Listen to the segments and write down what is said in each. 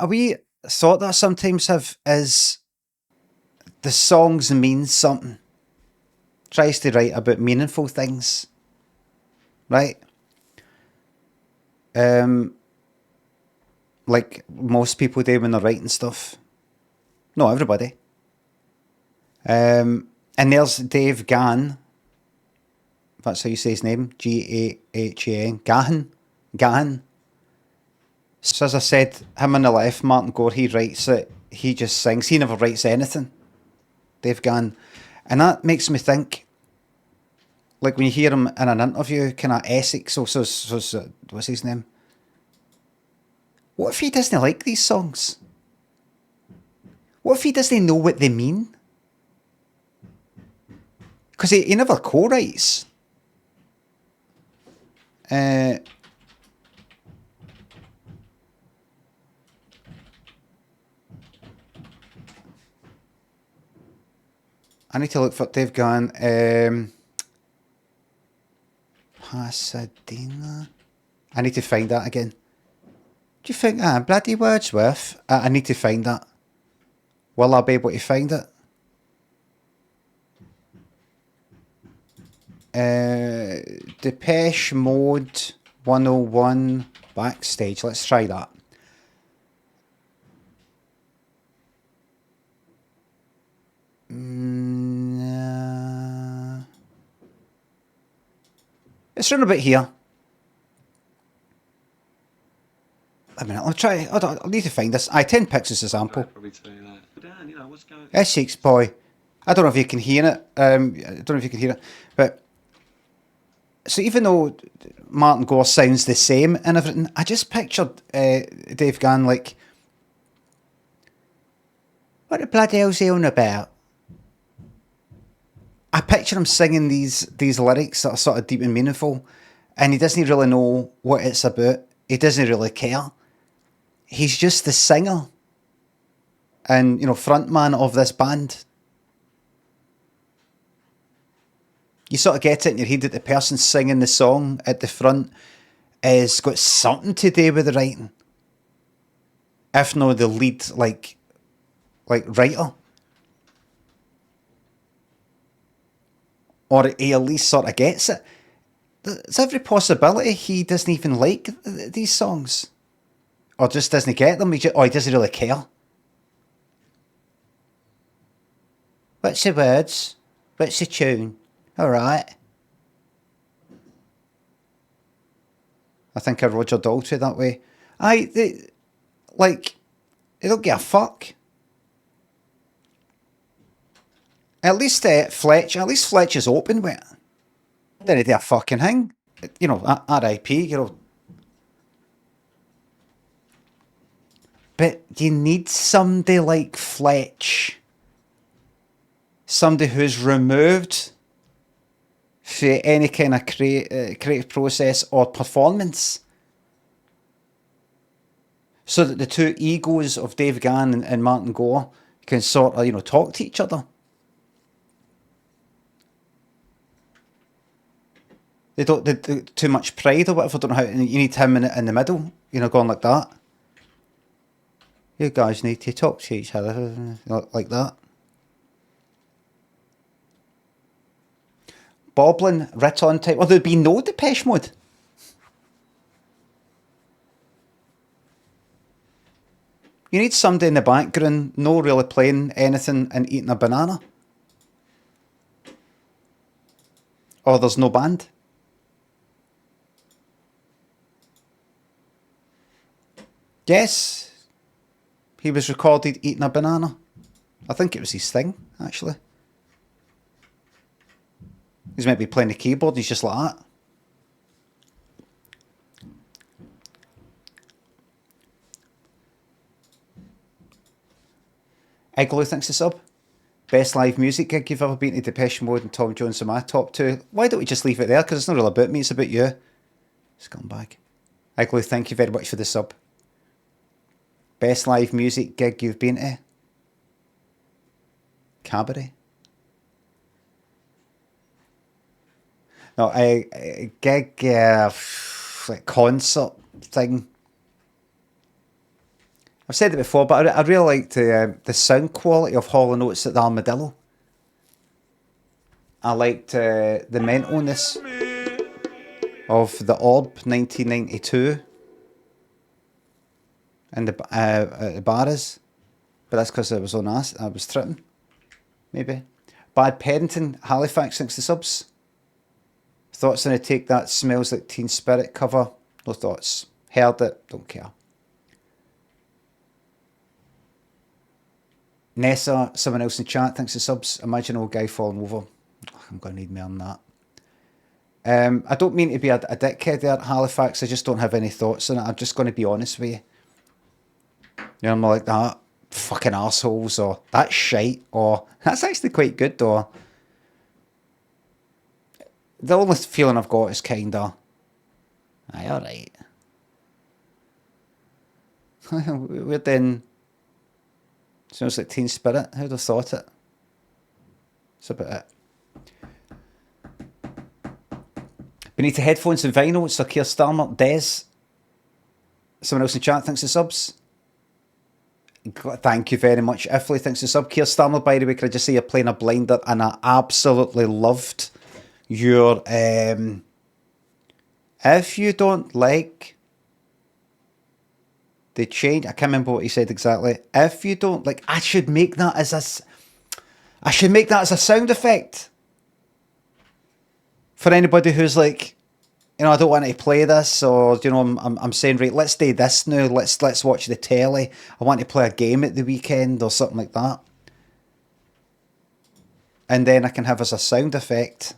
a wee thought that I sometimes have is the songs mean something. Tries to write about meaningful things, right? Like most people do when they're writing stuff. Not everybody. And there's Dave Gahan. That's how you say his name. Gahan. Gahan. So as I said, him on the left, Martin Gore, he writes it. He just sings. He never writes anything. Dave Gahan. And that makes me think, like when you hear him in an interview, kind of Essex, so what's his name? What if he doesn't like these songs? What if he doesn't know what they mean? Because he never co-writes. I need to look for Dave Gahan. Pasadena. I need to find that again. Do you think, bloody Wordsworth? I need to find that. Will I be able to find it? Depeche Mode 101 backstage. Let's try that. It's around a bit here. A minute, I'll try. I'll need to find this. 10 pictures as sample. Dan, you know, what's going on? Essex boy. I don't know if you can hear it. I don't know if you can hear it. But so even though Martin Gore sounds the same and everything, I just pictured Dave Gahan like, what the bloody hell's he on about? I picture him singing these lyrics that are sort of deep and meaningful, and he doesn't really know what it's about. He doesn't really care. He's just the singer and, frontman of this band. You sort of get it in your head that the person singing the song at the front has got something to do with the writing. If not the lead, like writer. Or he at least sort of gets it. There's every possibility he doesn't even like these songs. Or just doesn't get them, or he doesn't really care. What's the words? What's the tune? Alright. I think I Roger Daltrey that way. They don't give a fuck. At least Fletch is open with it. Didn't do a fucking thing. R.I.P., But you need somebody like Fletch. Somebody who's removed from any kind of creative process or performance. So that the two egos of Dave Gahan and Martin Gore can sort of, talk to each other. They don't too much pride or whatever. Don't know how. You need him in the middle, going like that. You guys need to talk to each other like that. Boblin, Riton type. Or there'd be no Depeche Mode. You need somebody in the background, no really playing anything and eating a banana. Or there's no band. Yes. He was recorded eating a banana. I think it was his thing, actually. He's maybe playing the keyboard, he's just like that. Igloo thinks it's up. Best live music gig you've ever been to? Depeche Mode and Tom Jones are my top two. Why don't we just leave it there? Because it's not really about me, it's about you. Scumbag. Igloo, thank you very much for the sub. Best live music gig you've been to? Cabaret? No, a gig, like concert thing. I've said it before, but I really liked the sound quality of Hall & Oates at the Armadillo. I liked the mentalness of the Orb 1992 and the Barras, but that's because I was on I was tripping, maybe. Bad Paddington, Halifax, thanks to subs. Thoughts on a take that Smells Like Teen Spirit cover? No thoughts. Heard it, don't care. Nessa, someone else in chat, thanks to subs. Imagine old guy falling over. I'm going to need more than that. I don't mean to be a dickhead there at Halifax. I just don't have any thoughts on it. I'm just going to be honest with you. You know, I'm like that. Fucking arseholes, or that's shite, or that's actually quite good, or the only feeling I've got is kinda aye, alright. We're then Smells Like Teen Spirit. Who'd have thought it? That's about it. Beneath the headphones and vinyl, it's Kier Starmer, Des. Someone else in chat thinks the subs. Thank you very much. Ifley thinks the sub. Kier Starmer, by the way, could I just say you're playing a blinder, and I absolutely loved your if you don't like the change, I can't remember what he said exactly. If you don't like, I should make that as a sound effect for anybody who's like, you know, I don't want to play this, or you know, I'm saying, right, let's do this now. Let's watch the telly. I want to play a game at the weekend or something like that, and then I can have as a sound effect.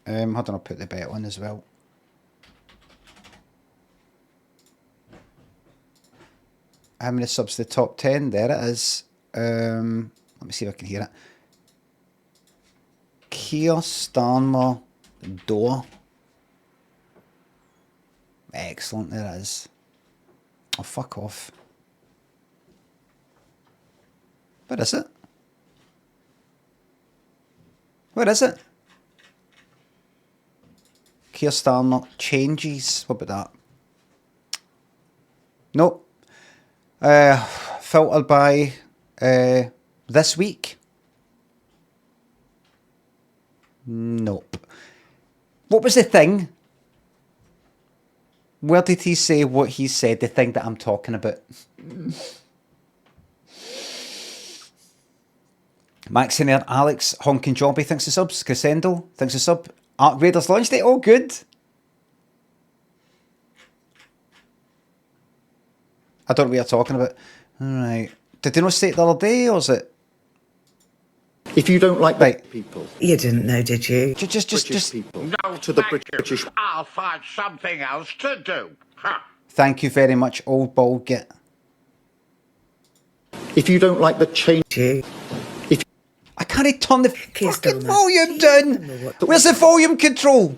Hold on, I'll put the bet on as well. How many subs to the top 10? There it is. Let me see if I can hear it. Kier Starmer. Door. Excellent, there it is. Oh, fuck off. Where is it? Where is it? Kier Starmer changes. What about that? Nope. Filtered by this week. Nope. What was the thing? Where did he say what he said? The thing that I'm talking about. Max in there. Alex Honkin' Jobby thanks to subs. Crescendo thanks to sub. Arc Raiders launch day. Oh, good. I don't know what you're talking about. All right. Did they not say it the other day, or is it? If you don't like right. People. You didn't know, did you? Just people. No, to the British. I'll find something else to do. Huh. Thank you very much, old bald git. If you don't like the change... I can't turn the fucking volume down. Where's the volume control?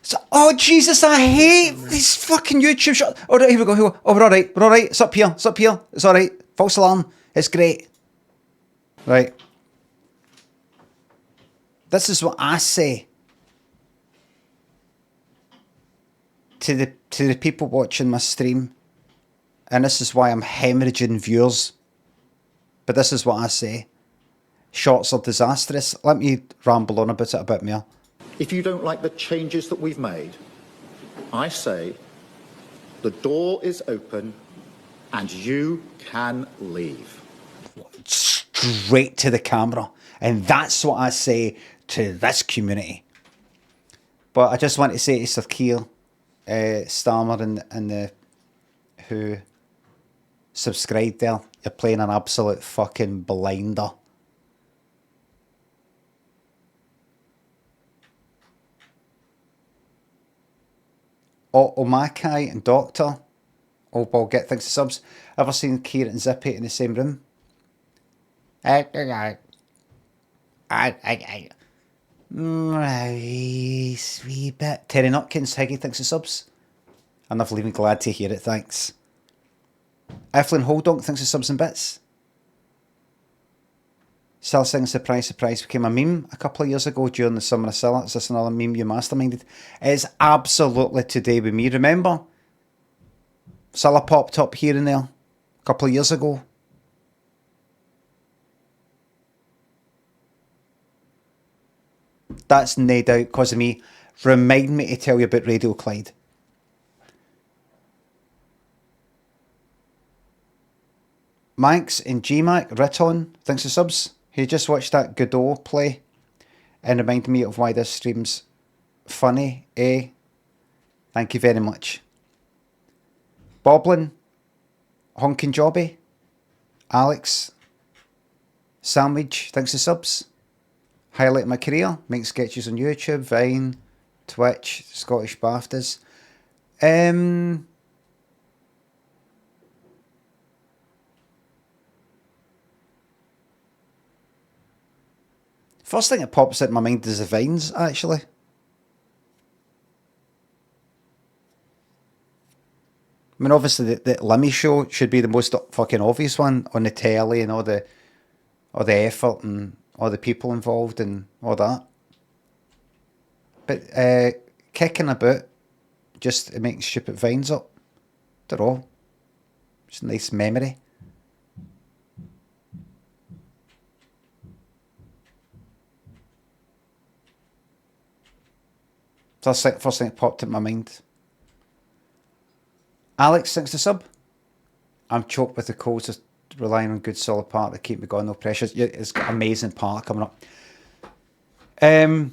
So, oh, Jesus, I hate this fucking YouTube shot. All right, here we go. Oh, we're all right. We're all right. It's up here. It's up here. It's all right. False alarm. It's great. Right. This is what I say to the people watching my stream, and this is why I'm hemorrhaging viewers. But this is what I say: shots are disastrous. Let me ramble on about it a bit more. If you don't like the changes that we've made, I say the door is open and you can leave. Straight to the camera, and that's what I say to this community. But I just want to say to Sir Kier Starmer and the who subscribed there, you're playing an absolute fucking blinder. Omakai and Doctor, oh, I'll get things to subs. Ever seen Kier and Zippy in the same room? Wee bit. Terry Nutkins, Higgy thinks of subs. I'm not even glad to hear it, thanks. Eflin Holdonk thinks of subs and bits. Sil Sing Surprise Surprise became a meme a couple of years ago during the Summer of Silla. Is this another meme you masterminded? It is absolutely today with me. Remember, Silla popped up here and there a couple of years ago. That's no doubt because of me. Remind me to tell you about Radio Clyde. Manx and GMAC, Riton, thanks for subs. He just watched that Godot play and reminded me of why this stream's funny, eh? Thank you very much. Boblin, Honkin' Jobby, Alex, Sandwich, thanks for subs. Highlight my career, make sketches on YouTube, Vine, Twitch, Scottish BAFTAs. First thing that pops into my mind is the Vines, actually. I mean, obviously the Limmy show should be the most fucking obvious one on the telly and all the effort and all the people involved and all that. But kicking about just making stupid vines up. They're all. It's a nice memory. First thing that popped in my mind. Alex, thanks to sub. I'm choked with the cold, just relying on good solid park to keep me going, no pressures. Yeah, it's got amazing park coming up. I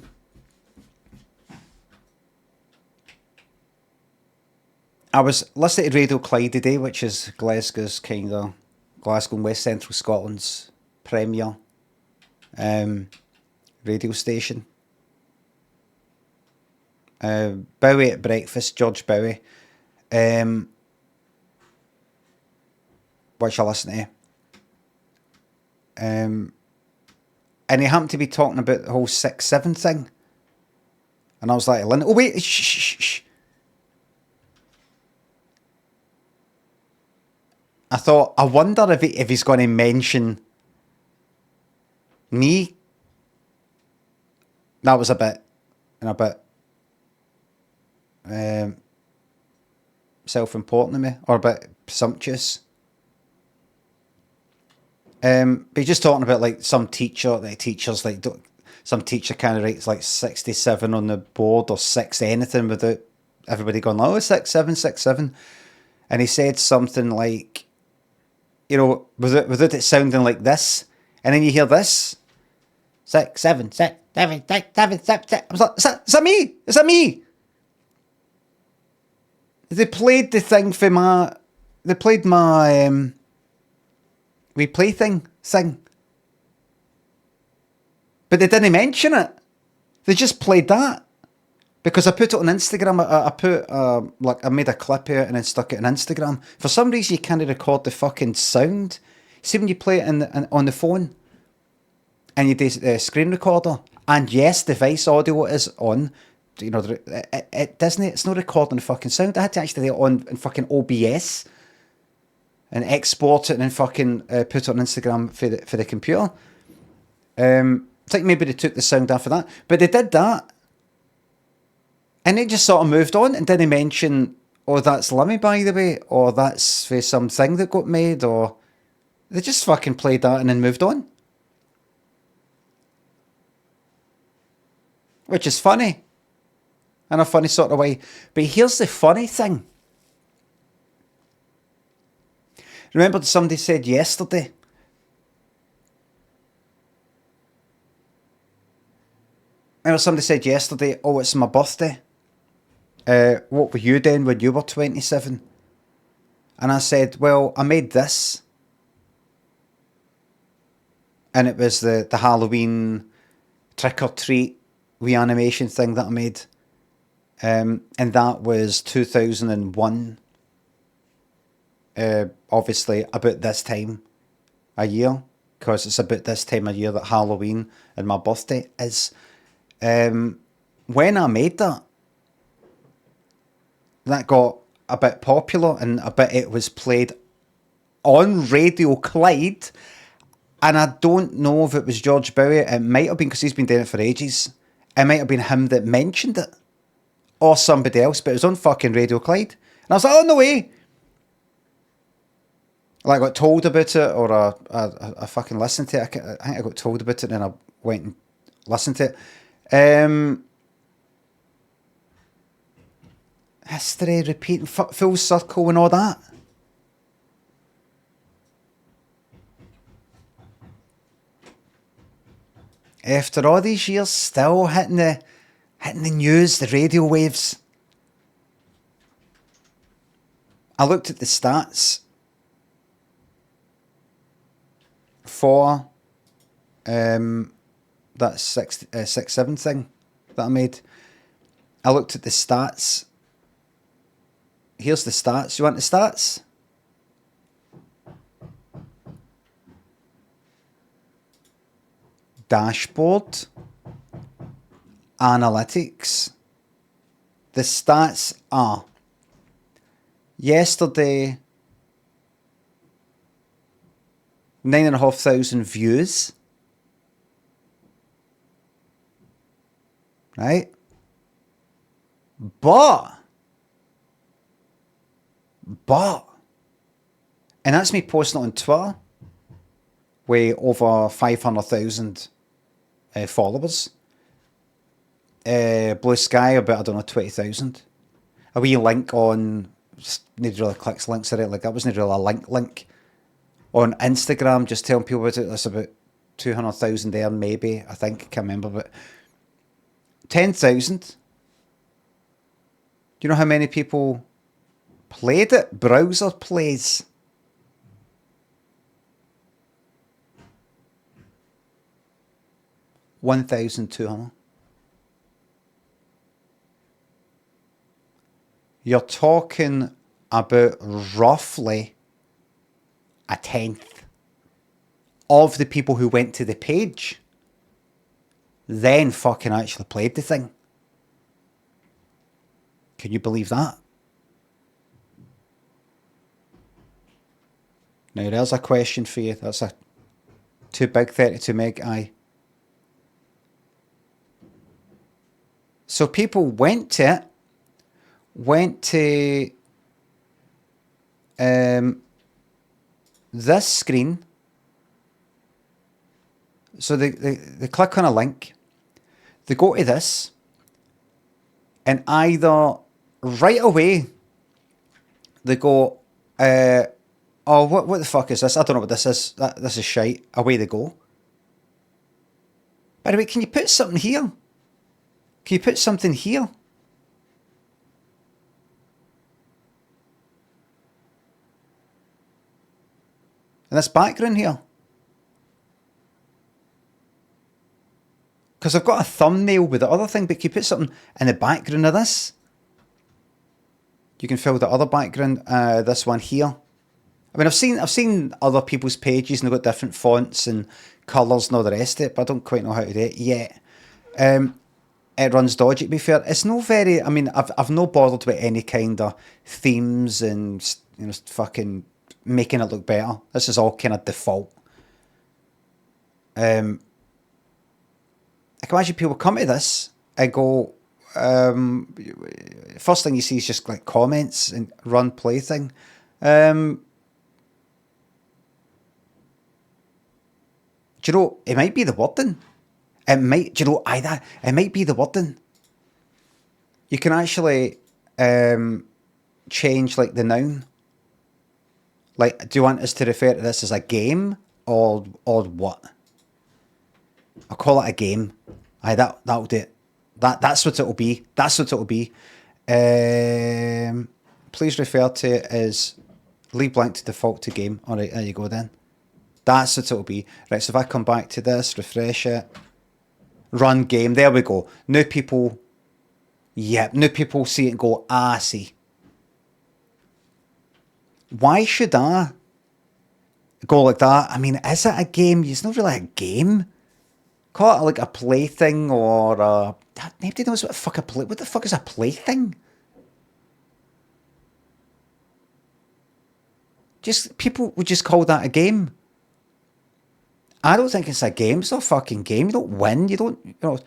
was listening to Radio Clyde today, which is Glasgow's kind of Glasgow and West Central Scotland's premier radio station. Bowie at breakfast, George Bowie, which I listen to. And he happened to be talking about the whole 6-7 thing. And I was like, oh wait, shh. I thought, I wonder if he's going to mention me. That was a bit self-important to me, or a bit presumptuous. But he's just talking about like some teacher, some teacher kind of writes like 67 on the board or 6 anything without everybody going, oh, 6-7. And he said something like, you know, without it sounding like this, and then you hear this, 6-7. I was like, is that me? Is that me? They played the thing for my replay thing. But they didn't mention it. They just played that. Because I put it on Instagram. I made a clip of it and then stuck it on Instagram. For some reason you can't record the fucking sound. See when you play it on the phone and you do a screen recorder, and yes, the device audio is on. You know, it doesn't. It's not recording the fucking sound. I had to actually do it on in fucking OBS and export it and then fucking put it on Instagram for the computer. I think maybe they took the sound after that, but they did that, and it just sort of moved on and didn't mention, oh, that's Limmy, by the way, or that's for something that got made, or they just fucking played that and then moved on, which is funny. In a funny sort of way. But here's the funny thing. Remember somebody said yesterday, oh, it's my birthday. What were you doing when you were 27? And I said, well, I made this. And it was the Halloween trick-or-treat reanimation thing that I made. And that was 2001. Obviously about this time a year, because it's about this time of year that Halloween and my birthday is. When I made that got a bit popular, and it was played on Radio Clyde, and I don't know if it was George Bowie. It might have been, because he's been doing it for ages. It might have been him that mentioned it, or somebody else, but it was on fucking Radio Clyde. And I was like, oh, no way. Like, I got told about it, or I fucking listened to it. I think I got told about it, and I went and listened to it. History, repeating, full circle, and all that. After all these years, still hitting the news, the radio waves. I looked at the stats for that 6-7 thing that I made. I looked at the stats. Here's the stats. You want the stats? Dashboard. Analytics. The stats are yesterday 9,500 views. Right? But, and that's me posting it on Twitter with over 500,000 followers. Blue Sky about, I don't know, 20,000. A wee link on, need really clicks links or it, like that wasn't really a link. On Instagram, just telling people about it, that's about 200,000 there, maybe, I think, can't remember, but 10,000. Do you know how many people played it? Browser plays. $1,200. You're talking about roughly a tenth of the people who went to the page then fucking actually played the thing. Can you believe that? Now there's a question for you. That's a too big 32 meg eye. So people went to this screen. So they click on a link, they go to this, and either right away they go, oh, what the fuck is this? I don't know what this is. This is shite. Away they go. By the way, can you put something here? Can you put something here? And this background here. Because I've got a thumbnail with the other thing, but can you put something in the background of this? You can fill the other background, this one here. I mean, I've seen other people's pages and they've got different fonts and colours and all the rest of it, but I don't quite know how to do it yet. It runs dodgy, to be fair. It's no very, I mean, I've no bothered with any kind of themes and, you know, fucking making it look better. This is all kind of default. I can imagine people come to this and go, first thing you see is just like comments and run play thing. Do you know, it might be the wording. It might, do you know, it might be the wording. You can actually change like the noun. Like, do you want us to refer to this as a game or what? I'll call it a game. That'll do it. That's what it'll be. That's what it'll be. Please refer to it as leave blank to default to game. All right, there you go then. That's what it'll be. Right, so if I come back to this, refresh it, run game, there we go. Now people, now people see it and go, ah, see. Why should I go like that? I mean, is it a game? It's not really a game. Call it like a plaything or a... Nobody knows what the fuck what the fuck is a plaything? Just, people would just call that a game. I don't think it's a game. It's not a fucking game. You don't win. You don't, you know.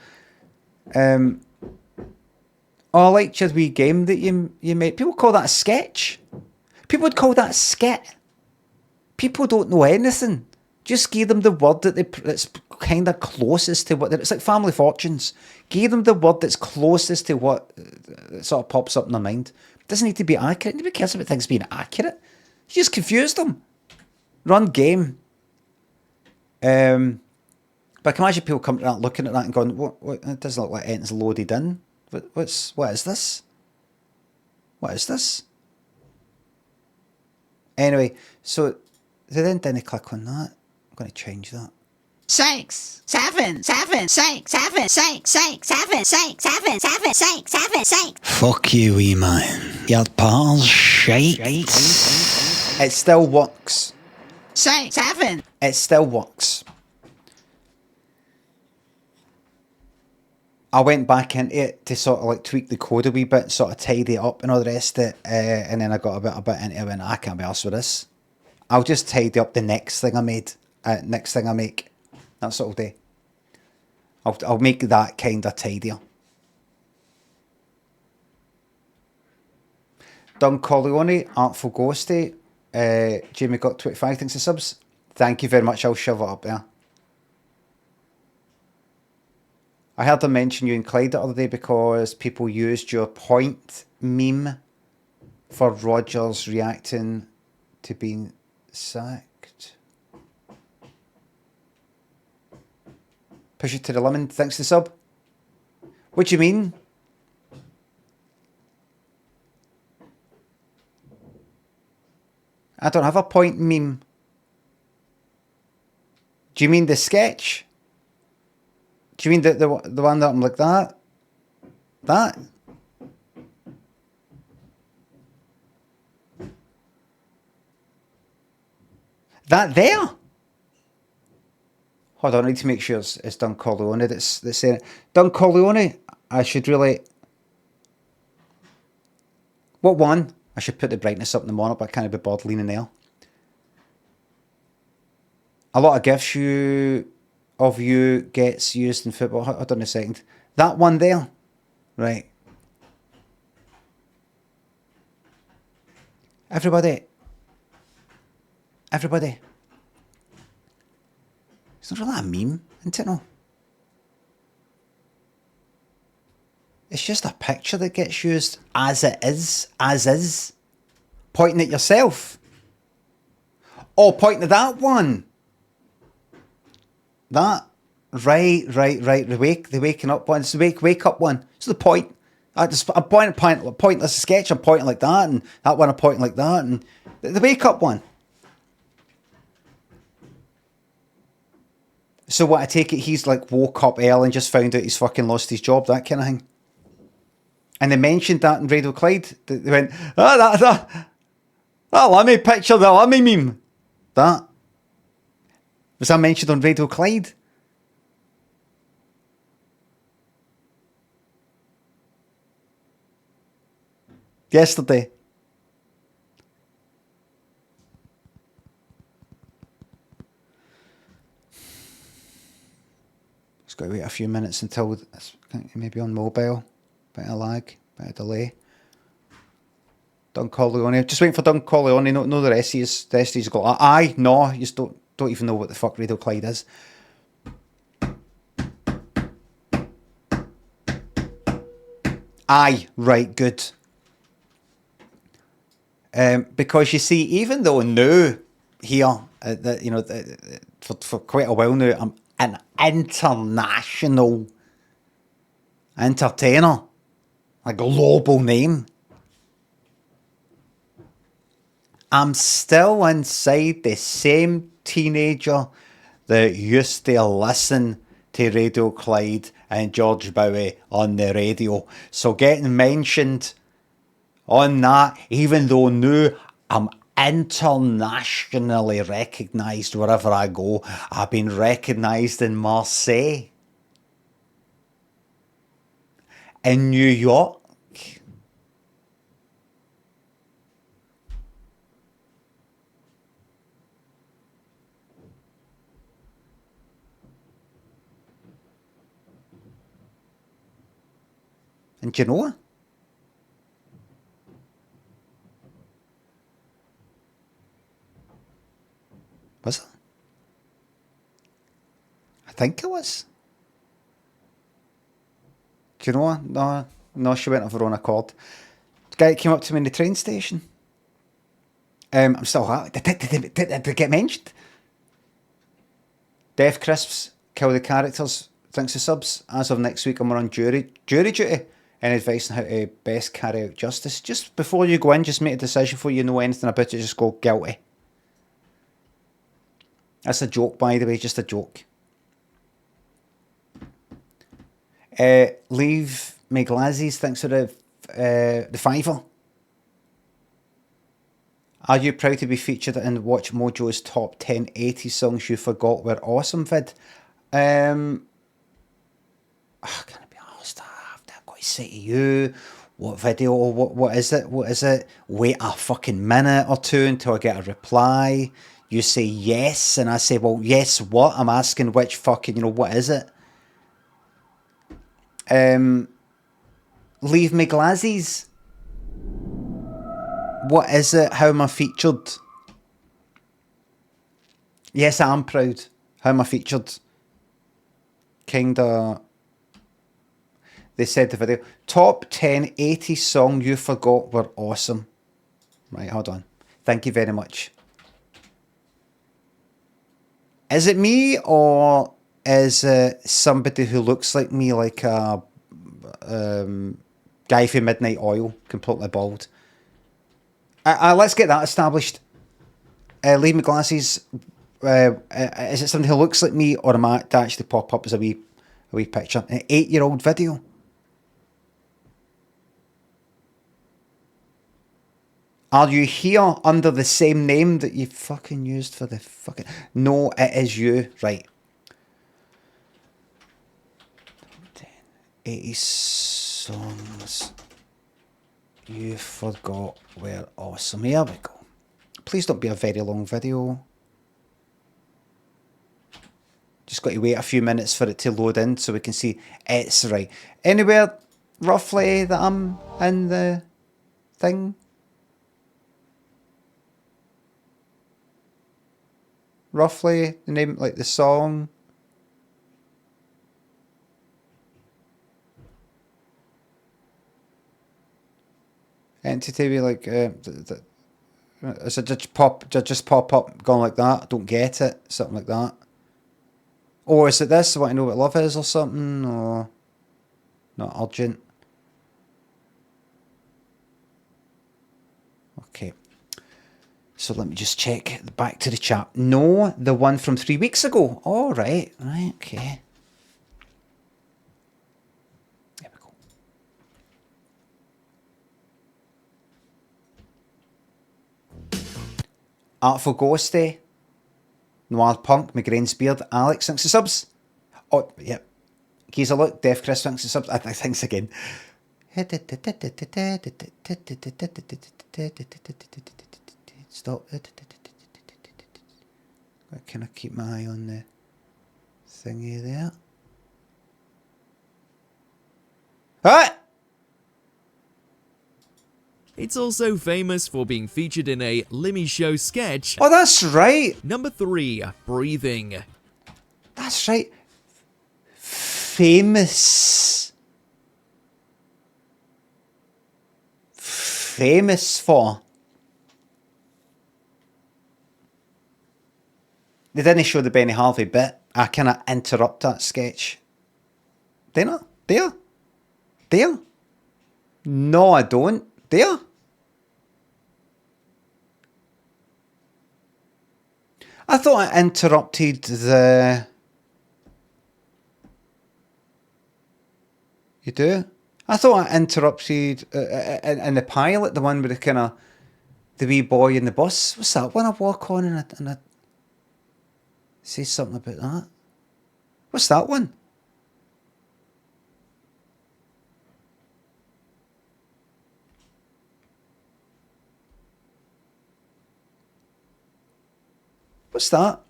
Oh, I liked your wee game that you made. People call that a sketch. People would call that a skit. People don't know anything. Just give them the word that's kind of closest to what... It's like Family Fortunes. Give them the word that's closest to what sort of pops up in their mind. It doesn't need to be accurate. Nobody cares about things being accurate. You just confuse them. Run game. But I can imagine people coming to that, looking at that and going, what, it doesn't look like anything's loaded in. What is this? What is this? Anyway, so they then didn't click on that. I'm going to change that. 6, 7, 7, 6, 7, 6, 6, 7, 6, 7, 7, 6, 7, 6. Fuck you, E-man. Your pal's shite. It still works. 6, 7. It still works. I went back into it to sort of like tweak the code a wee bit, sort of tidy it up and all the rest of it, and then I got a bit into it and went, I can't be arsed with this. I'll just tidy up the next thing I make. That's what I'll do. I'll make that kind of tidier. Don Corleone, Artful Ghosty, Jamie got 25 thanks to subs. Thank you very much, I'll shove it up there. I heard them mention you in Clyde the other day because people used your point meme for Rogers reacting to being sacked. Push it to the lemon, thanks to sub. What do you mean? I don't have a point meme. Do you mean the sketch? Do you mean the one that I'm like that? That? That there? Hold on, I need to make sure it's Don Corleone that's saying it. Don Corleone, I should really... What one? I should put the brightness up in the monitor, but I can't be bothered leaning there. A lot of gifs of you gets used in football. Hold on a second. That one there. Right. Everybody. It's not really a meme, isn't it? No. It's just a picture that gets used as it is. As is. Pointing at yourself. Oh, pointing at that one. That. Right. The waking up one. It's the wake up one. It's the point. I'm pointing a sketch, I'm pointing like that, and that one I'm pointing like that, and the wake up one. So what, I take it he's like woke up early and just found out he's fucking lost his job, that kind of thing. And they mentioned that in Radio Clyde. They went, that Limmy picture, the Limmy meme. That. Was that mentioned on Radio Clyde? Yesterday. Just got to wait a few minutes until it's maybe on mobile. Bit of lag, bit of delay. Don Corleone. Just waiting for Don Corleone. No, the rest of you's got. Aye, no, you just don't even know what the fuck Radio Clyde is. Aye, right, good. Because you see, even though now here, for quite a while now, I'm an international entertainer, a global name. I'm still inside the same teenager that used to listen to Radio Clyde and George Bowie on the radio. So getting mentioned on that, even though now I'm internationally recognised wherever I go. I've been recognised in Marseille, in New York, and Genoa. Was it? I think it was. Do you know what? No, she went of her own accord. The guy came up to me in the train station. I'm still happy. Did it get mentioned? Deaf Crisps, kill the characters, thanks to subs. As of next week, I'm on jury duty. Any advice on how to best carry out justice? Just before you go in, just make a decision before you know anything about it. Just go guilty. That's a joke, by the way, just a joke. Leave me glasses, thanks for the $5. Are you proud to be featured in Watch Mojo's top 10 80s songs you forgot were awesome vid? Can I be honest? I've got to say to you, what video, what is it? What is it? Wait a fucking minute or two until I get a reply. You say yes, and I say, well, yes, what? I'm asking which fucking, what is it? Leave me glasses. What is it? How am I featured? Yes, I am proud. How am I featured? Kinda. They said the video. Top 10 80s song you forgot were awesome. Right, hold on. Thank you very much. Is it me, or is it somebody who looks like me, like a guy from Midnight Oil, completely bald? Let's get that established. Leave me glasses. Is it somebody who looks like me, or am I to actually pop up as a wee picture? An 8-year-old video. Are you here under the same name that you fucking used for the fucking... No, it is you. Right. 80 songs you forgot were awesome. Here we go. Please don't be a very long video. Just got to wait a few minutes for it to load in so we can see it's right. Anywhere roughly that I'm in the thing? Roughly the name, like the song. Entity be like, is it just pop up going like that? Don't get it, something like that. Or is it this? I want to know what love is or something, or not urgent. Okay. So let me just check back to the chat. No, the one from 3 weeks ago. All right, right, okay. There we go. Artful Ghosty, Noir Punk, Migraine's Beard, Alex, thanks for subs. Oh, yep. Geezer Look, Deaf Chris, thanks for subs. Thanks again. Stop. Can I keep my eye on the thingy there? What? It's also famous for being featured in a Limmy Show sketch. Oh, that's right. Number 3, Breathing. That's right. Famous. Famous for. They didn't show the Benny Harvey bit. I kind of interrupt that sketch. They not? There? There? No, I don't. There? I thought I interrupted the... You do? I thought I interrupted in the pilot, the one with the kind of... The wee boy in the bus. What's that? When I walk on and I say something about that. What's that one? What's that?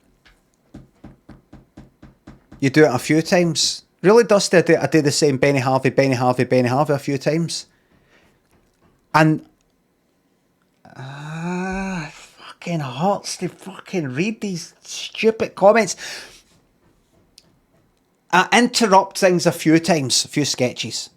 You do it a few times. Really, Dusty, I do the same Benny Harvey a few times. And... fucking fucking hurts to fucking read these stupid comments. I interrupt things a few times, a few sketches.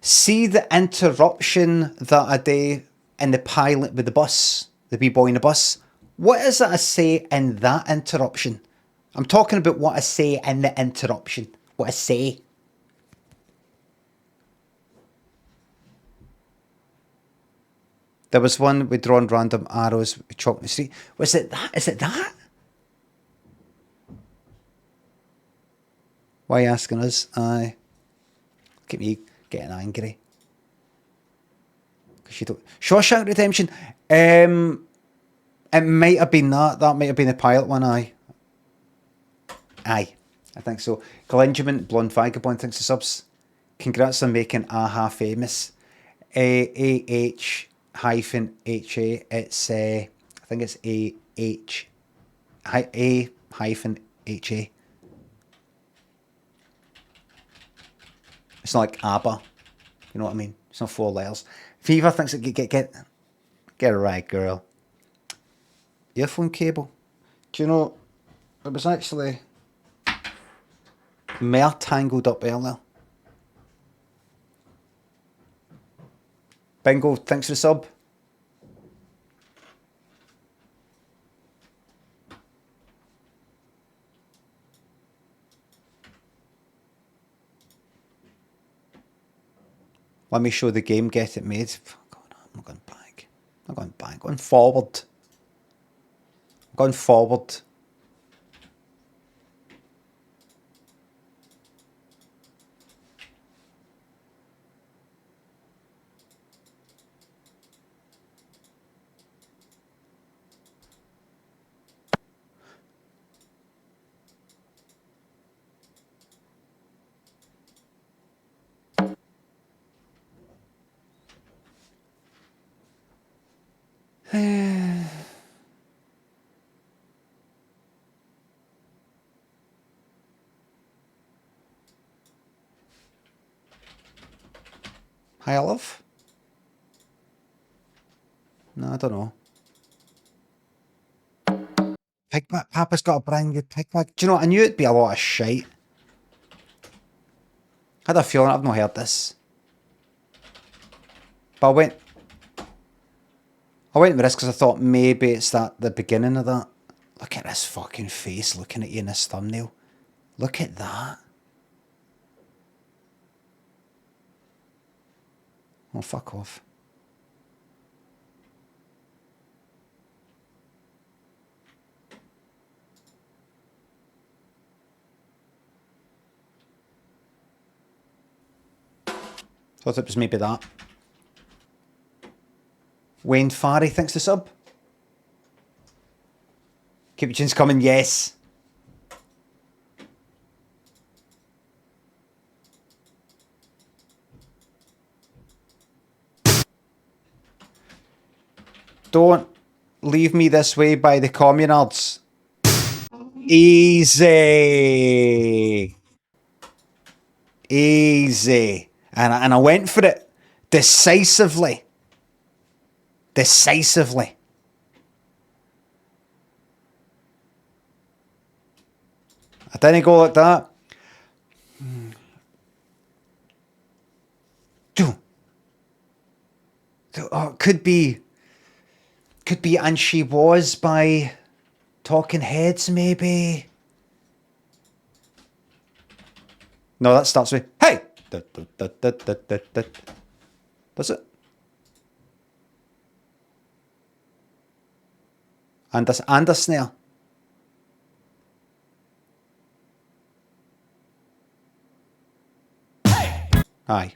See the interruption that I do in the pilot with the bus, the wee boy in the bus. What is it I say in that interruption? I'm talking about what I say in the interruption. What I say. There was one with drawn random arrows with chalk in the street. Was it that? Is it that? Why are you asking us? Aye. Look at me getting angry. Because you don't... Shawshank Redemption. It might have been that. That might have been the pilot one, aye. Aye. I think so. Glenjamin, Blonde Vagabond, thanks for subs. Congrats on making AHA famous. A-H hyphen H-A. It's, I think it's A-H. A hyphen H-A. It's not like ABBA. You know what I mean? It's not 4 letters. Fever thinks it get it right, girl. Earphone cable. Do you know, it was actually more tangled up earlier. Bingo, thanks for the sub. Let me show the game, get it made. God, I'm not going back. I'm not going back. Going forward. I'm going forward. Hi, love. No, I don't know. Pigback. Papa's got a brand new pigback. Do you know what? I knew it'd be a lot of shite. I had a feeling. I've not heard this. But I went with this because I thought maybe it's the beginning of that. Look at this fucking face looking at you in this thumbnail. Look at that. Oh, fuck off. Thought it was maybe that. Wayne Farry, thanks to sub. Keep your chins coming, yes. Don't leave me this way by the communards. Easy. Easy. And I went for it. Decisively. Decisively. I didn't go like that. Oh, it could be, and she was by Talking Heads, maybe. No, that starts with hey. Does it? And a snare. Aye.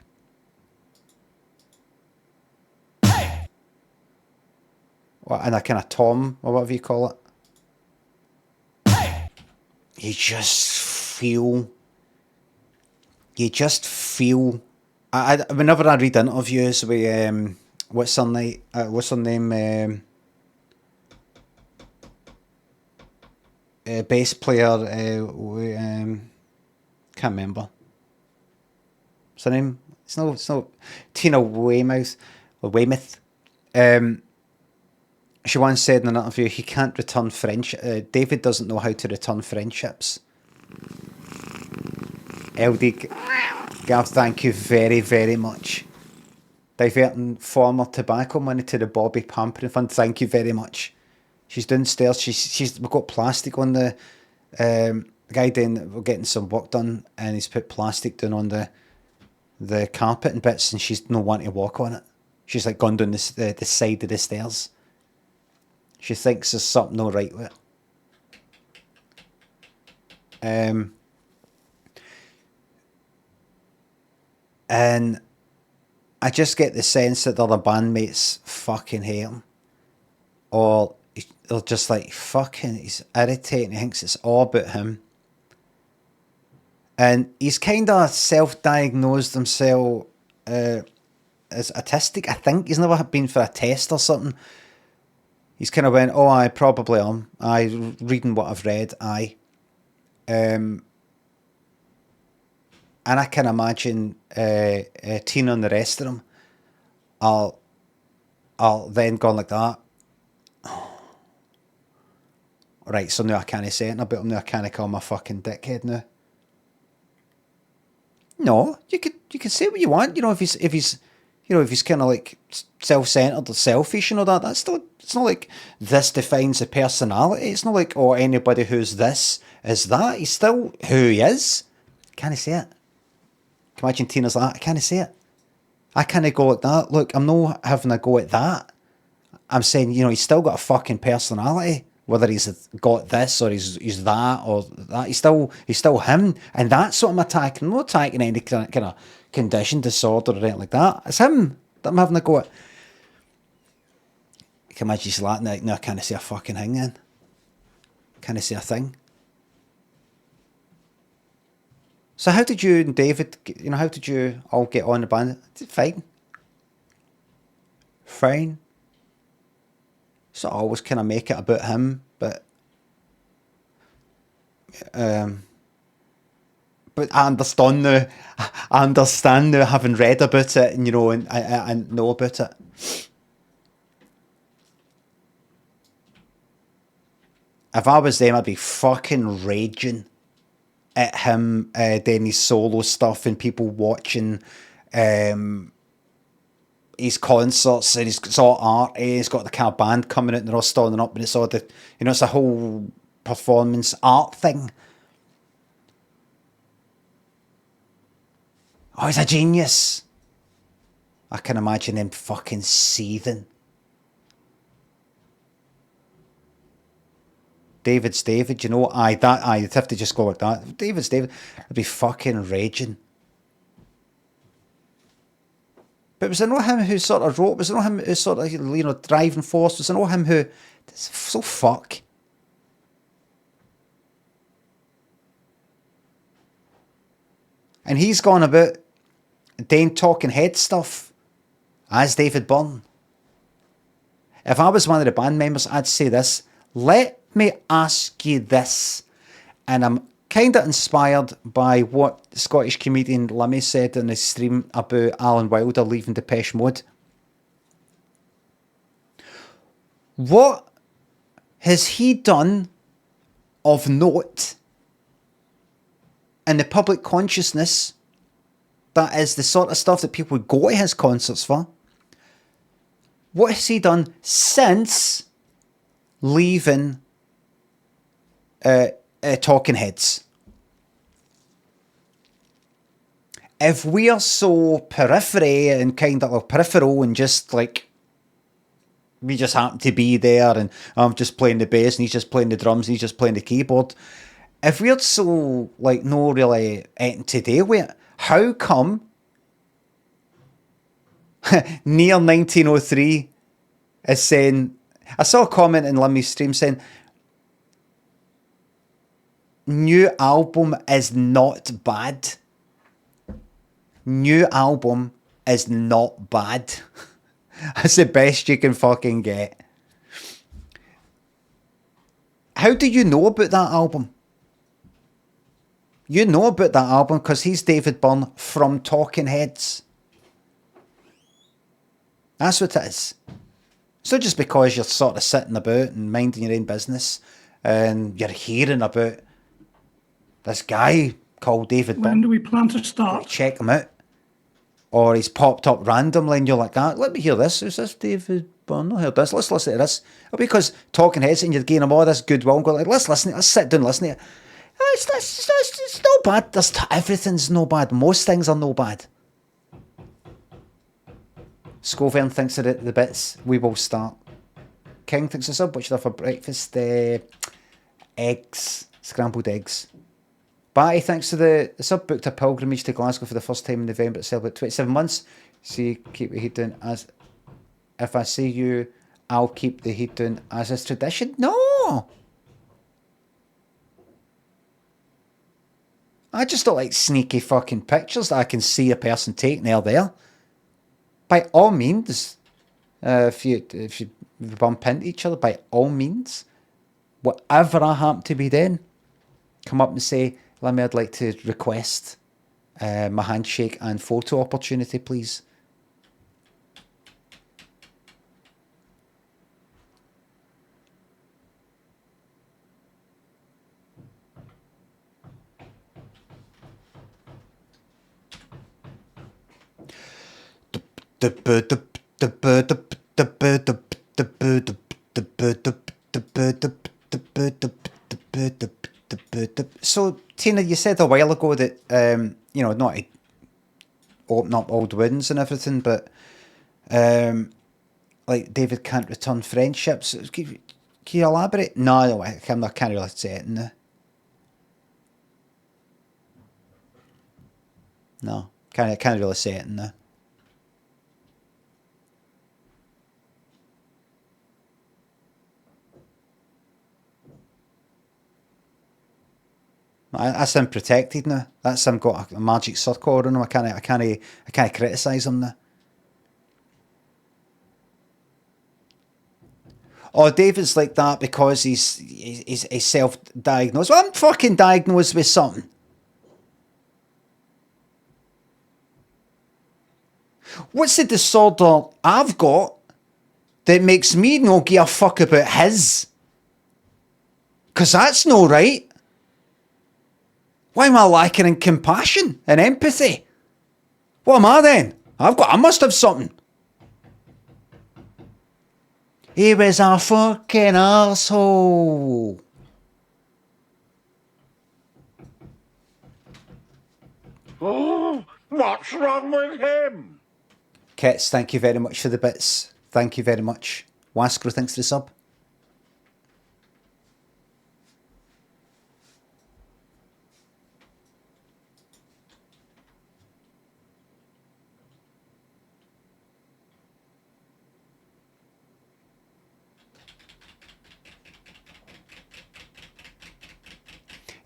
Well, and a kind of tom, or whatever you call it. You just feel. Whenever I read interviews with what's her name? Bass player. Can't remember. What's her name? It's no Tina Weymouth or Weymouth. She once said in an interview, he can't return friendship. David doesn't know how to return friendships. LD Gav, thank you very, very much. Diverting former tobacco money to the Bobby Pampering Fund. Thank you very much. She's downstairs. We've got plastic on the guy doing. We're getting some work done, and he's put plastic down on the carpet and bits, and she's no one to walk on it. She's like gone down the side of the stairs. She thinks there's something not right with it. And I just get the sense that the other bandmates fucking hate him. Or they're just like, fucking, he's irritating. He thinks it's all about him. And he's kind of self-diagnosed himself as autistic. I think he's never been for a test or something. He's kind of went, oh, I probably am. Reading what I've read, and I can imagine Tina and the rest of them are then gone like that. Right, so now I can't say it about him. Now I can't call him a fucking dickhead now. No, you could say what you want. You know, if he's kind of like self-centered or selfish and all that. That's still, it's not like this defines a personality. It's not like, oh, anybody who's this is that. He's still who he is. Can I say it? Can you imagine Tina's like that? I can't say it. I can't go like that. Look, I'm not having a go at that. I'm saying, you know, he's still got a fucking personality. Whether he's got this or he's that or that, he's still him, and that's what I'm attacking. I'm not attacking any kind of condition, disorder, or anything like that. It's him that I'm having a go at. You can imagine he's like, no, I can't say a fucking thing then. Can't say a thing. So how did you and David, how did you all get on the band? Fine. So I always kind of make it about him, but I understand now, having read about it, and and know about it. If I was them, I'd be fucking raging at him doing his solo stuff and people watching his concerts, and it's all art. He's got the kind of band coming out and they're all standing up, and it's all it's a whole performance art thing. Oh, he's a genius. I can imagine him fucking seething. David's David, you'd have to just go like that. David's David, I'd be fucking raging. But was it not him who sort of wrote? Was it not him who sort of, driving force? Was it not him who... So fuck. And he's gone about doing talking head stuff as David Byrne. If I was one of the band members, I'd say this. Let me ask you this. And I'm kind of inspired by what the Scottish comedian Limmy said in his stream about Alan Wilder leaving Depeche Mode. What has he done of note in the public consciousness that is the sort of stuff that people would go to his concerts for? What has he done since leaving Talking Heads? If we are so periphery and kind of peripheral and just like we just happen to be there and I'm just playing the bass and he's just playing the drums and he's just playing the keyboard, if we're so like no really anything to do with it, how come near 1903 is saying, I saw a comment in Limmy's stream saying, new album is not bad. New album is not bad. That's the best you can fucking get. How do you know about that album? You know about that album because he's David Byrne from Talking Heads. That's what it is. It's not just because you're sort of sitting about and minding your own business and you're hearing about this guy called David Byrne. When do we plan to start? Check him out. Or he's popped up randomly and you're like, let me hear this. Who's this David Byrne? I heard this. Let's listen to this. Because talking heads and you're gaining them all this goodwill and go like, let's listen to it. Let's sit down and listen to it. It's no bad. Everything's no bad. Most things are no bad. Scovern thinks of the bits. We will start. King thinks of sub. What should I have for breakfast? Eggs. Scrambled eggs. Batty thanks to the sub. Booked a pilgrimage to Glasgow for the first time in November to celebrate 27 months. See, keep the heat down as... If I see you, I'll keep the heat down as is tradition. No! I just don't like sneaky fucking pictures that I can see a person taking there. By all means, if you bump into each other, by all means, whatever I happen to be doing, come up and say, Limmy, I'd like to request my handshake and photo opportunity, please. So, Tina, you said a while ago that, not to open up old wounds and everything, but, like, David can't return friendships. Can you elaborate? No, I can't really say it. No, can't really say it. No. That's him protected now. That's him got a magic circle around him. I can't criticise him now. Oh, David's like that because he's self-diagnosed. Well, I'm fucking diagnosed with something. What's the disorder I've got that makes me no give a fuck about his? Because that's no right. Why am I lacking in compassion and empathy? What am I then? I must have something. He was a fucking arsehole. Oh, what's wrong with him? Kits, thank you very much for the bits. Thank you very much. Waskro, thanks for the sub.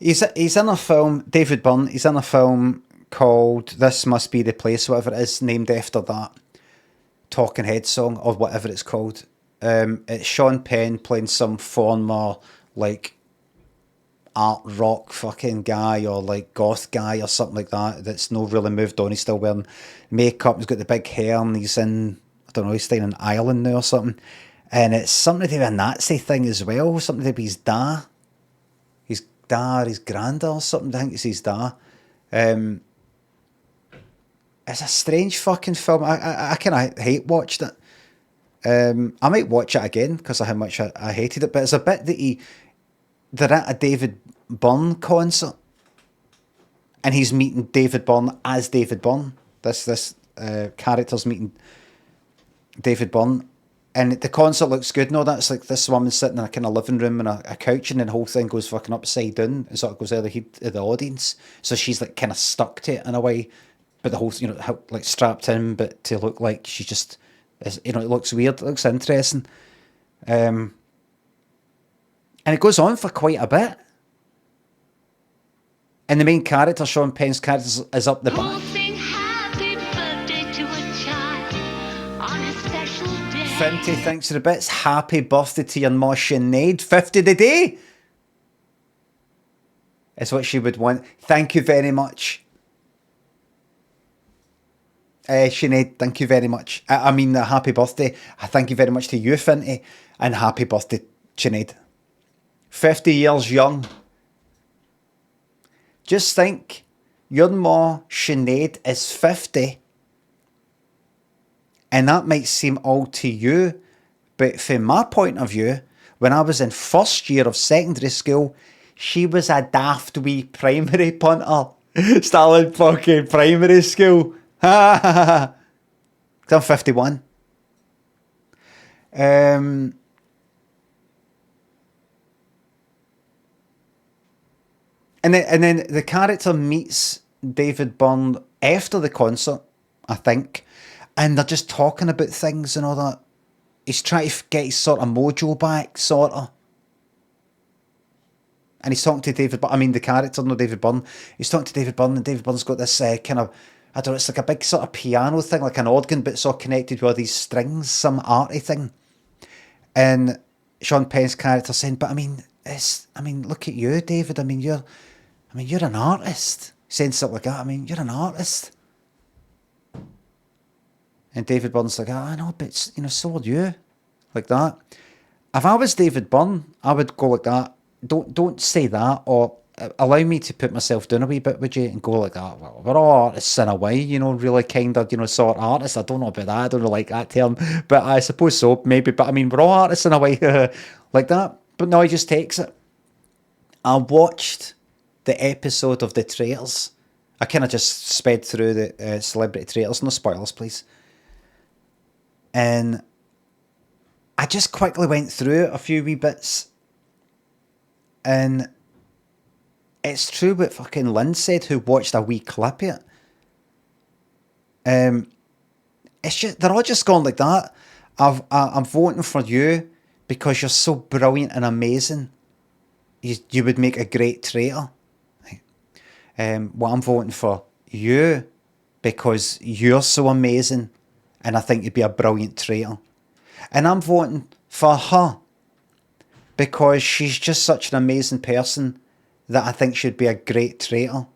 He's in a film, David Byrne, he's in a film called This Must Be the Place, whatever it is, named after that Talking Head song, or whatever it's called. It's Sean Penn playing some former, like, art rock fucking guy, or, like, goth guy, or something like that, that's not really moved on. He's still wearing makeup, he's got the big hair, and he's in, I don't know, he's staying in Ireland now or something. And it's something to do with a Nazi thing as well, something to do with his dad. His granddad or something. I think it's his dad. It's a strange fucking film. I kind of hate watched it. I might watch it again because of how much I hated it. But it's a bit that they're at a David Byrne concert, and he's meeting David Byrne as David Byrne. This character's meeting David Byrne. And the concert looks good and all that. It's like this woman sitting in a kind of living room and a couch, and then the whole thing goes fucking upside down and sort of goes out of the audience. So she's like kind of stuck to it in a way, but the whole, like strapped in, but to look like she just is, it looks weird, it looks interesting. And it goes on for quite a bit. And the main character, Sean Penn's character, is up the back. 50, thanks for the bits. Happy birthday to your ma Sinead. 50 today is what she would want. Thank you very much. Sinead, thank you very much. I mean, happy birthday. I thank you very much to you, Finty, and happy birthday, Sinead. 50 years young. Just think, your ma, Sinead, is 50, and that might seem old to you, but from my point of view, when I was in first year of secondary school, she was a daft wee primary punter. Still in fucking primary school. I'm 51. And then the character meets David Byrne after the concert, I think, and they're just talking about things and all that. He's trying to get his sort of mojo back, sort of. And he's talking to David Byrne. I mean, the character, no David Byrne. He's talking to David Byrne, and David Byrne's got this kind of, I don't know, it's like a big sort of piano thing, like an organ, but it's all connected with all these strings, some arty thing. And Sean Penn's character saying, but I mean, look at you, David. You're an artist. Saying something like that. You're an artist. And David Byrne's like, I know, but so are you. Like that. If I was David Byrne, I would go like that. Don't say that, or allow me to put myself down a wee bit, would you, and go like that. Well, we're all artists in a way, really kind of, sort of artists. I don't know about that. I don't really like that term, but I suppose so, maybe. But we're all artists in a way, like that. But no, he just takes it. I watched the episode of The Traitors. I kind of just sped through the Celebrity Traitors. No spoilers, please. And I just quickly went through a few wee bits. And it's true what fucking Lynn said, who watched a wee clip of it. It's just, they're all just going like that. I'm voting for you because you're so brilliant and amazing. You would make a great traitor. Well, I'm voting for you because you're so amazing and I think you'd be a brilliant traitor. And I'm voting for her because she's just such an amazing person that I think she'd be a great traitor.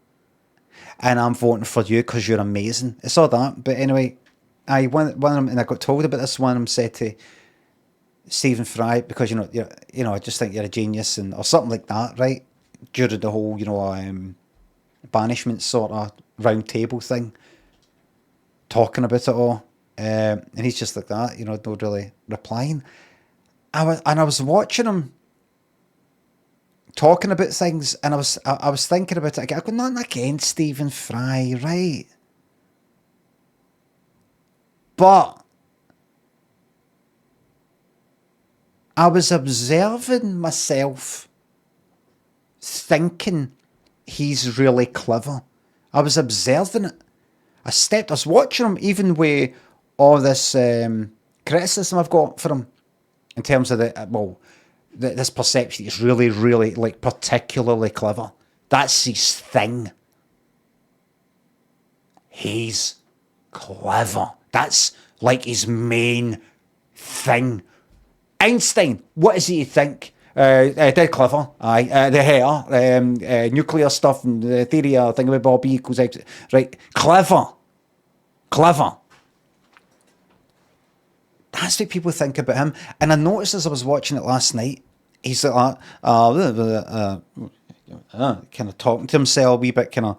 And I'm voting for you because you're amazing. It's all that. But anyway, one of them, and I got told about this, one of them said to Stephen Fry, because I just think you're a genius, or something like that, right? During the whole, banishment sort of round table thing, talking about it all. And he's just like that, not really replying. I was watching him talking about things, and I was thinking about it. I go, nothing against Stephen Fry, right? But I was observing myself thinking he's really clever. I was observing it. I was watching him, even with all this criticism I've got for him, in terms of this perception he's really, really, like, particularly clever. That's his thing. He's clever. That's like his main thing. Einstein, what is he to think? Dead clever. Aye. The hair, nuclear stuff, and the theory of thing about Bob E equals X. Right. Clever. That's what people think about him. And I noticed as I was watching it last night, he's like kind of talking to himself a wee bit, kind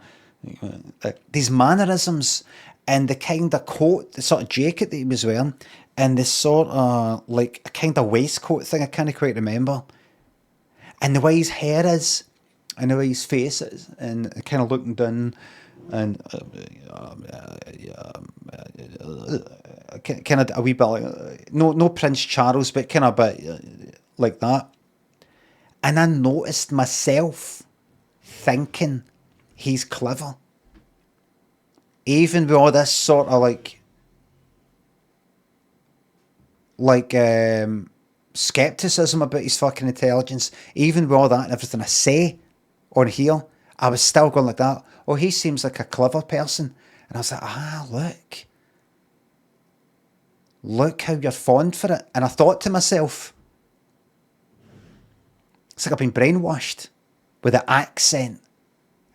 of these mannerisms, and the kind of coat, the sort of jacket that he was wearing, and this sort of like a kind of waistcoat thing I can't quite remember. And the way his hair is, and the way his face is, and kind of looking down, and kind of a wee bit like, no Prince Charles, but kind of a bit like that. And I noticed myself thinking he's clever, even with all this sort of like skepticism about his fucking intelligence. Even with all that and everything I say on here, I was still going like that. Oh, he seems like a clever person. And I was like, look how you're fond for it. And I thought to myself, it's like I've been brainwashed with the accent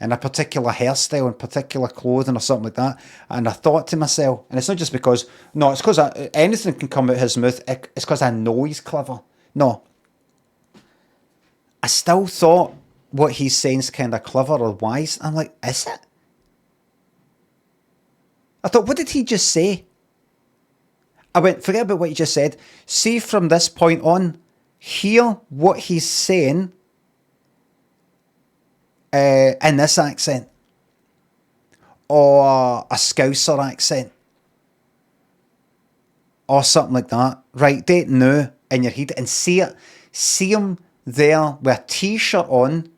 and a particular hairstyle and particular clothing or something like that. And I thought to myself, and it's not just because, no, it's because anything can come out his mouth, it's because I know he's clever. No. I still thought what he's saying is kind of clever or wise. I'm like, is it? I thought, what did he just say? I went, forget about what he just said. See from this point on, hear what he's saying in this accent, or a Scouser accent, or something like that. Right, date now in your head and see it. See him there with a t-shirt on,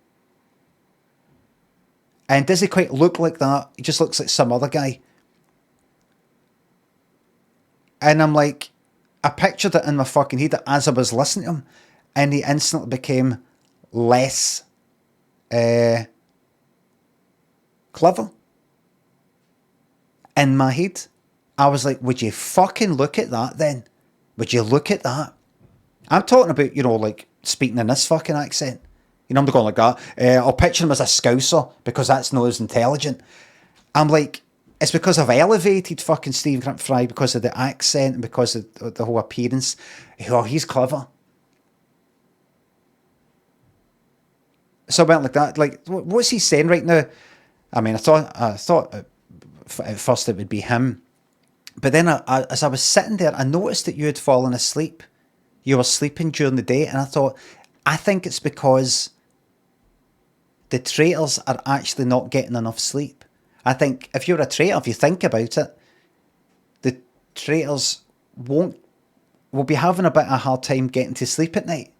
and does he quite look like that? He just looks like some other guy. And I'm like, I pictured it in my fucking head as I was listening to him, and he instantly became less clever. In my head, I was like, would you fucking look at that then? Would you look at that? I'm talking about, like speaking in this fucking accent. I'm not going like that. I'll picture him as a Scouser because that's not as intelligent. I'm like, it's because I've elevated fucking Stephen Fry because of the accent and because of the whole appearance. Oh, he's clever. So I went like that. Like, what's he saying right now? I mean, I thought at first it would be him. But then as I was sitting there, I noticed that you had fallen asleep. You were sleeping during the day. And I thought, I think it's because the traitors are actually not getting enough sleep. I think if you're a traitor, if you think about it, the traitors will be having a bit of a hard time getting to sleep at night.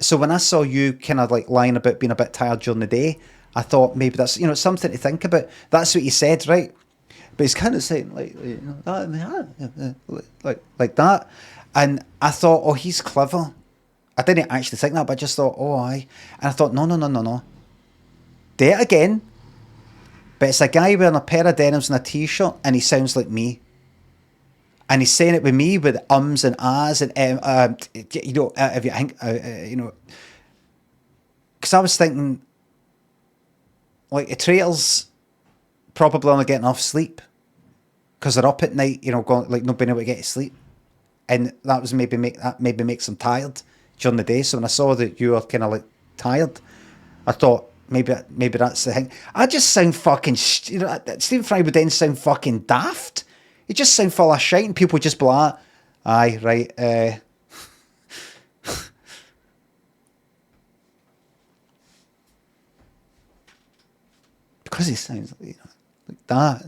So when I saw you kind of like lying about being a bit tired during the day, I thought maybe that's, something to think about. That's what he said, right? But he's kind of saying like that. And I thought, oh, he's clever. I didn't actually think that, but I just thought, oh, aye. And I thought, no. Do it again. But it's a guy wearing a pair of denims and a t-shirt, and he sounds like me. And he's saying it with me with ums and ahs and if you think, because I was thinking, like, the traitors probably only getting enough sleep because they're up at night, going, like, not being able to get to sleep, and that was maybe makes them tired during the day. So when I saw that you were kind of like tired, I thought maybe that's the thing. I just sound fucking, Stephen Fry would then sound fucking daft. He just sound full of shite, and people would just be like, aye, right, because he sounds like that.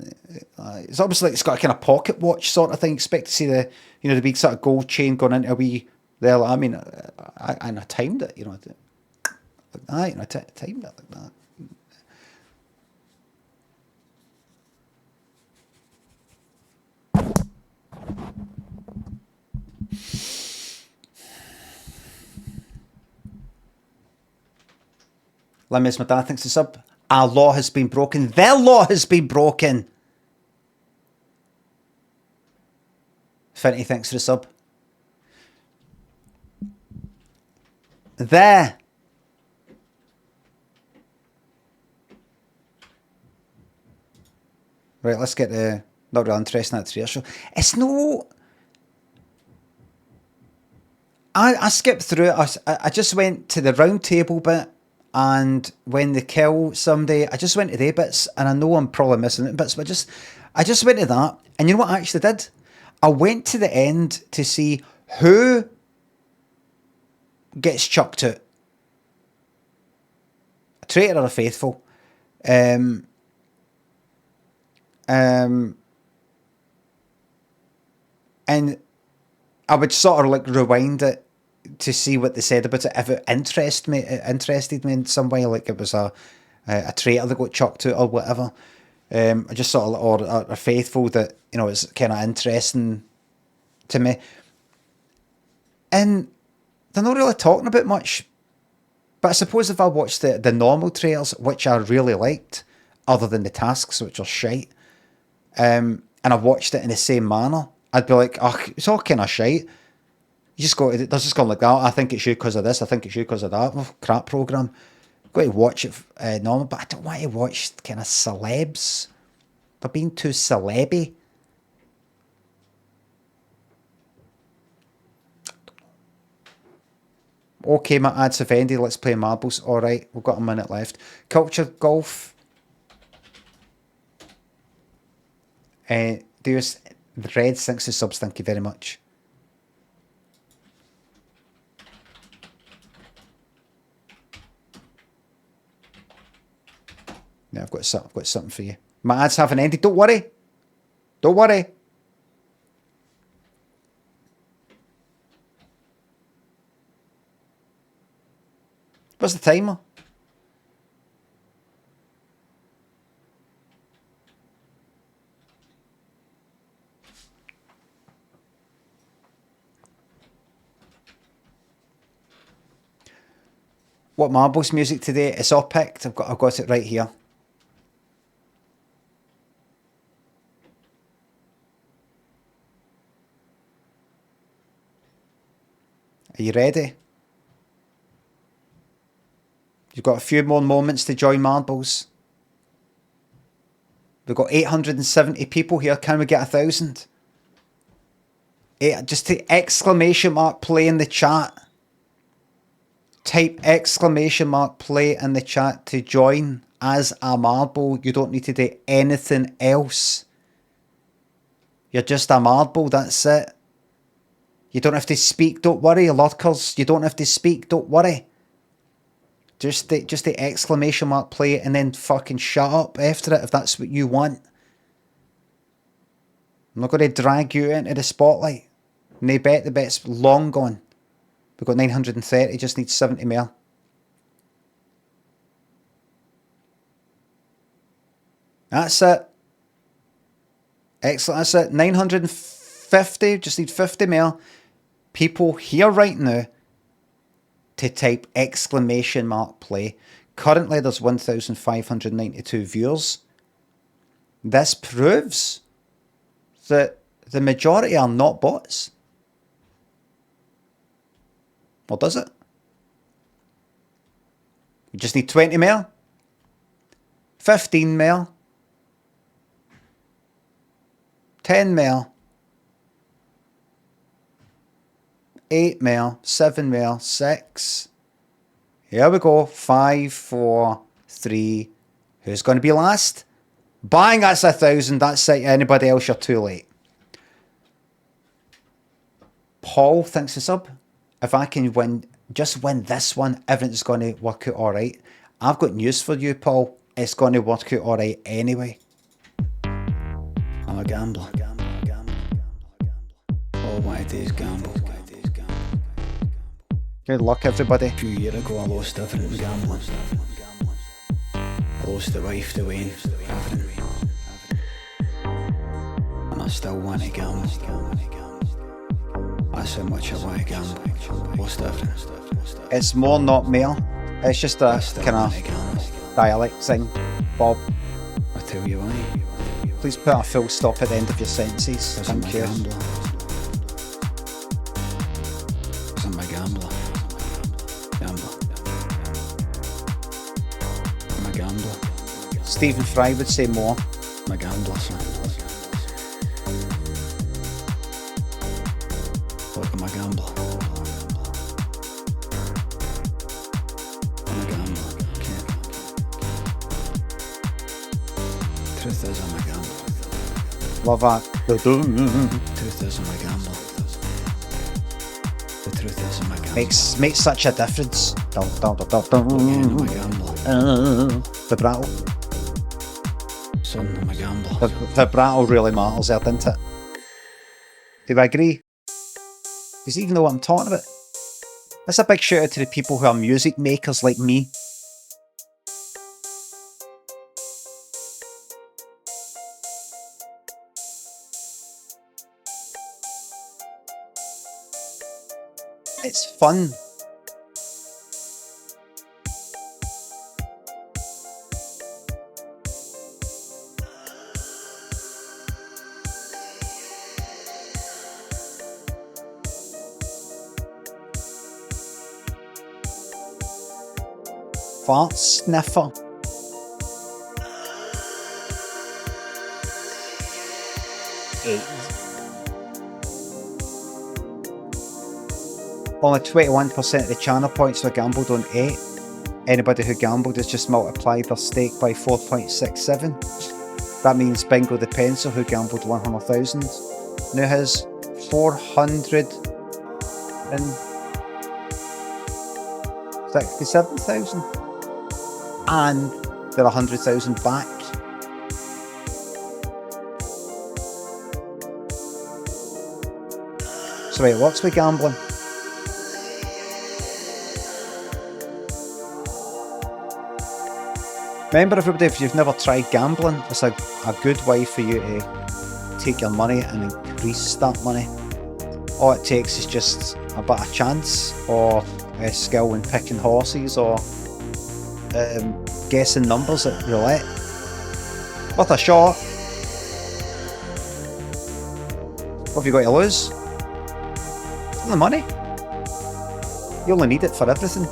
It's obviously like it's got a kind of pocket watch sort of thing. Expect to see the big sort of gold chain going into a wee there. Like, I mean, I timed it, like that. I timed it like that. Limmy, my dad thinks it's up. Our law has been broken. Their law has been broken. Finty thanks for the sub. There. Right, let's get the not really interesting at the show. It's no. I skipped through it. I just went to the round table bit, and when they kill somebody, I just went to the bits, and I know I'm probably missing it bits, but I just went to that, and you know what I actually did? I went to the end to see who gets chucked out. A traitor or a faithful. And I would sort of like rewind it to see what they said about it, if it interested me in some way, like it was a traitor that got chucked out or whatever. I just sort of, or a faithful that, is kind of interesting to me. And they're not really talking about much. But I suppose if I watched the normal trailers, which I really liked, other than the tasks, which are shite, and I watched it in the same manner, I'd be like, oh, it's all kind of shite. You just go, they're just going like that. I think it's you because of this. I think it's you because of that. Oh, crap program. Got to watch it normal, but I don't want to watch kind of celebs. They're being too celebby. Okay, my ad's have ended. Let's play marbles. All right, we've got a minute left. Culture golf. There's Red thanks to subs. Thank you very much. Yeah, I've got something for you. My ads haven't ended. Don't worry. Don't worry. What's the timer? What marbles music today? It's all picked. I've got it right here. Are you ready? You've got a few more moments to join marbles. We've got 870 people here. Can we get 1,000? Just the exclamation mark play in the chat. Type exclamation mark play in the chat to join as a marble. You don't need to do anything else. You're just a marble, that's it. You don't have to speak, don't worry, lurkers. You don't have to speak, don't worry. Just the exclamation mark play and then fucking shut up after it if that's what you want. I'm not going to drag you into the spotlight. No bet, the bet's long gone. We've got 930, just need 70 more. That's it. Excellent, that's it. 950, just need 50 more people here right now to type exclamation mark play. Currently there's 1,592 viewers. This proves that the majority are not bots. Or does it? We just need 20 more. 15 more. 10 more. 8 more. 7 more. 6. Here we go. 5, 4, 3. Who's going to be last? Bang, that's 1,000. That's it. Anybody else, you're too late. Paul, thanks for sub. If I can just win this one, everything's going to work out alright. I've got news for you, Paul. It's going to work out alright anyway. I'm a gambler. All I do is gamble. Good luck, everybody. A few years ago, I lost everything gambling. I lost the wife, the Wayne, everything. And I still want to gamble. That's how much I want to gamble. Lost everything. It's more, not more. It's just a kind of dialect thing, Bob. I tell you why. Please put a full stop at the end of your sentences. Thank you. Because I'm a gambler. I'm a gambler. Stephen Fry would say more. I'm a gambler, son. Look, I'm a gambler. I'm a gambler. Okay. Truth is, I'm a gambler. Love that. Truth is, I'm a gambler. The truth is, I'm a gambler. Makes such a difference. Again, I'm a gambler. Vibrato. Son, I'm a gambler. Vibrato really matters there, doesn't it? Do I agree? Because even know what I'm talking about. That's a big shout out to the people who are music makers like me. It's fun. fart sniffer. Only 21% of the channel points were gambled on 8. Anybody who gambled has just multiplied their stake by 4.67. That means Bingo the Pencil, who gambled 100,000, now has 467,000. And they're 100,000 back. So wait, what's with gambling? Remember everybody, if you've never tried gambling, it's a good way for you to take your money and increase that money. All it takes is just a bit of chance, or skill in picking horses, or guessing numbers at roulette. Worth a shot. What have you got to lose? The money. You only need it for everything.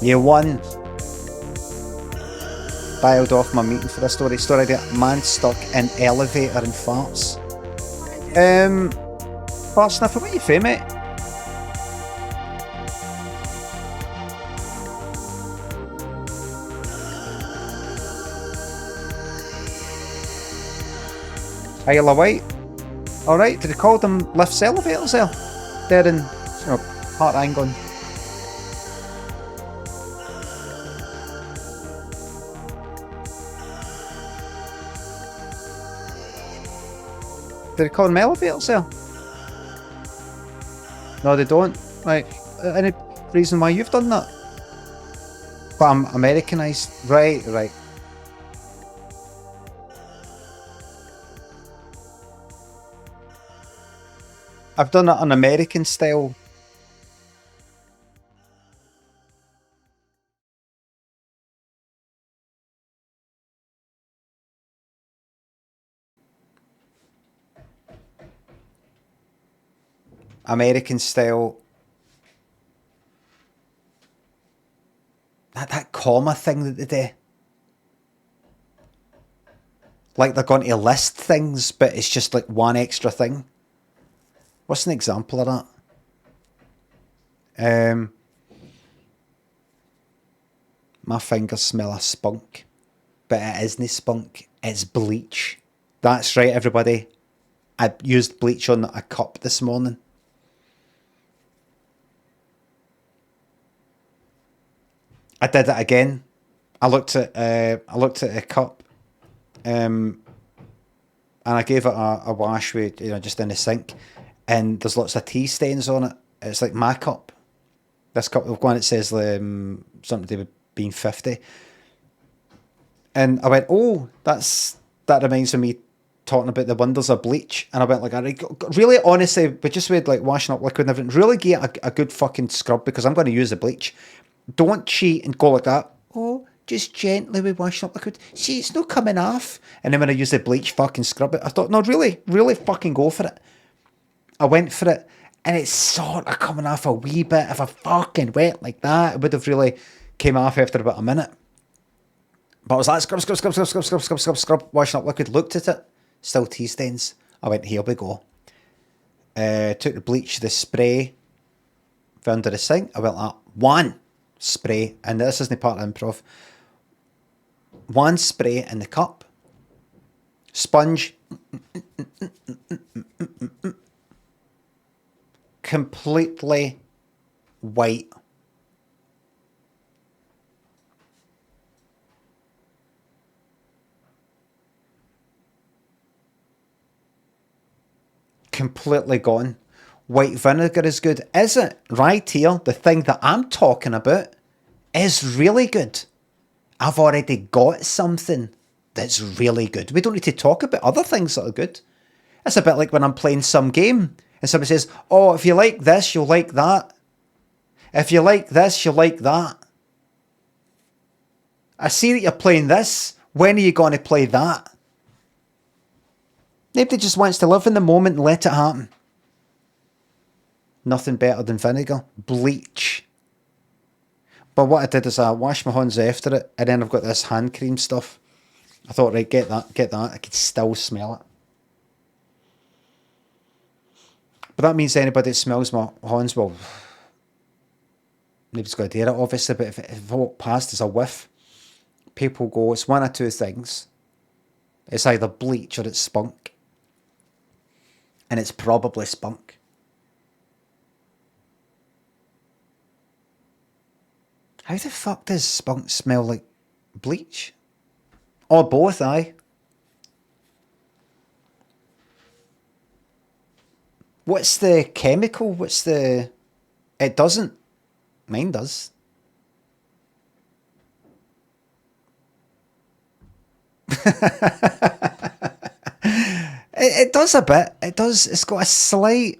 You won. Dialed off my meeting for this story. Story that man stuck in elevator and farts. Fart sniffer, what are you for, mate? Isle of Wight. Alright, did they call them lifts elevators there? They're in, Hart England. Do they call them elevators there? No, they don't. Right. Any reason why you've done that? But I'm Americanised. Right. I've done it on American style. American style. That comma thing that they do. Like they're going to list things, but it's just like one extra thing. What's an example of that? My fingers smell of spunk, but it isn't spunk, it's bleach. That's right, everybody. I used bleach on a cup this morning. I did it again. I looked at a cup, and I gave it a wash with, just in the sink, and there's lots of tea stains on it. It's like my cup. This cup, one, it says something to do with being 50, and I went, oh, that reminds me talking about the wonders of bleach, and I went like, really, honestly, but just with like washing up liquid and everything, really get a good fucking scrub, because I'm going to use the bleach. Don't cheat and go like that. Oh, just gently with washing up liquid. See, it's not coming off. And then when I use the bleach, fucking scrub it. I thought, no, really fucking go for it. I went for it, and it's sort of coming off a wee bit. If I fucking went like that, it would have really came off after about a minute. But I was like, scrub, washing up liquid, looked at it, still tea stains. I went, here we go. Took the bleach, the spray, under the sink. I went like, one spray, and this isn't part of improv. One spray in the cup, sponge, completely white. Completely gone. White vinegar is good. Is it? Right here, the thing that I'm talking about is really good. I've already got something that's really good. We don't need to talk about other things that are good. It's a bit like when I'm playing some game and somebody says, oh, if you like this, you'll like that. If you like this, you'll like that. I see that you're playing this. When are you going to play that? Nobody just wants to live in the moment and let it happen. Nothing better than vinegar. Bleach. But what I did is I washed my hands after it, and then I've got this hand cream stuff. I thought, right, get that. I could still smell it. But that means anybody that smells my hands, well, nobody's going to hear it, obviously, but if I walk past as a whiff, people go, it's one of two things. It's either bleach or it's spunk. And it's probably spunk. How the fuck does spunk smell like bleach? Or both, aye. What's the chemical? It doesn't. Mine does. It does a bit. It does. It's got a slight.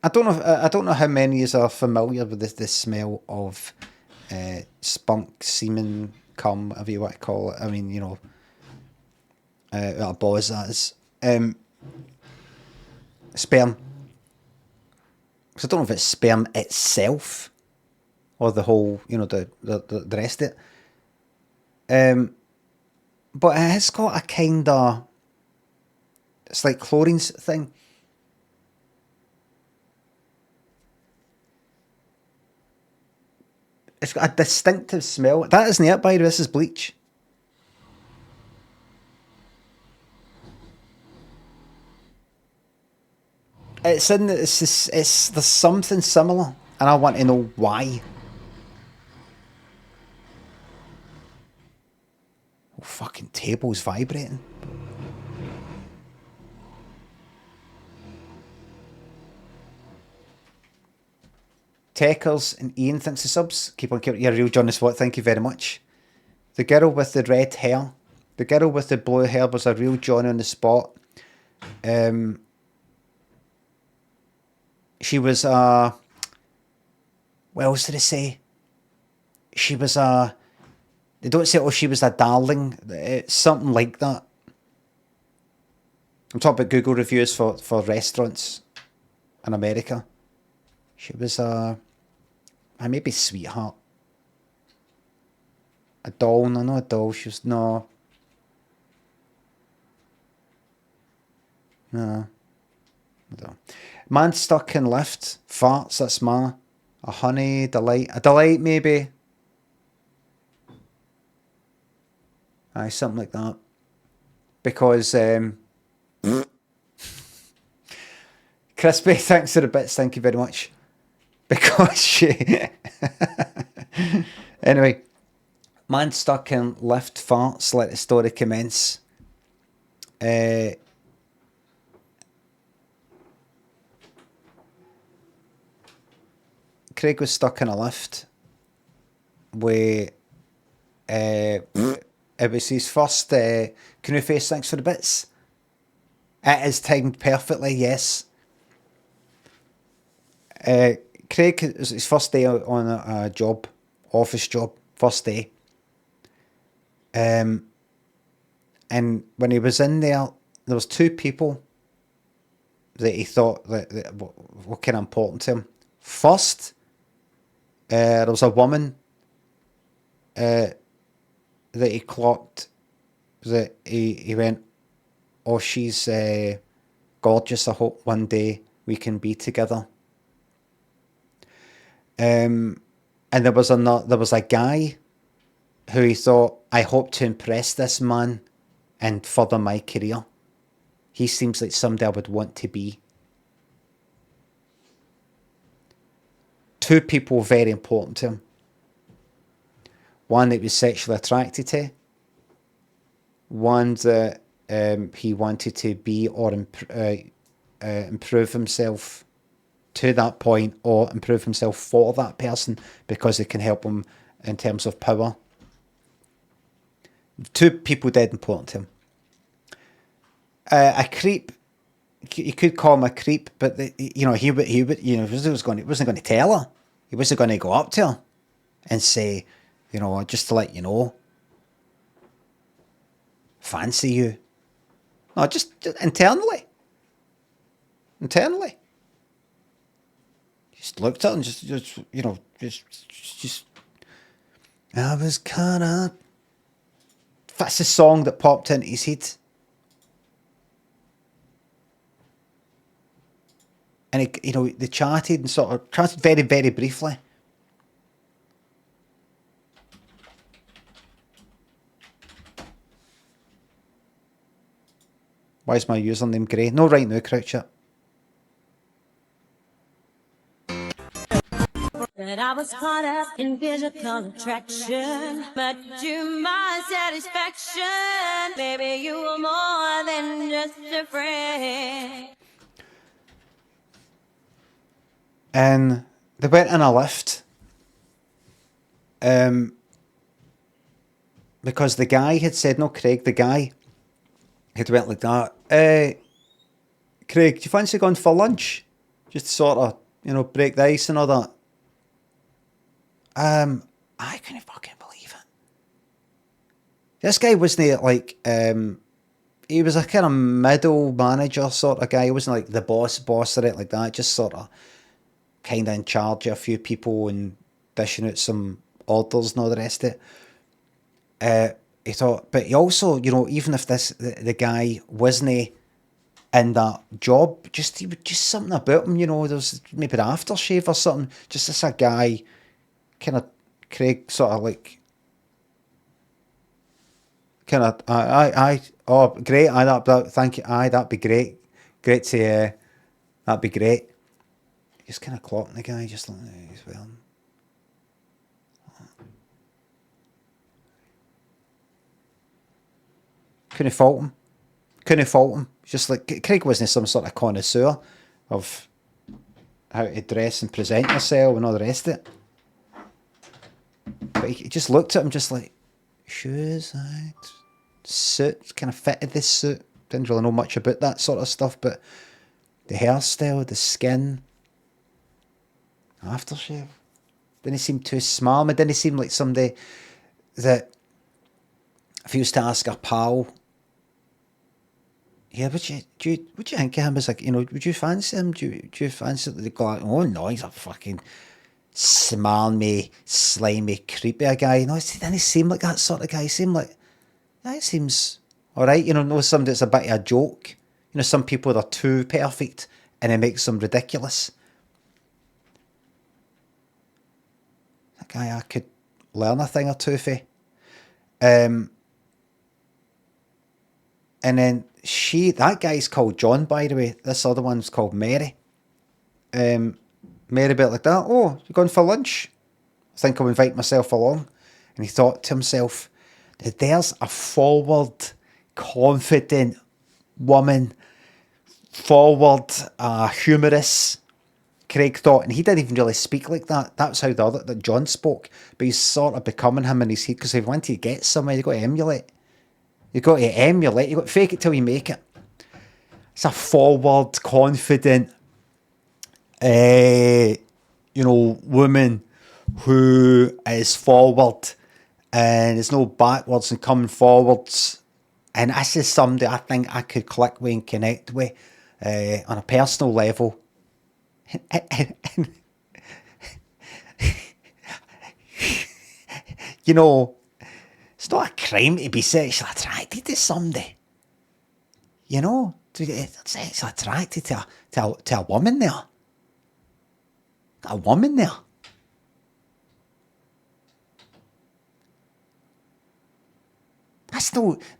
I don't know how many of you are familiar with the smell of spunk, semen, cum, whatever you want to call it. I mean, a boys that is. Sperm. So I don't know if it's sperm itself or the whole, the rest of it. But it has got a kind of, it's like chlorine's thing. It's got a distinctive smell. That isn't it, by the way. This is bleach. There's something similar, and I want to know why. Oh, fucking table's vibrating. Techers and Ian thinks the subs. Keep on keeping your real John the Spot. Thank you very much. The girl with the red hair. The girl with the blue hair was a real John on the spot. She was what else did I say? She was they don't say, she was a darling. It's something like that. I'm talking about Google reviews for restaurants in America. She was maybe sweetheart. A doll, no, not a doll. She was, no. I don't know. Man stuck in lift, farts, that's ma. A honey, delight. A delight, maybe. Aye, something like that. Because, Crispy, thanks for the bits, thank you very much. Because she... Anyway. Man stuck in lift, farts, let the story commence. Craig was stuck in a lift with it was his first Canoe Face, thanks for the bits. It is timed perfectly, yes. Craig, it was his first day on a job, office job, first day. And when he was in there was two people that he thought that were kind of important to him. First, there was a woman that he clocked that he went, oh, she's gorgeous, I hope one day we can be together. And there was a guy who he thought, I hope to impress this man and further my career. He seems like somebody I would want to be. Two people very important to him. One that he was sexually attracted to. One that he wanted to be or improve himself to that point, or improve himself for that person because it can help him in terms of power. Two people dead important to him. A creep, you could call him a creep, but he wasn't going to tell her. He wasn't going to go up to her and say, just to let you know, fancy you. No, just internally. Internally. Just looked at it and just you know, just. I was caught up. That's the song that popped into his head. And it, you know, they chatted and sort of chatted very, very briefly. Why is my username grey? No, right now, Crouch it. That I was caught up in physical attraction, but to my satisfaction, baby, you were more than just a friend. And they went in a lift. Because the guy had said, no, Craig, the guy had went like that. Craig, do you fancy going for lunch? Just to sort of, you know, break the ice and all that. I couldn't fucking believe it. This guy wasn't like, he was a kind of middle manager sort of guy. He wasn't like the boss or it like that. Just sort of kind of in charge of a few people and dishing out some orders and all the rest of it. He thought, but he also, you know, even if the guy wasn't in that job, he would just something about him, you know, there's maybe an aftershave or something. Just as a guy, kind of Craig sort of like, kind of, oh, great, thank you, that'd be great. Great to, that'd be great. Just kind of clocking the guy, just like, he's well. Couldn't fault him. Just like, Craig wasn't some sort of connoisseur of how to dress and present yourself and all the rest of it. But he just looked at him just like, shoes, suit, kind of fitted this suit. Didn't really know much about that sort of stuff, but the hairstyle, the skin, aftershave. Didn't seem too smart. It didn't seem like somebody that, if he was to ask a pal, yeah, would you think of him as like, you know, would you fancy him? Do you fancy the guy? Oh no, he's a fucking smarmy, slimy, creepy guy. No, he didn't seem like that sort of guy. He seemed like, yeah, it seems alright. You know, somebody that's a bit of a joke. You know, some people are too perfect and it makes them ridiculous. That guy, I could learn a thing or two from. And then that guy's called John, by the way. This other one's called Mary. Mary bit like that. Oh, you going for lunch? I think I'll invite myself along. And he thought to himself, there's a forward, confident woman, forward, humorous, Craig thought. And he didn't even really speak like that. That's how that John spoke. But he's sort of becoming him in his head, because if you want to get somewhere, you've got to emulate. You've got to fake it till you make it. It's a forward, confident, you know, woman who is forward and is no backwards and coming forwards. And this is somebody I think I could click with and connect with on a personal level. You know, it's not a crime to be sexually attracted to somebody. You know, to get sexually attracted to a woman there. A woman there.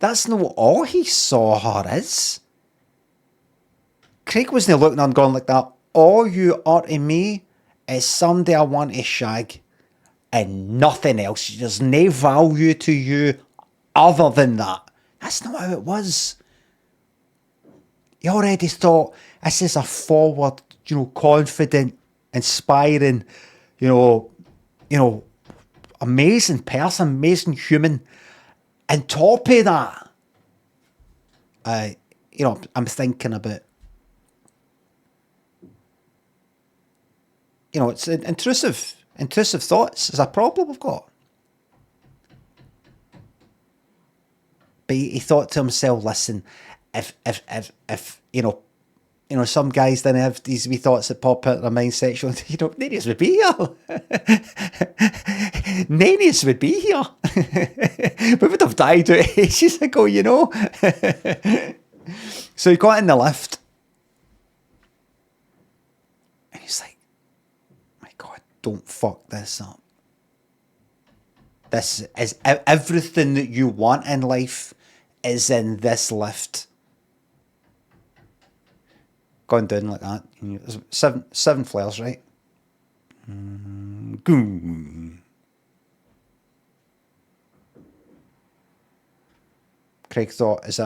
That's not all he saw her as. Craig wasn't looking on going like that. All you are to me is somebody I want to shag and nothing else. There's no value to you other than that. That's not how it was. He already thought, this is a forward, you know, confident, inspiring, you know, amazing person, amazing human. And top of that, you know, I'm thinking about, you know, it's intrusive thoughts is a problem we've got. But he thought to himself, listen, if you know, some guys didn't have these wee thoughts that pop out of their mind sexually. You know, Nanius would be here. Nanius would be here. We would have died out ages ago, you know. So he got in the lift. And he's like, my God, don't fuck this up. This is everything that you want in life is in this lift. Gone down like that. Seven flares, right? Craig thought, is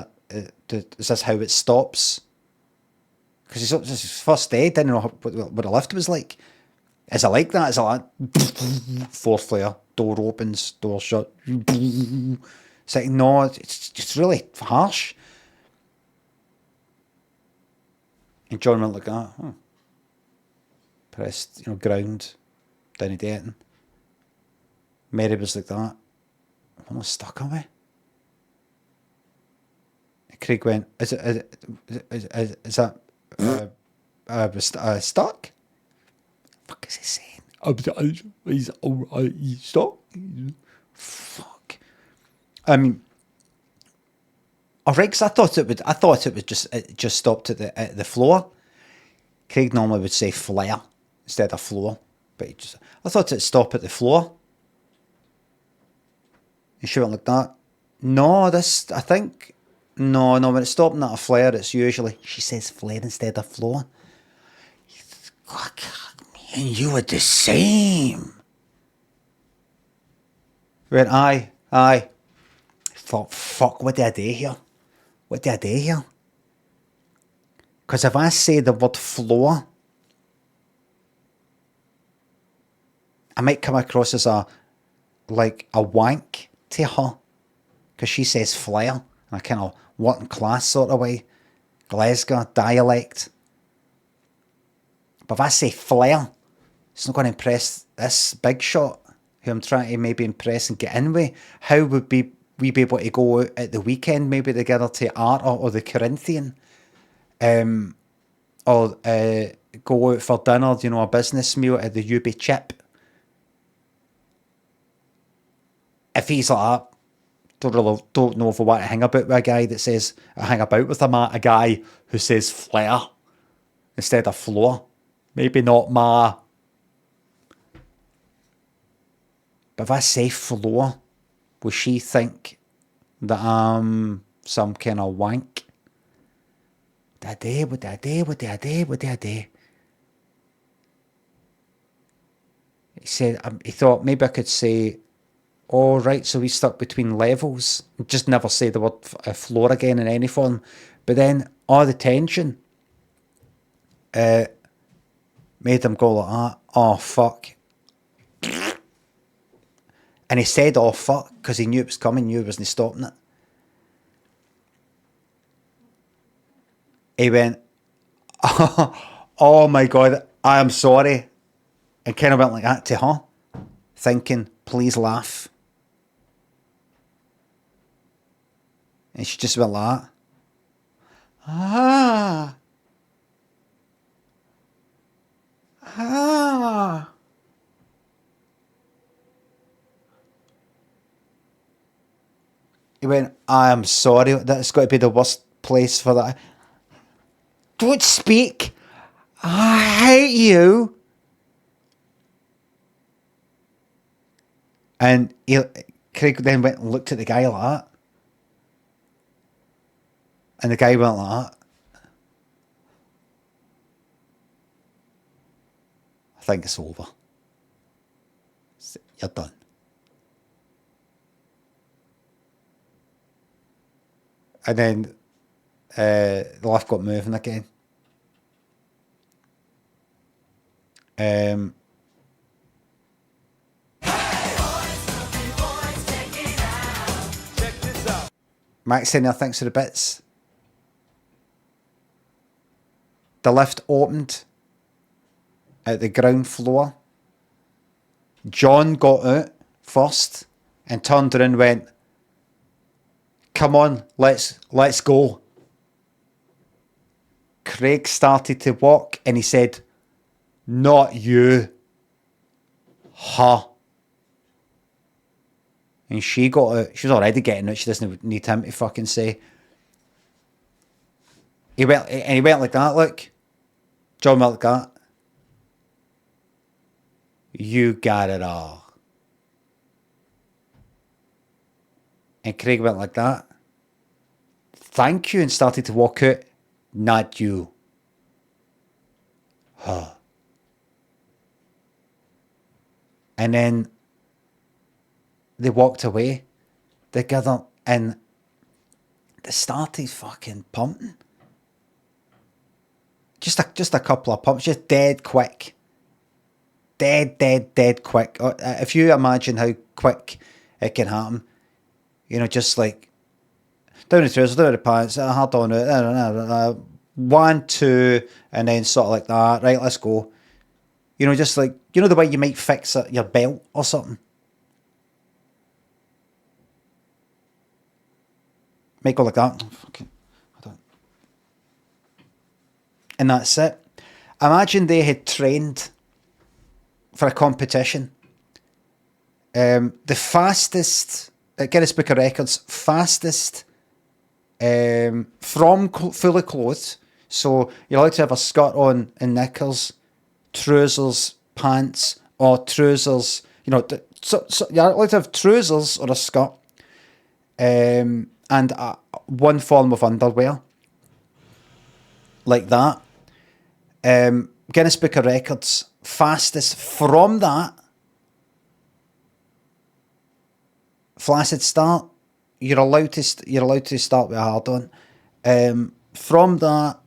this how it stops? Because he's his first day, didn't know what a lift was like. Is it like that? Is it like fourth flare, door opens, door shut? It's like, no, it's just really harsh. And John went like that. Oh. Pressed, ground. Didn't do anything. Mary was like that. I'm almost stuck on me. And Craig went, is that stuck? What the fuck is he saying? He's stuck? Fuck. I mean, alright, because I thought it would just stopped at the floor. Craig normally would say flare instead of floor, but I thought it'd stop at the floor. And she went like that. No, when it's stopping at a flare, it's usually, she says flare instead of floor. Fuck, me and you are the same. Went, aye. Fuck, what did I do here? What did I do here? Because if I say the word floor, I might come across as a wank to her. Because she says flare. And I kind of working class sort of way. Glasgow dialect. But if I say flare, it's not going to impress this big shot who I'm trying to maybe impress and get in with. How would we be able to go out at the weekend, maybe together to Art or the Corinthian, or go out for dinner, a business meal at the UB Chip. If he's like that, don't know if I want to hang about with a guy that says, I hang about with a guy who says flare instead of floor. Maybe not ma. But if I say floor, will she think that I'm some kind of wank? What did I do? He said, he thought maybe I could say, oh, right, so we stuck between levels. Just never say the word floor again in any form. But then all the tension made him go like that. Oh, fuck. And he said, oh, fuck, because he knew it was coming, knew he wasn't stopping it. He went, oh my God, I am sorry. And kind of went like that to her, thinking, please laugh. And she just went like that. Ah. He went, I am sorry, that's got to be the worst place for that. Don't speak. I hate you. And Craig then went and looked at the guy like that. And the guy went like that. I think it's over. You're done. And then the lift got moving again. Max in there thinks of the bits. The lift opened at the ground floor. John got out first and turned around and went, come on, let's go. Craig started to walk and he said, "Not you. Her." And she got out. She was already getting it. She doesn't need him to fucking say. He went like that, look. John went like that. "You got it all." And Craig went like that. "Thank you," and started to walk out. "Not you. Huh." And then they walked away together and they started fucking pumping. Just a couple of pumps, just dead quick. Dead quick. If you imagine how quick it can happen, you know, just like down the trousers, down the pants, hard on it, 1, 2, and then sort of like that. Right, let's go. You know, just like, you know the way you might fix your belt or something. Might go like that. Okay. And that's it. Imagine they had trained for a competition. The fastest, at Guinness Book of Records, fastest from fully clothed. So you're allowed to have a skirt on and knickers, trousers, pants, or trousers. You know, so you're allowed to have trousers or a skirt, and one form of underwear, like that. Guinness Book of Records, fastest from that. Flaccid start. You're allowed to start with a hard on. From that,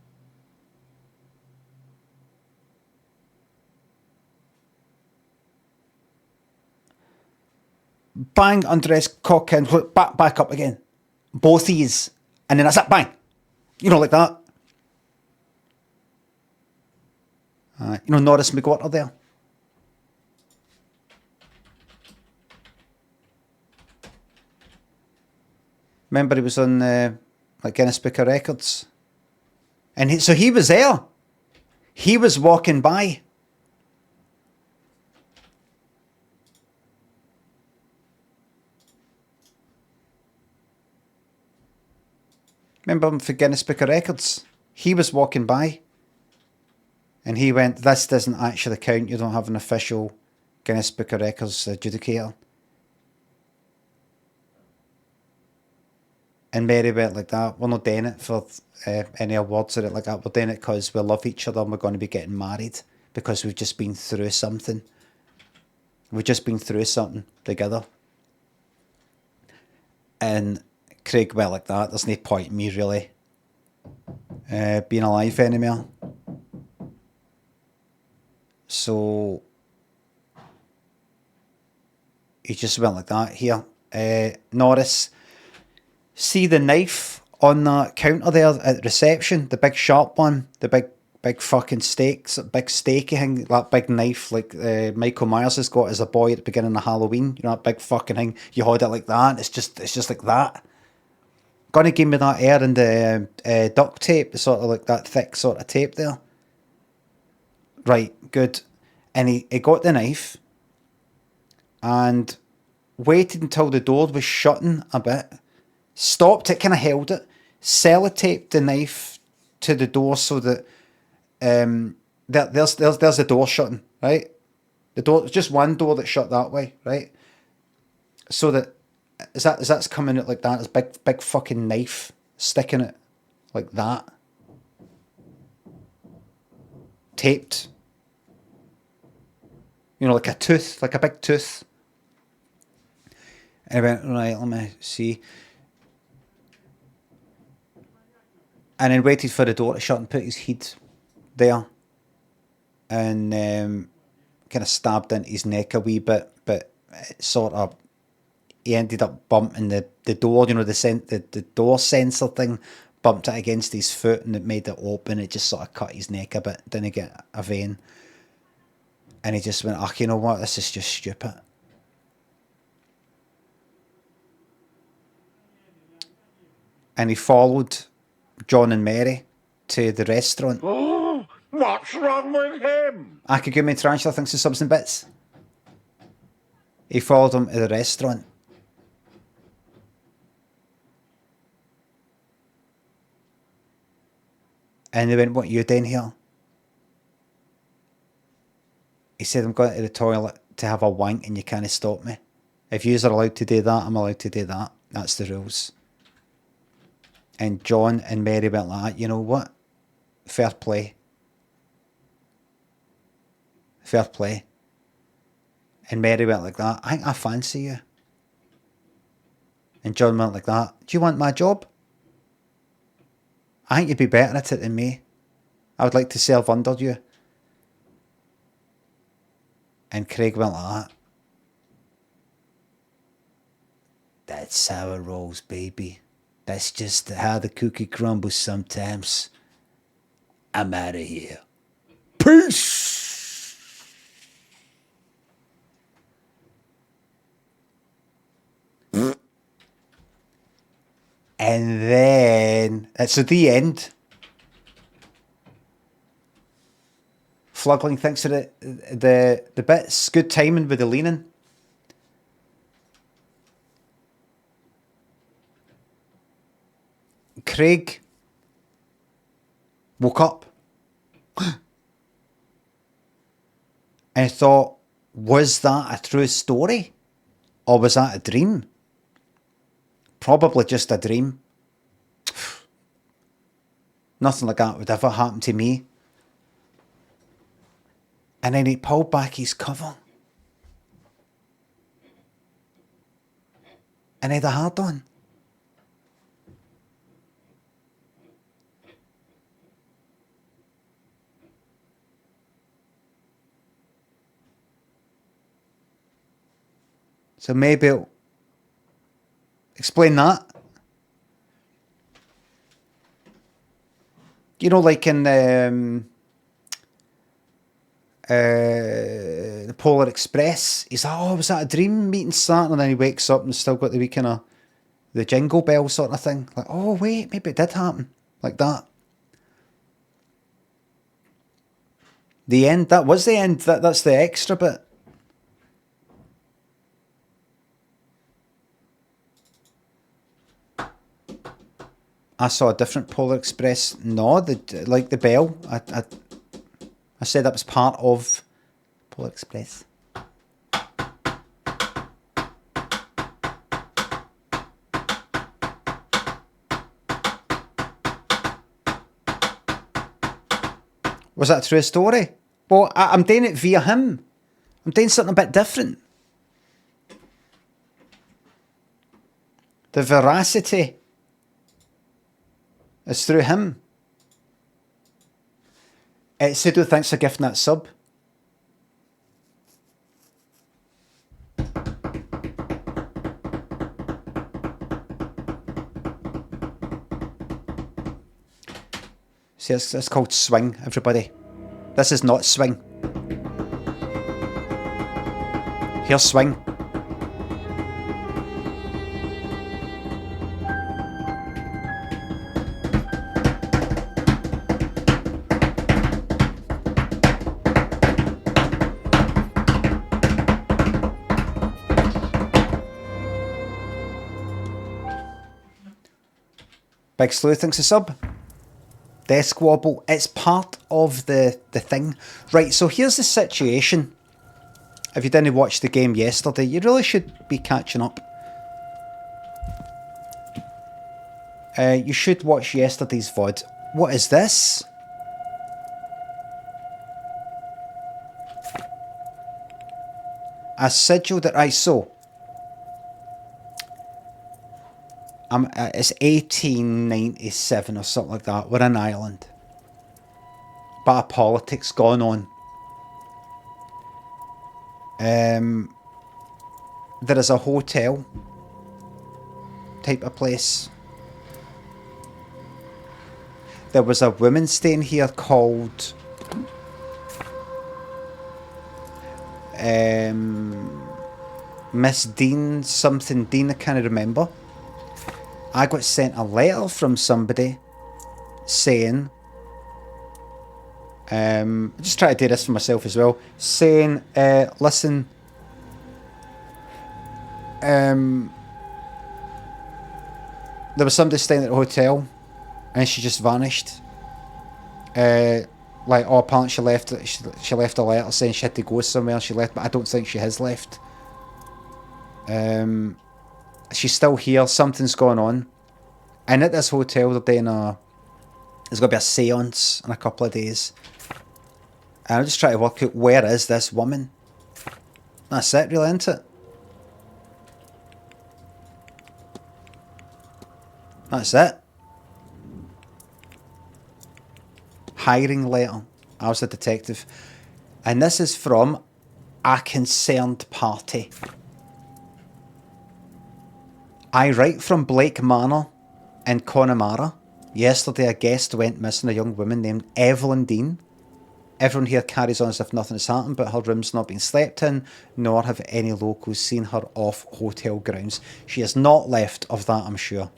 bang, undress, cock in, back up again. Both these, and then that's it, bang. You know, like that. You know, Norris McGuire there. Remember, he was on like Guinness Book of Records, and so he was there. He was walking by. Remember him for Guinness Book of Records? He was walking by. And he went, "This doesn't actually count. You don't have an official Guinness Book of Records adjudicator." And Mary went like that. "We're not doing it for any awards or it like that. We're doing it because we love each other and we're going to be getting married because we've just been through something. We've just been through something together." And Craig went like that. "There's no point in me really being alive anymore." So he just went like that here. Norris, see the knife on that counter there at reception, the big sharp one, the big fucking steaks, big steaky thing, that big knife like Michael Myers has got as a boy at the beginning of Halloween. You know, that big fucking thing. You hold it like that. It's just like that. Gonna give me that air and the duct tape, the sort of like that thick sort of tape there. Right, good. And he got the knife and waited until the door was shutting a bit, stopped it, kind of held it, sellotaped the knife to the door so that there's the door shutting, right? The door, just one door that shut that way, right? So that as that's coming out like that, there's big fucking knife sticking it like that, taped. You know, like a tooth, like a big tooth. And I went, right, let me see. And then waited for the door to shut and put his head there. And kind of stabbed into his neck a wee bit, but it sort of, he ended up bumping the door, you know, the door sensor thing, bumped it against his foot and it made it open. It just sort of cut his neck a bit, didn't get a vein. And he just went, "Oh, you know what? This is just stupid." And he followed John and Mary to the restaurant. Oh, what's wrong with him? Akagumi Tarantula thinks of subs and bits. He followed him to the restaurant. And they went, what are you doing here? He said, I'm going to the toilet to have a wank and you can't stop me. If yous are allowed to do that, I'm allowed to do that. That's the rules. And John and Mary went like, you know what? Fair play. Fair play. And Mary went like that, I think I fancy you. And John went like that, do you want my job? I think you'd be better at it than me. I would like to serve under you. And Craig went like that. That's how it rolls, baby. That's just how the cookie crumbles sometimes. I'm out of here. Peace! And then it's at the end. Flugling thinks of the bits. Good timing with the leaning. Craig woke up and thought, was that a true story? Or was that a dream? Probably just a dream. Nothing like that would ever happen to me. And then he pulled back his cover. And he had a hard on. So maybe it'll explain that. You know, like in the Polar Express, he's like, oh, was that a dream meeting starting? And then he wakes up and still got the wee kind of the jingle bell sort of thing. Like, oh, wait, maybe it did happen. Like that. The end, that was the end. That's the extra bit. I saw a different Polar Express. No, like the bell. I said that was part of Polar Express. Was that a true story? Well, I'm doing it via him. I'm doing something a bit different. The veracity is through him. Sudo, thanks for gifting that sub. See, it's called swing, everybody. This is not swing. Here's swing. Big Slew thinks a sub. Desk wobble. It's part of the thing. Right, so here's the situation. If you didn't watch the game yesterday, you really should be catching up. You should watch yesterday's VOD. What is this? A sigil that I saw. It's 1897 or something like that. We're in Ireland. Bit of politics going on. There is a hotel type of place. There was a woman staying here called Miss Dean, something Dean, I can't remember. I got sent a letter from somebody saying I just try to do this for myself as well. Saying, listen, there was somebody staying at the hotel and she just vanished. Like, oh, apparently she left a letter saying she had to go somewhere. She left, but I don't think she has left. She's still here. Something's going on. And at this hotel, they're doing there's going to be a séance in a couple of days. And I'm just trying to work out, where is this woman? That's it, really, isn't it? That's it. Hiring letter. I was a detective. And this is from a concerned party. I write from Blake Manor in Connemara. Yesterday a guest went missing, a young woman named Evelyn Dean. Everyone here carries on as if nothing has happened, but her room's not been slept in, nor have any locals seen her off hotel grounds. She has not left, of that I'm sure.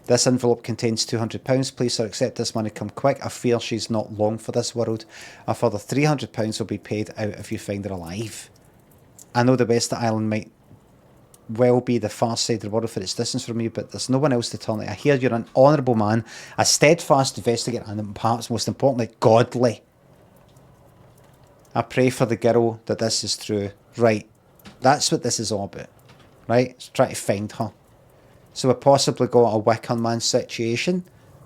This envelope contains £200. Please, sir, accept this money. Come quick. I fear she's not long for this world. A further £300 will be paid out if you find her alive. I know the West Island might well be the far side of the world for its distance from you, but there's no one else to turn to. I hear you're an honourable man, a steadfast investigator, and perhaps most importantly, godly. I pray for the girl that this is true. Right. That's what this is all about. Right? Let's try to find her. So we possibly got a Wicker Man situation,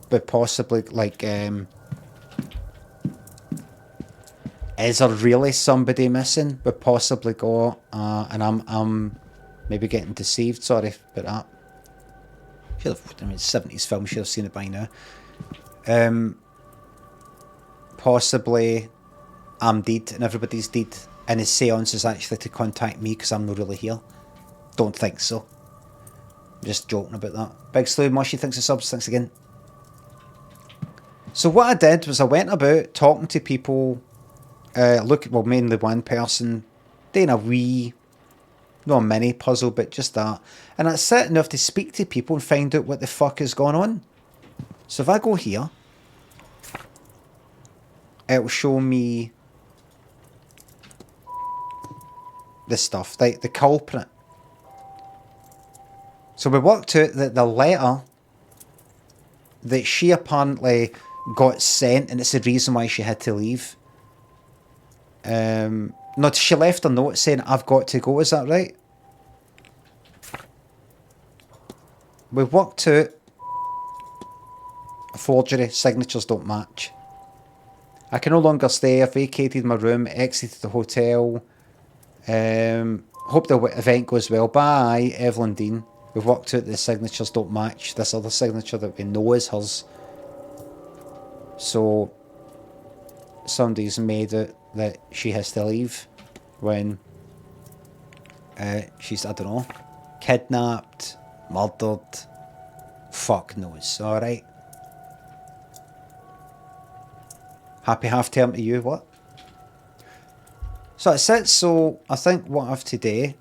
but possibly like, is there really somebody missing? We possibly got, and I'm maybe getting deceived. Sorry about that. Should have, I mean, 70s film. Should have seen it by now. Possibly, I'm dead and everybody's dead, and his séance is actually to contact me because I'm not really here. Don't think so. Just joking about that. Big Slew Mushy, thanks for subs, thanks again. So what I did was I went about talking to people, mainly one person, doing a wee, not a mini puzzle, but just that. And that's it enough to speak to people and find out what the fuck is going on. So if I go here, it will show me the stuff, like the culprit. So we worked out that the letter that she apparently got sent, and it's the reason why she had to leave. She left a note saying, I've got to go, is that right? We worked out a forgery, signatures don't match. I can no longer stay, I've vacated my room, exited the hotel. Hope the event goes well. Bye, Evelyn Dean. We've worked out the signatures don't match this other signature that we know is hers. So somebody's made it that she has to leave when she's, I don't know, kidnapped, murdered. Fuck knows, alright? Happy half term to you, what? So that's it. So I think what I have today,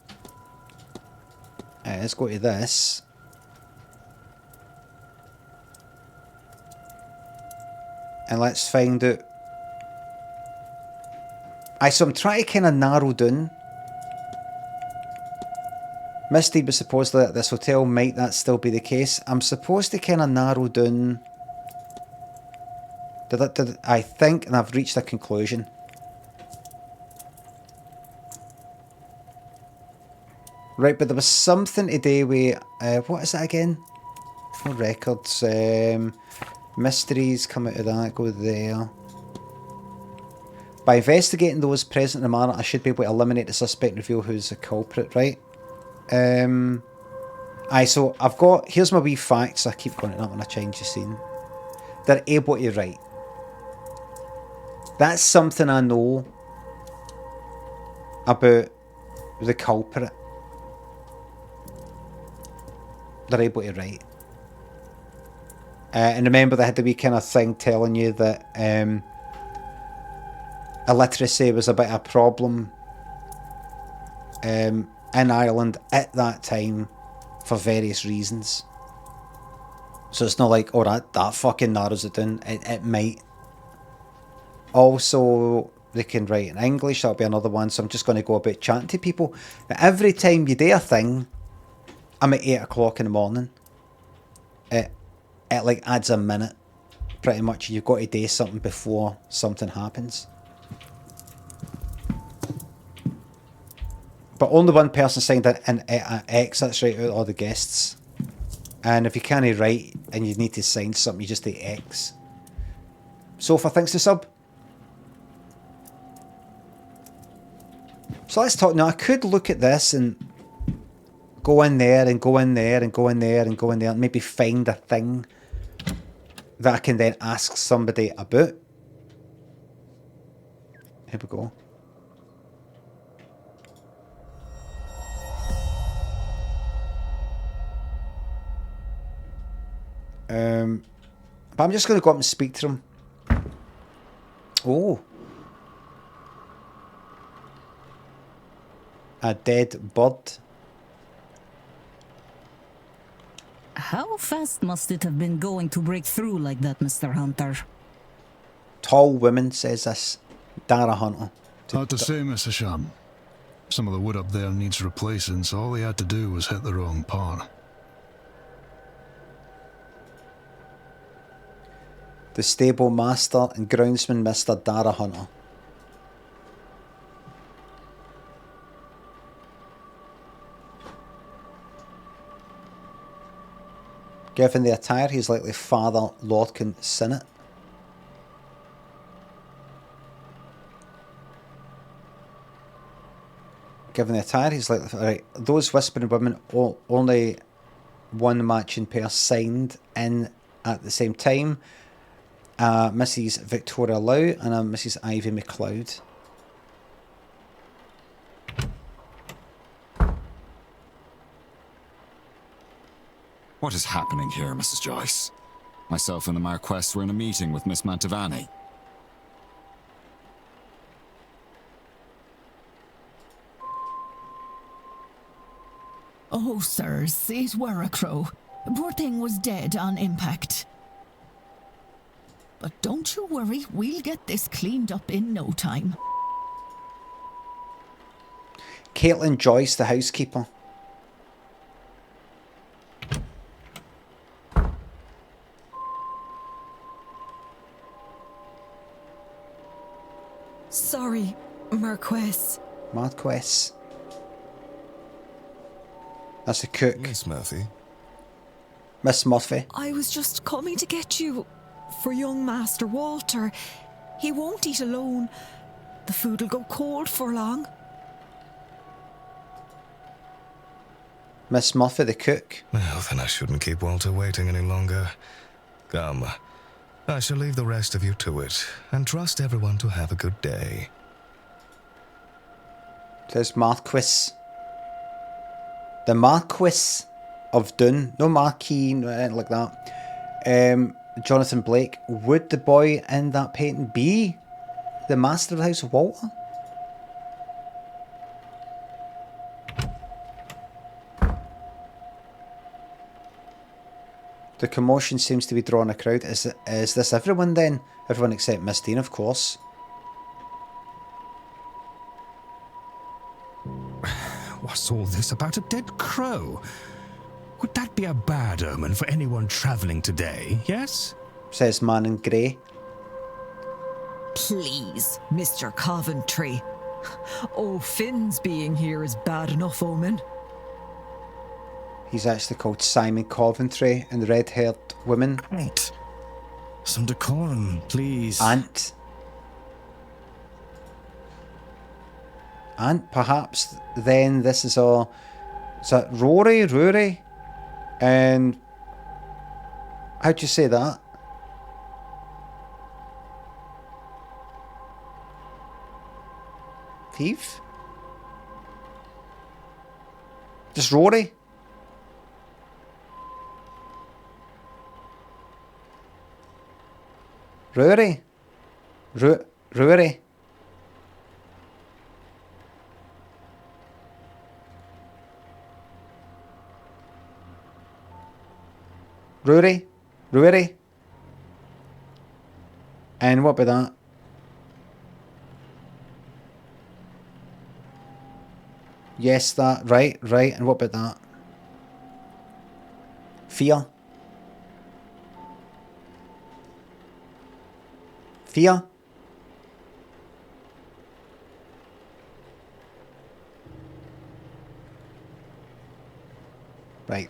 let's go to this. And let's find out. So I'm trying to kind of narrow down. Misty was supposedly at this hotel. Might that still be the case? I'm supposed to kind of narrow down. I think, and I've reached a conclusion. Right, but there was something today with, what is that again? No records. Mysteries come out of that, go there. By investigating those present in the manor, I should be able to eliminate the suspect and reveal who's the culprit, right? So I've got, here's my wee facts. I keep going to that when I change the scene. They're able to write. That's something I know about the culprit. They're able to write. And remember, they had the wee kind of thing telling you that illiteracy was a bit of a problem in Ireland at that time for various reasons. So it's not like, oh, that fucking narrows it down. It might. Also, they can write in English. That'll be another one. So I'm just going to go about chatting to people. Now, every time you do a thing, I'm at 8 o'clock in the morning. It like adds a minute. Pretty much, you've got to do something before something happens. But only one person signed an X. That's right out of all the guests. And if you can't write and you need to sign something, you just do X. Sofa, thanks to sub. So let's talk now. I could look at this and go in there and go in there and go in there and go in there and maybe find a thing that I can then ask somebody about. Here we go. But I'm just going to go up and speak to him. Oh. A dead bird. How fast must it have been going to break through like that, Mr. Hunter? Tall woman says this. Dara Hunter. Hard to say, Mr. Sham. Some of the wood up there needs replacing, so all they had to do was hit the wrong part. The stable master and groundsman, Mr. Dara Hunter. Given the attire, he's likely Father Lordkin Sinnott. Given the attire, he's likely... Right, those whispering women, only one matching pair signed in at the same time. Mrs. Victoria Lau and Mrs. Ivy McLeod. What is happening here, Mrs. Joyce? Myself and the Marquess were in a meeting with Miss Mantovani. Oh, sirs, it were a crow. Poor thing was dead on impact. But don't you worry, we'll get this cleaned up in no time. Caitlin Joyce, the housekeeper. Sorry, Marquess. Marquess. That's the cook. Miss Murphy. Miss Murphy. I was just coming to get you for young Master Walter. He won't eat alone. The food'll go cold for long. Miss Murphy, the cook. Well, then I shouldn't keep Walter waiting any longer. Come, I shall leave the rest of you to it, and trust everyone to have a good day. Says Marquis. The Marquis of Doon. No Marquis, no anything like that. Jonathan Blake. Would the boy in that painting be the master of the House of Walter? The commotion seems to be drawing a crowd. Is this everyone then? Everyone except Miss Dean, of course. What's all this about a dead crow? Would that be a bad omen for anyone travelling today, yes? Says man in grey. Please, Mr. Coventry. Oh, Finn's being here is bad enough omen. He's actually called Simon Coventry, and the red-haired woman. Right. Some decorum, please. Aunt. And perhaps then this is all... Is that Rory? And... How'd you say that? Thief? Just Rory? Rory? Rory? Rory? And what about that? Yes, that. Right. And what about that? Fear. Fear. Right.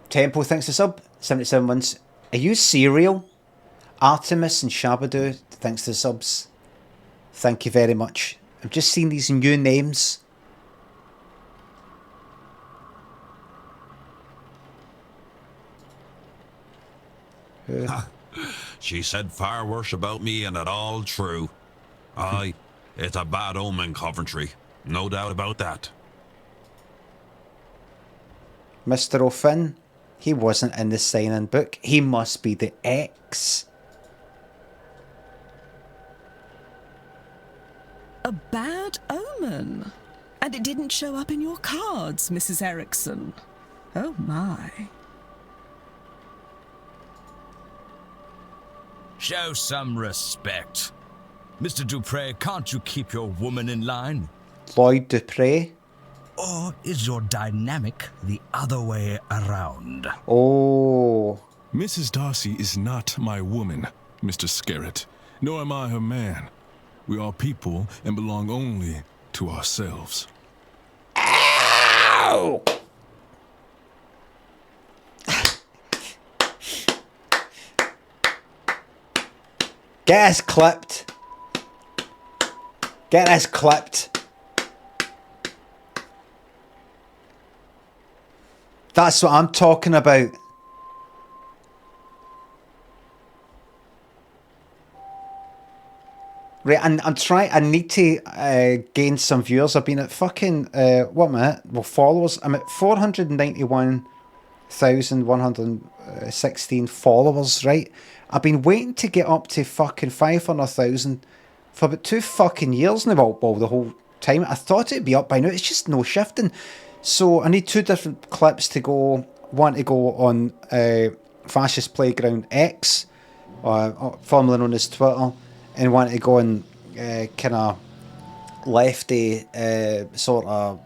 Tempo thanks to sub. 77 months. Are you serial? Artemis and Shabadoo thanks to subs. Thank you very much. I've just seen these new names. She said far worse about me, and it all true. Aye, it's a bad omen, Coventry. No doubt about that. Mr. O'Finn, he wasn't in the sign-in book. He must be the ex. A bad omen? And it didn't show up in your cards, Mrs. Erickson. Oh my. Show some respect. Mr. Dupre, can't you keep your woman in line? Lloyd Dupre? Or is your dynamic the other way around? Oh. Mrs. Darcy is not my woman, Mr. Scarrett, nor am I her man. We are people and belong only to ourselves. Ow! Get us clipped. Get us clipped. That's what I'm talking about. Right, and I'm trying. I need to gain some viewers. I've been at fucking what am I at? Well, followers. I'm at 491,116 followers. Right, I've been waiting to get up to fucking 500,000 for about 2 fucking years now. Well, the whole time. I thought it'd be up by now. It's just no shifting. So I need 2 different clips to go. One to go on Fascist Playground X, formerly known as Twitter. And want to go on kind of lefty sort of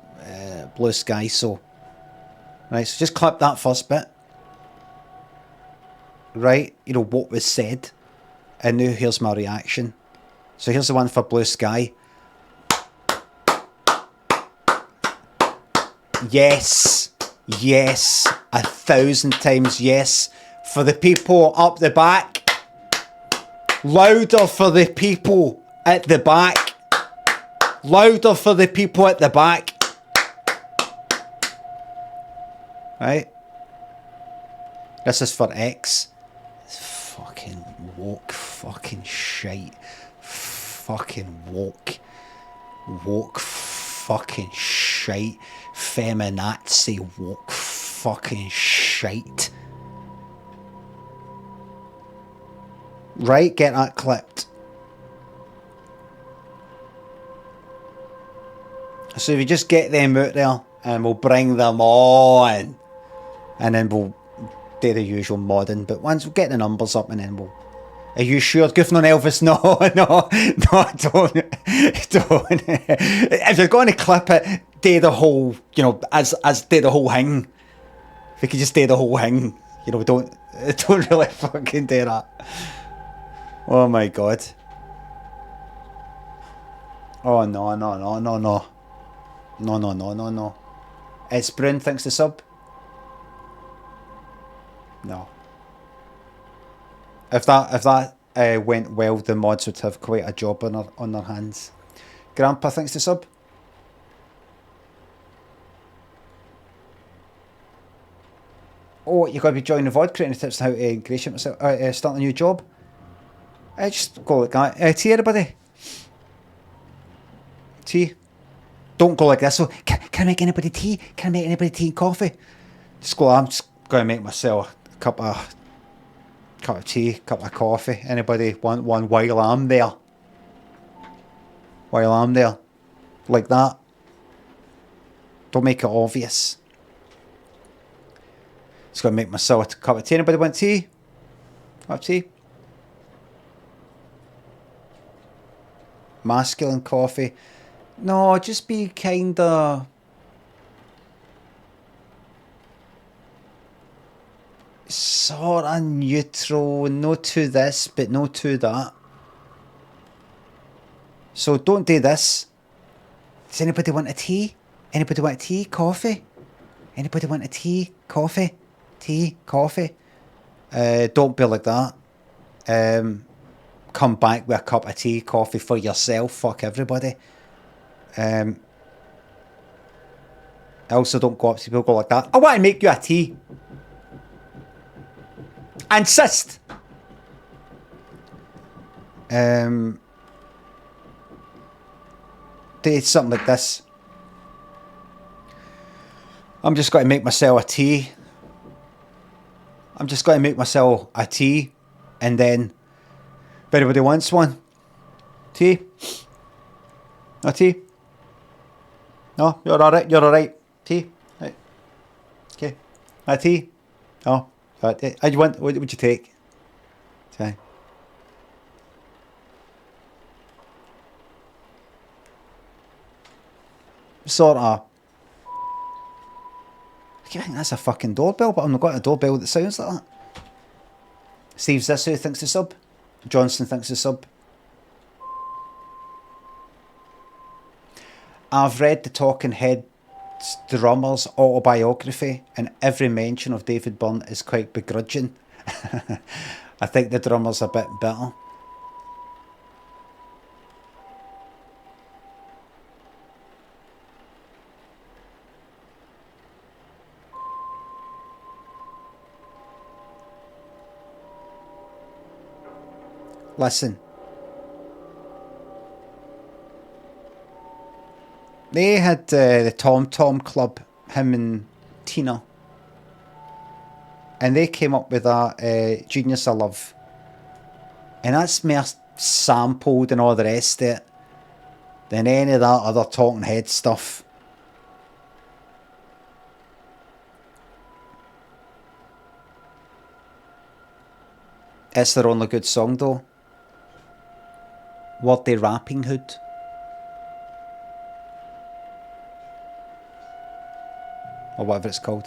Blue Sky. So, right, so just clip that first bit. Right, you know what was said. And now here's my reaction. So here's the one for Blue Sky. Yes, yes, 1,000 times yes. For the people up the back. Louder for the people at the back. Louder for the people at the back. Right? This is for X. It's fucking woke, fucking shite. Fucking woke. Woke, fucking shite. Feminazi, woke, fucking shite. Right, get that clipped. So if you just get them out there and we'll bring them on and then we'll do the usual modding, but once we'll get the numbers up and then we'll... Are you sure? Goofing on Elvis? No, don't. If you're going to clip it, do the whole, you know, as do the whole thing. If you could just do the whole thing, you know, don't really fucking do that. Oh my god. Oh no. No. It's Byrne thanks to sub. No. If that went well, the mods would have quite a job on their hands. Grandpa thanks to sub. Oh, you got to be joining the VOD, creating tips on how to ingratiate myself, start a new job. Just go like that. Tea, everybody. Tea. Don't go like this. So, can I make anybody tea? Can I make anybody tea and coffee? Just go. I'm just going to make myself a cup of tea, cup of coffee. Anybody want one while I'm there? While I'm there, like that. Don't make it obvious. Just going to make myself a cup of tea. Anybody want tea? Have tea? Masculine coffee. No, just be kinda... sort of neutral, no to this, but no to that. So don't do this. Does anybody want a tea? Anybody want a tea? Coffee? Anybody want a tea? Coffee? Tea? Coffee? Don't be like that. Come back with a cup of tea, coffee for yourself. Fuck everybody. Also, don't go up to people, go like that. I want to make you a tea. Insist. Do something like this. I'm just going to make myself a tea. I'm just going to make myself a tea, and then if anybody wants one, tea. No tea. No, you're all right. You're all right. Tea. Right. Okay. A tea. Oh. You want? What would you take? Okay. Sort of. I think that's a fucking doorbell, but I've not got a doorbell that sounds like that. Steve Zissou thinks the sub. Johnson thinks the sub. I've read the Talking Heads drummer's autobiography, and every mention of David Byrne is quite begrudging. I think the drummer's a bit bitter. Listen. They had the Tom Tom Club, him and Tina. And they came up with that Genius of Love. And that's more sampled and all the rest of it than any of that other Talking Head stuff. It's their only good song though. Wordy Rapping Hood. Or whatever it's called.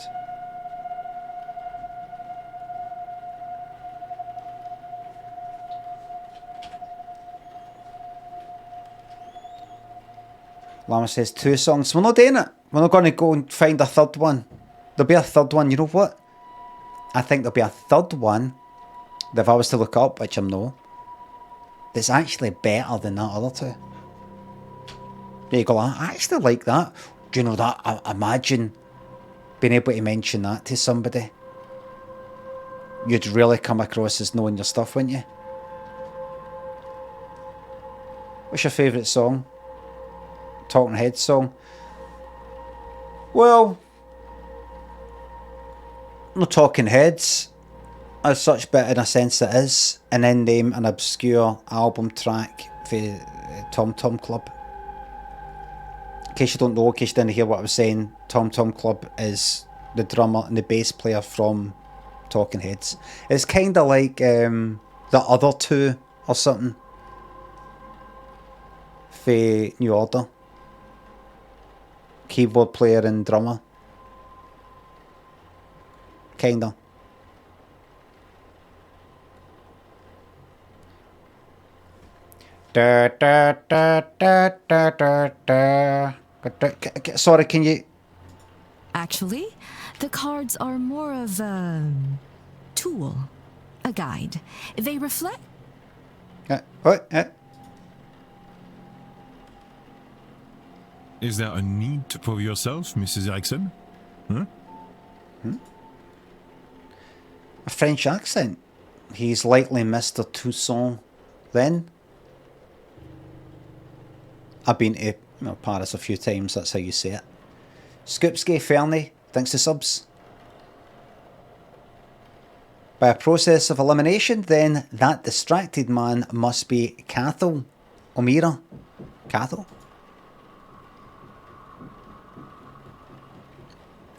Lama says 2 songs. We're not doing it. We're not going to go and find a third one. There'll be a third one. You know what? I think there'll be a third one that if I was to look up, which I'm no, that's actually better than that other 2. There you go. I actually like that. Do you know that? I imagine being able to mention that to somebody. You'd really come across as knowing your stuff, wouldn't you? What's your favourite song? Talking Heads song? Well, no Talking Heads as such, but in a sense it is. And then name an obscure album track for Tom Tom Club. In case you don't know, in case you didn't hear what I was saying, Tom Tom Club is the drummer and the bass player from Talking Heads. It's kind of like the other 2 or something for New Order. Keyboard player and drummer. Kinda. Da, da, da, da, da, da, da. Sorry, can you... Actually, the cards are more of a tool, a guide. They reflect... What? Is there a need to prove yourself, Mrs. Erickson? Huh? A French accent. He's likely Mr. Toussaint then. I've been to Paris a few times, that's how you say it. Scoopsky Fernie, thanks to subs. By a process of elimination, then, that distracted man must be Cathal O'Meara. Cathal?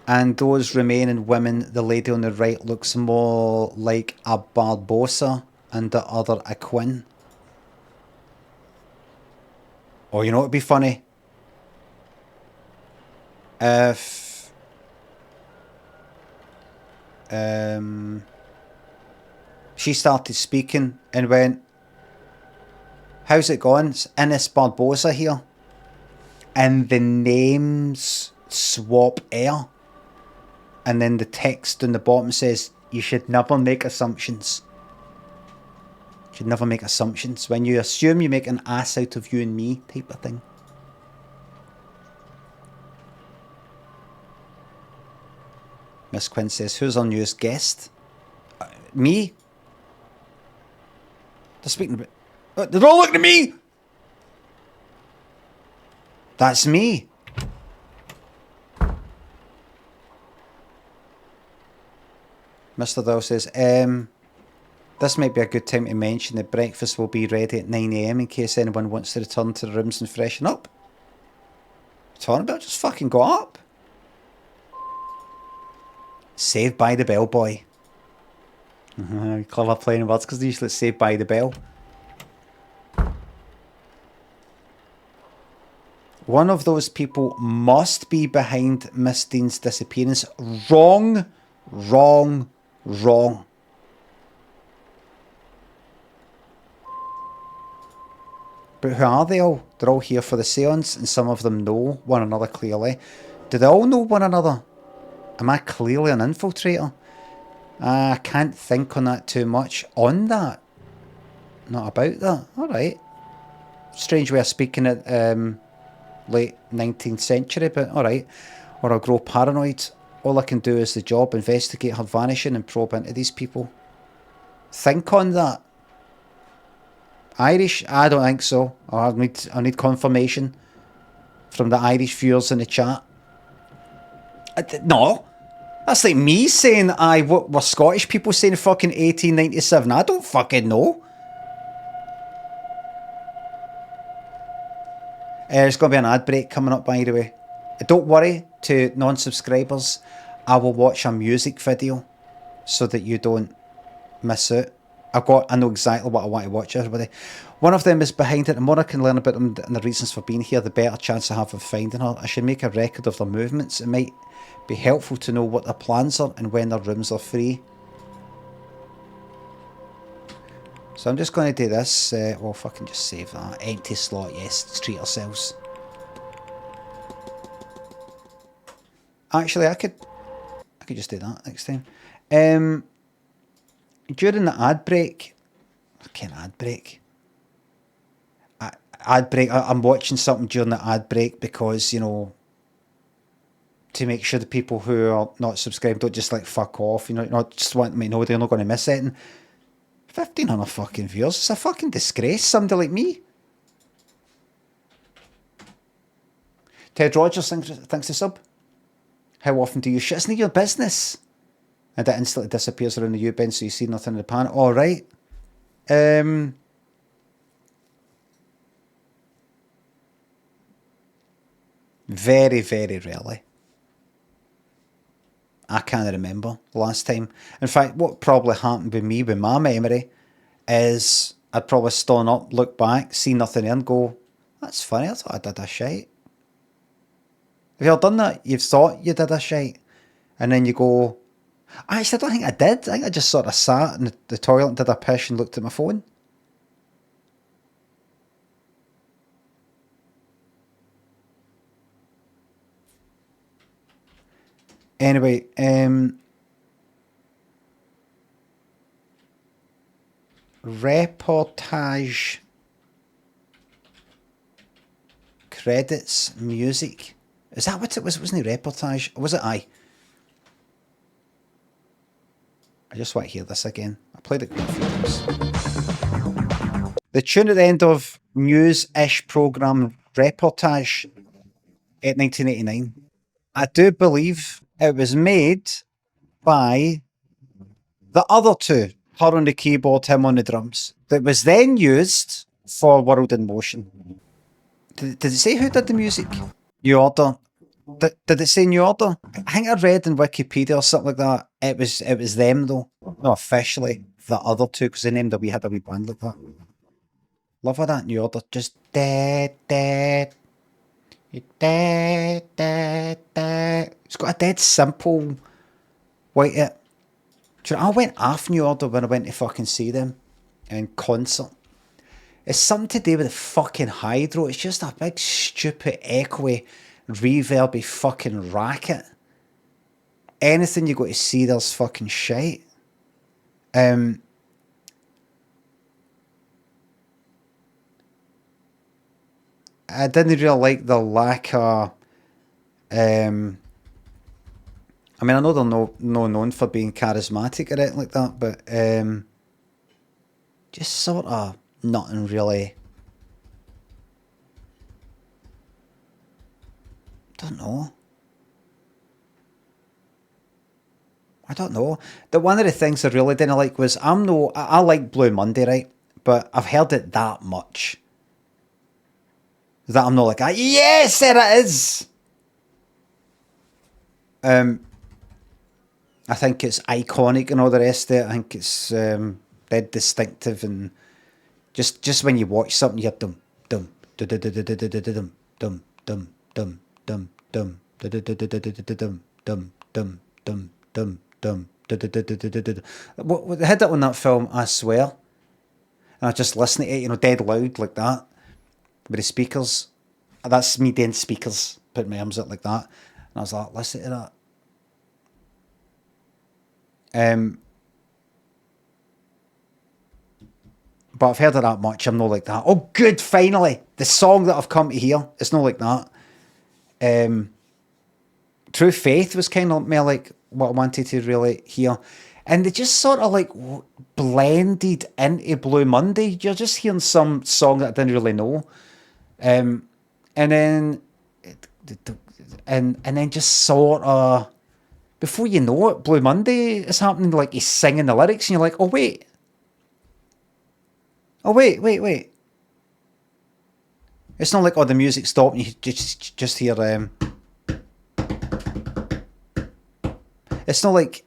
And those remaining women, the lady on the right looks more like a Barbosa and the other a Quinn. Or you know what would be funny? if she started speaking and went, how's it going? It's Ines Barbosa here. And the names swap air. And then the text on the bottom says, you should never make assumptions. You should never make assumptions. When you assume, you make an ass out of you and me type of thing. Miss Quinn says, who's our newest guest? Me? They're speaking about... They're all looking at me! That's me. Mr. Dow says, this might be a good time to mention that breakfast will be ready at 9 AM in case anyone wants to return to the rooms and freshen up. What are you talking about? Just fucking go up. Saved by the Bell boy. Clever playing words because they usually Saved by the Bell. One of those people must be behind Miss Dean's disappearance. Wrong, wrong, wrong. But who are they all? They're all here for the seance and some of them know one another clearly. Do they all know one another? Am I clearly an infiltrator? I can't think on that too much. On that? Not about that. Alright. Strange way of speaking at late 19th century, but alright. Or I'll grow paranoid. All I can do is the job, investigate her vanishing and probe into these people. Think on that. Irish? I don't think so. I need confirmation from the Irish viewers in the chat. No. That's like me saying what were Scottish people saying fucking 1897. I don't fucking know. There's going to be an ad break coming up, by the way. Don't worry, to non-subscribers, I will watch a music video so that you don't miss out. I know exactly what I want to watch, everybody. One of them is behind it. The more I can learn about them and the reasons for being here, the better chance I have of finding her. I should make a record of their movements. It might be helpful to know what their plans are and when their rooms are free. So I'm just going to do this. Well, fucking just save that. Empty slot, yes. Let's treat ourselves. Actually, I could just do that next time. During the ad break, I'm watching something during the ad break because, you know, to make sure the people who are not subscribed don't just like fuck off, you know, not just want me to know they're not going to miss anything. 1,500 fucking viewers, it's a fucking disgrace, somebody like me. Ted Rogers, thanks to sub. How often do you shit? It's not your business. And it instantly disappears around the U-bend so you see nothing in the pan. Alright. Very, very rarely. I can't remember the last time. In fact, what probably happened with me, with my memory, is I'd probably stand up, look back, see nothing there and go, that's funny, I thought I did a shite. Have you ever done that? You've thought you did a shite. And then you go, actually, I don't think I did. I think I just sort of sat in the toilet and did a piss and looked at my phone. Anyway, Reportage credits music. Is that what it was? Wasn't it Reportage? Or was it I just want to hear this again. I played it quite a few times. The tune at the end of news-ish programme Reportage at 1989. I do believe it was made by the other two, her on the keyboard, him on the drums. That was then used for World in Motion. Did it say who did the music? New Order. Did it say New Order? I think I read in Wikipedia or something like that. It was them though. Not officially the other two, because they named had a wee band like that. Love how that New Order just dead. Da, da, da. It's got a dead simple way to it. Do you know, I went half New Order when I went to fucking see them in concert. It's something to do with the fucking hydro. It's just a big, stupid, echoey, reverby fucking racket. Anything you go to see, there's fucking shite. I didn't really like the lack of... I mean, I know they're no known for being charismatic or anything like that, but just sort of nothing really... I don't know. One of the things I really didn't like was, I like Blue Monday, right? But I've heard it that much that I'm not like, yes, there it is! I think it's iconic and all the rest of it. I think it's dead distinctive, and just when you watch something, you have dum dum dum dum dum dum dum dum dum dum dum dum dum dum. What they had that on that film, I swear. And I just listened to it, dead loud like that, with the speakers. That's me doing speakers, putting my arms up like that, and I was like, listen to that. But I've heard it that much. I'm not like that. Oh, good! Finally, the song that I've come to hear. It's not like that. True Faith was kind of more like what I wanted to really hear, and they just sort of like blended into Blue Monday. You're just hearing some song that I didn't really know, and then just sort of before you know it, Blue Monday is happening. Like he's singing the lyrics, and you're like, oh wait. It's not like the music stopped and you just hear it's not like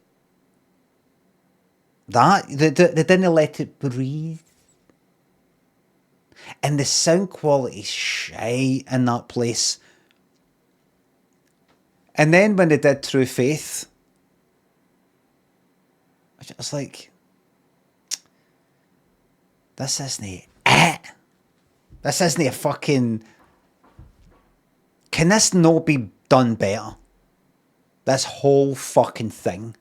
that. They didn't let it breathe. And the sound quality is shy in that place. And then when they did True Faith, I was like, this isn't it. This isn't a fucking... Can this not be done better? This whole fucking thing.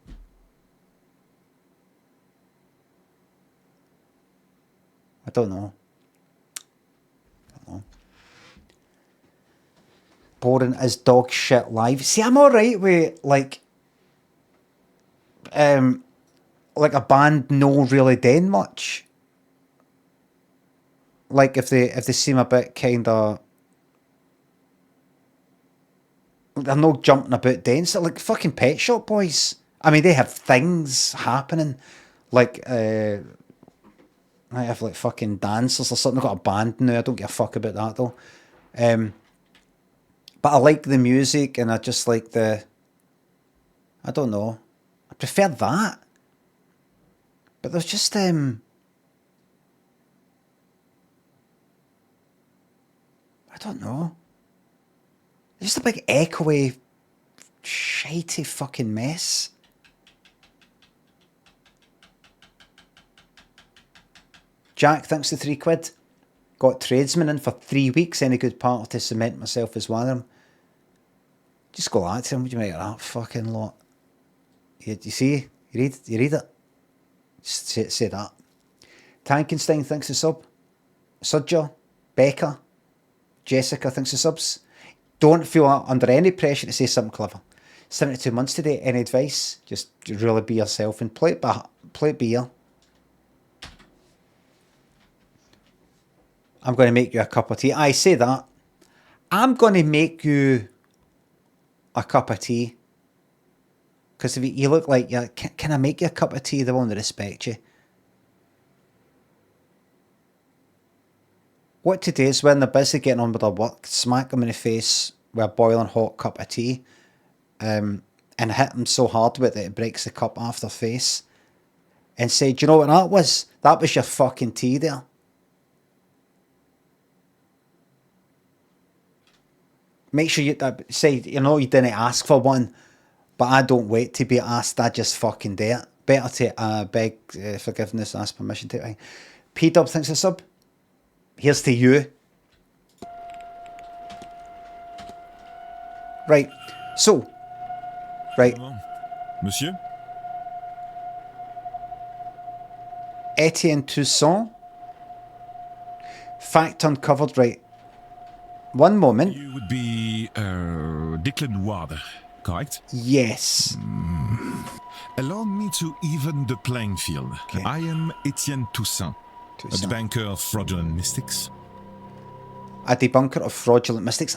I don't know. Boring as dog shit live. See, I'm alright with like a band no really doing much. Like if they seem a bit kind of, they're not jumping about dancing like fucking Pet Shop Boys. I mean, they have things happening, like I have like fucking dancers or something. They've got a band now. I don't give a fuck about that though. But I like the music, and I just like I don't know. I prefer that. But there's just I don't know. It's just a big echoey, shitey fucking mess. Jack, thanks to £3. Got tradesmen in for 3 weeks. Any good partner to cement myself as one of them? Just go at him. What do you make of that fucking lot? You see? You read it? Just say that. Tankenstein thanks to sub. Sudger. Becca. Jessica thanks to subs. Don't feel under any pressure to say something clever. 72 months today. Any advice? Just really be yourself and play beer. I'm going to make you a cup of tea. I say that. I'm going to make you a cup of tea. Because if you look like you, can I make you a cup of tea? They won't respect you. What to do is when they're busy getting on with their work, smack them in the face with a boiling hot cup of tea, and hit them so hard with it it breaks the cup off their face, and say, do you know what that was? That was your fucking tea there. make sure you say, you know, you didn't ask for one, but I don't wait to be asked. I just fucking do it. Better to beg forgiveness, ask permission to it. P-Dub thinks a sub. Here's to you. Right. So. Right. Monsieur? Etienne Toussaint. Fact uncovered, right. One moment. You would be Declan Water, correct? Yes. Allow me to even the playing field. Okay. I am Etienne Toussaint, a debunker of fraudulent mystics. A debunker of fraudulent mystics.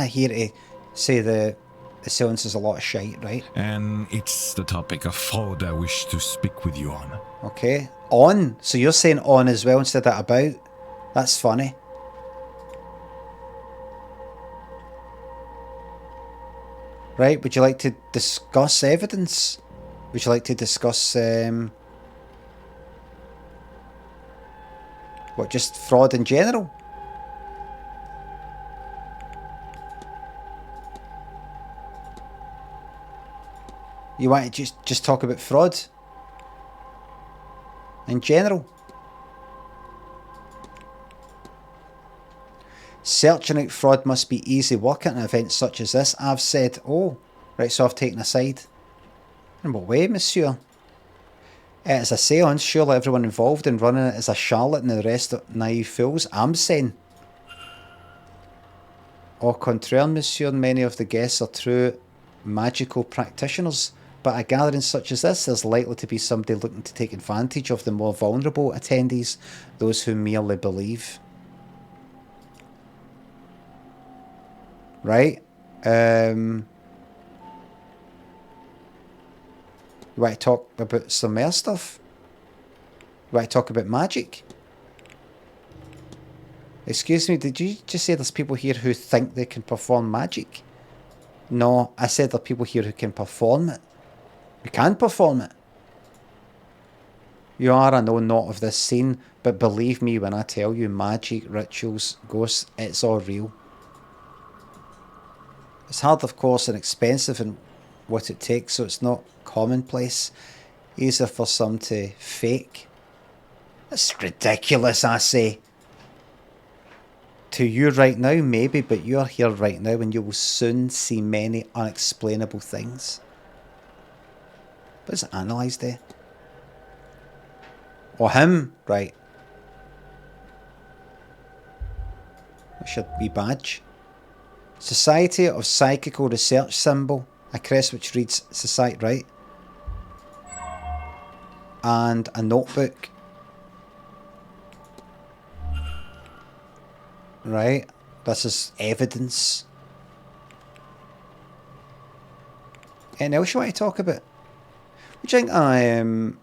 Here to say the Séance is a lot of shite, right? And it's the topic of fraud I wish to speak with you on. Okay. On. So you're saying on as well instead of about. That's funny. Right, would you like to discuss evidence? Would you like to discuss what, just fraud in general? You want to just talk about fraud in general? Searching out fraud must be easy work at an event such as this. I've said, oh, right, so I've taken a side. In what way, monsieur? It is a séance. Surely everyone involved in running it is a charlatan and the rest are naive fools. I'm saying. Au contraire, monsieur, many of the guests are true magical practitioners. But at a gathering such as this, there's likely to be somebody looking to take advantage of the more vulnerable attendees, those who merely believe. Right? You want to talk about some more stuff? You want to talk about magic? Excuse me, did you just say there's people here who think they can perform magic? No, I said there are people here who can perform it. You can perform it. You are, I know, not of this scene, but believe me when I tell you magic, rituals, ghosts, it's all real. It's hard, of course, and expensive in what it takes, so it's not commonplace. Easier for some to fake. It's ridiculous, I say. To you right now, maybe, but you're here right now and you will soon see many unexplainable things. But it's analysed there. Or him, right. What's your wee badge? Society of Psychical Research symbol. A crest which reads Society, right? And a notebook. Right? This is evidence. Anything else you want to talk about? What do you think?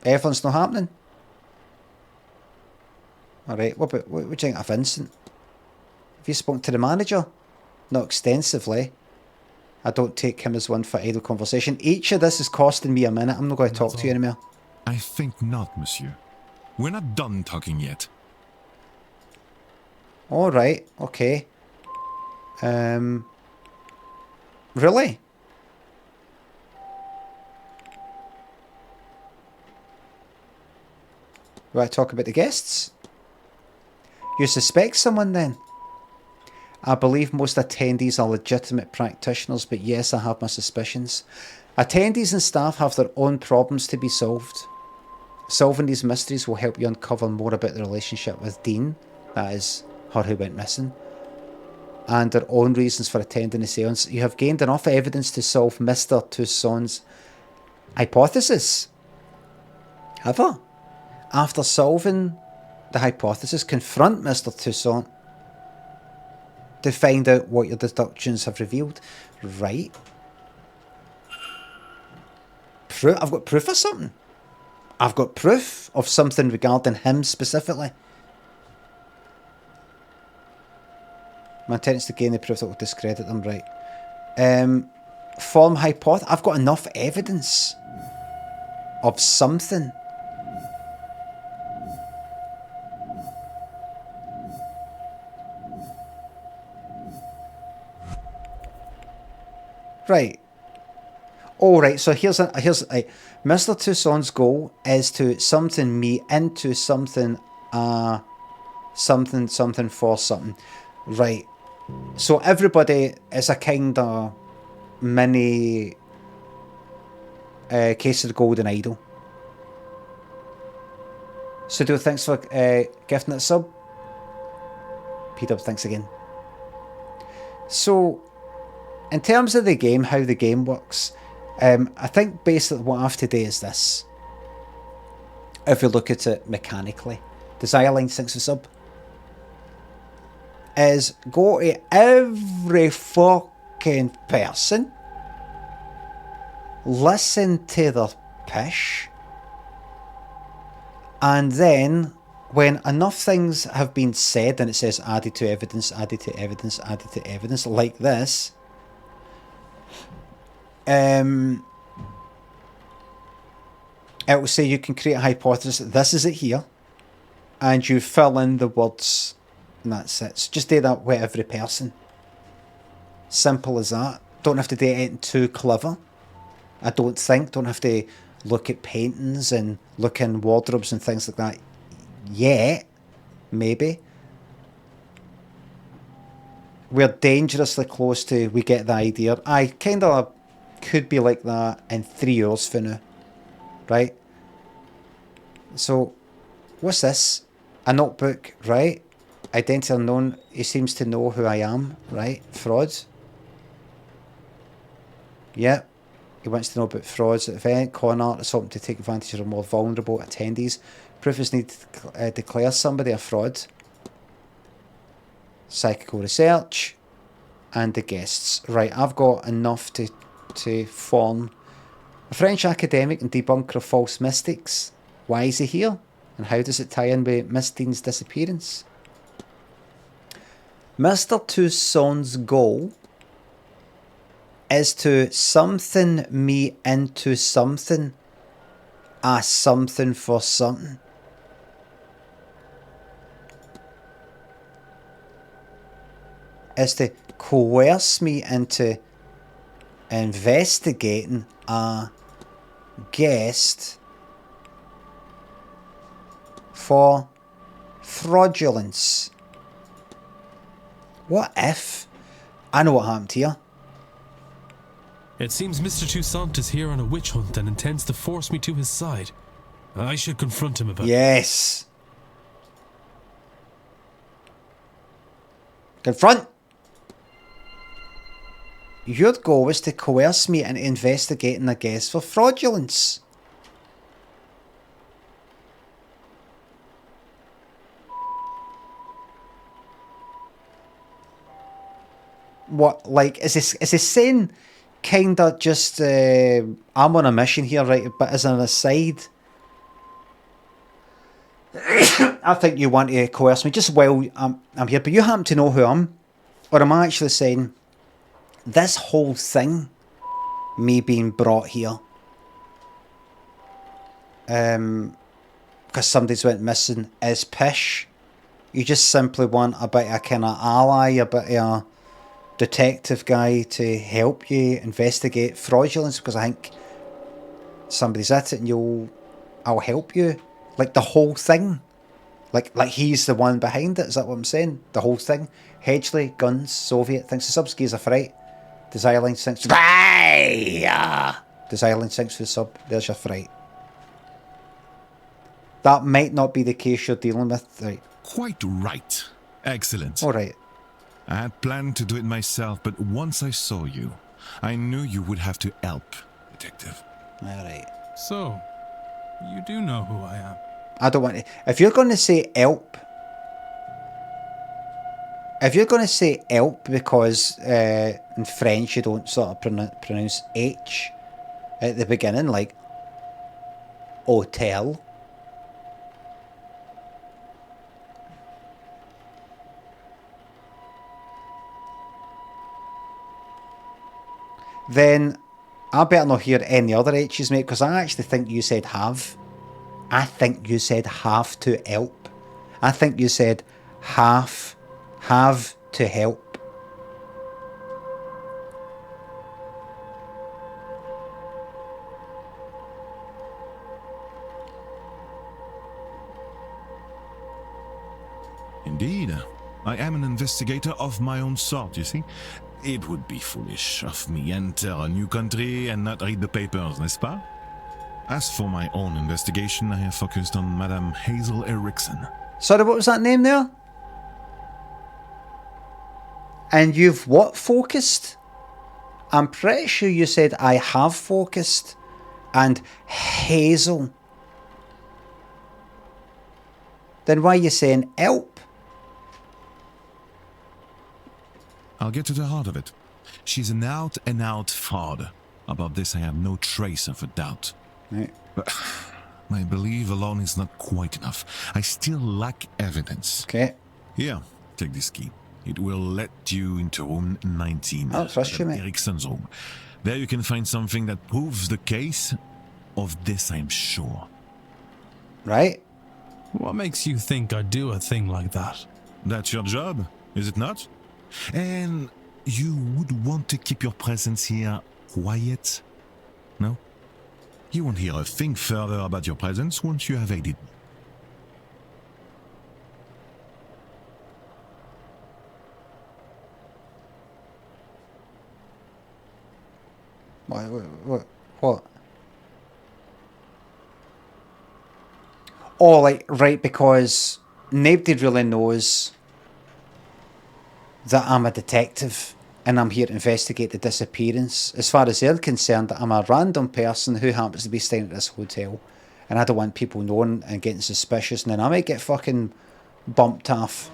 Everything's not happening? Alright, what do you think of Vincent? Have you spoken to the manager? Not extensively. I don't take him as one for idle conversation. Each of this is costing me a minute. I'm not going to talk to you anymore. I think not, monsieur. We're not done talking yet. Alright, okay. Really? Do I talk about the guests? You suspect someone then? I believe most attendees are legitimate practitioners, but yes, I have my suspicions. Attendees and staff have their own problems to be solved. Solving these mysteries will help you uncover more about the relationship with Dean, that is, her who went missing, and their own reasons for attending the séance. You have gained enough evidence to solve Mr. Toussaint's hypothesis. However, after solving the hypothesis, confront Mr. Toussaint to find out what your deductions have revealed. Right. I've got proof of something. I've got proof of something regarding him specifically. My intent is to gain the proof that will discredit them, right. Form hypothesis. I've got enough evidence of something. Right. Oh, right. So here's Mr. Toussaint's goal is to something me into something, something for something. Right. So everybody is a kind of mini case of the Golden Idol. Sudo, thanks for gifting it a sub. P-Dub, thanks again. So, in terms of the game, how the game works, I think basically what I have to do is this. If you look at it mechanically, Desire thanks for sub. Is go to every fucking person, listen to their pish, and then when enough things have been said and it says added to evidence, added to evidence, added to evidence, like this, it will say you can create a hypothesis. This is it here, and you fill in the words. And that's it. So just do that with every person. Simple as that. Don't have to do anything too clever. I don't think. Don't have to look at paintings and look in wardrobes and things like that yet. Maybe. We're dangerously close to we get the idea. I kind of could be like that in 3 hours for now. Right? So, what's this? A notebook, right? Identity unknown. He seems to know who I am, right? Fraud. Yeah. He wants to know about frauds at the event. Con artists hoping to take advantage of more vulnerable attendees. Proof is needed to declare somebody a fraud. Psychical research. And the guests. Right, I've got enough to form a French academic and debunker of false mystics. Why is he here? And how does it tie in with Miss Dean's disappearance? Mr. Toussaint's goal is to something me into something, a something for something. Is to coerce me into investigating a guest for fraudulence. What if? I know what happened here. It seems Mr. Toussaint is here on a witch hunt and intends to force me to his side. I should confront him about Yes. Confront. Your goal was to coerce me into investigating a guest for fraudulence. What, like, is this saying kinda just, I'm on a mission here, right, but as an aside, I think you want to coerce me just while I'm here, but you happen to know who I am? Or am I actually saying, this whole thing, me being brought here, because somebody's went missing, is pish? You just simply want a bit of kind of ally, a bit of a detective guy to help you investigate fraudulence, because I think somebody's at it and I'll help you. Like the whole thing. Like he's the one behind it, is that what I'm saying? The whole thing. Hedgley, Guns, Soviet, thinks the subski is a fright. Desire thinks Desire thinks for the sub. There's your fright. That might not be the case you're dealing with, right? Quite right. Excellent. Alright. I had planned to do it myself, but once I saw you, I knew you would have to help, Detective. Alright. So, you do know who I am. I don't want to... If you're going to say help... If you're going to say help because in French you don't sort of pronounce H at the beginning, like hotel... then I better not hear any other H's, mate, because I actually think you said have. I think you said have to help. I think you said have to help. Indeed. I am an investigator of my own sort, you see. It would be foolish of me enter a new country and not read the papers, n'est-ce pas? As for my own investigation, I have focused on Madame Hazel Erickson. Sorry, what was that name there? And you've what focused? I'm pretty sure you said I have focused. And Hazel. Then why are you saying help? I'll get to the heart of it. She's an out-and-out fraud. About this I have no trace of a doubt. Right. But my belief alone is not quite enough. I still lack evidence. Okay. Here, take this key. It will let you into room 19. Oh, trust you, mate. Erickson's room. There you can find something that proves the case. Of this I'm sure. Right? What makes you think I'd do a thing like that? That's your job, is it not? And you would want to keep your presence here quiet? No? You won't hear a thing further about your presence once you have aided me. What? Oh, like, right, because nobody really knows that I'm a detective and I'm here to investigate the disappearance. As far as they're concerned, I'm a random person who happens to be staying at this hotel, and I don't want people knowing and getting suspicious, and then I might get fucking bumped off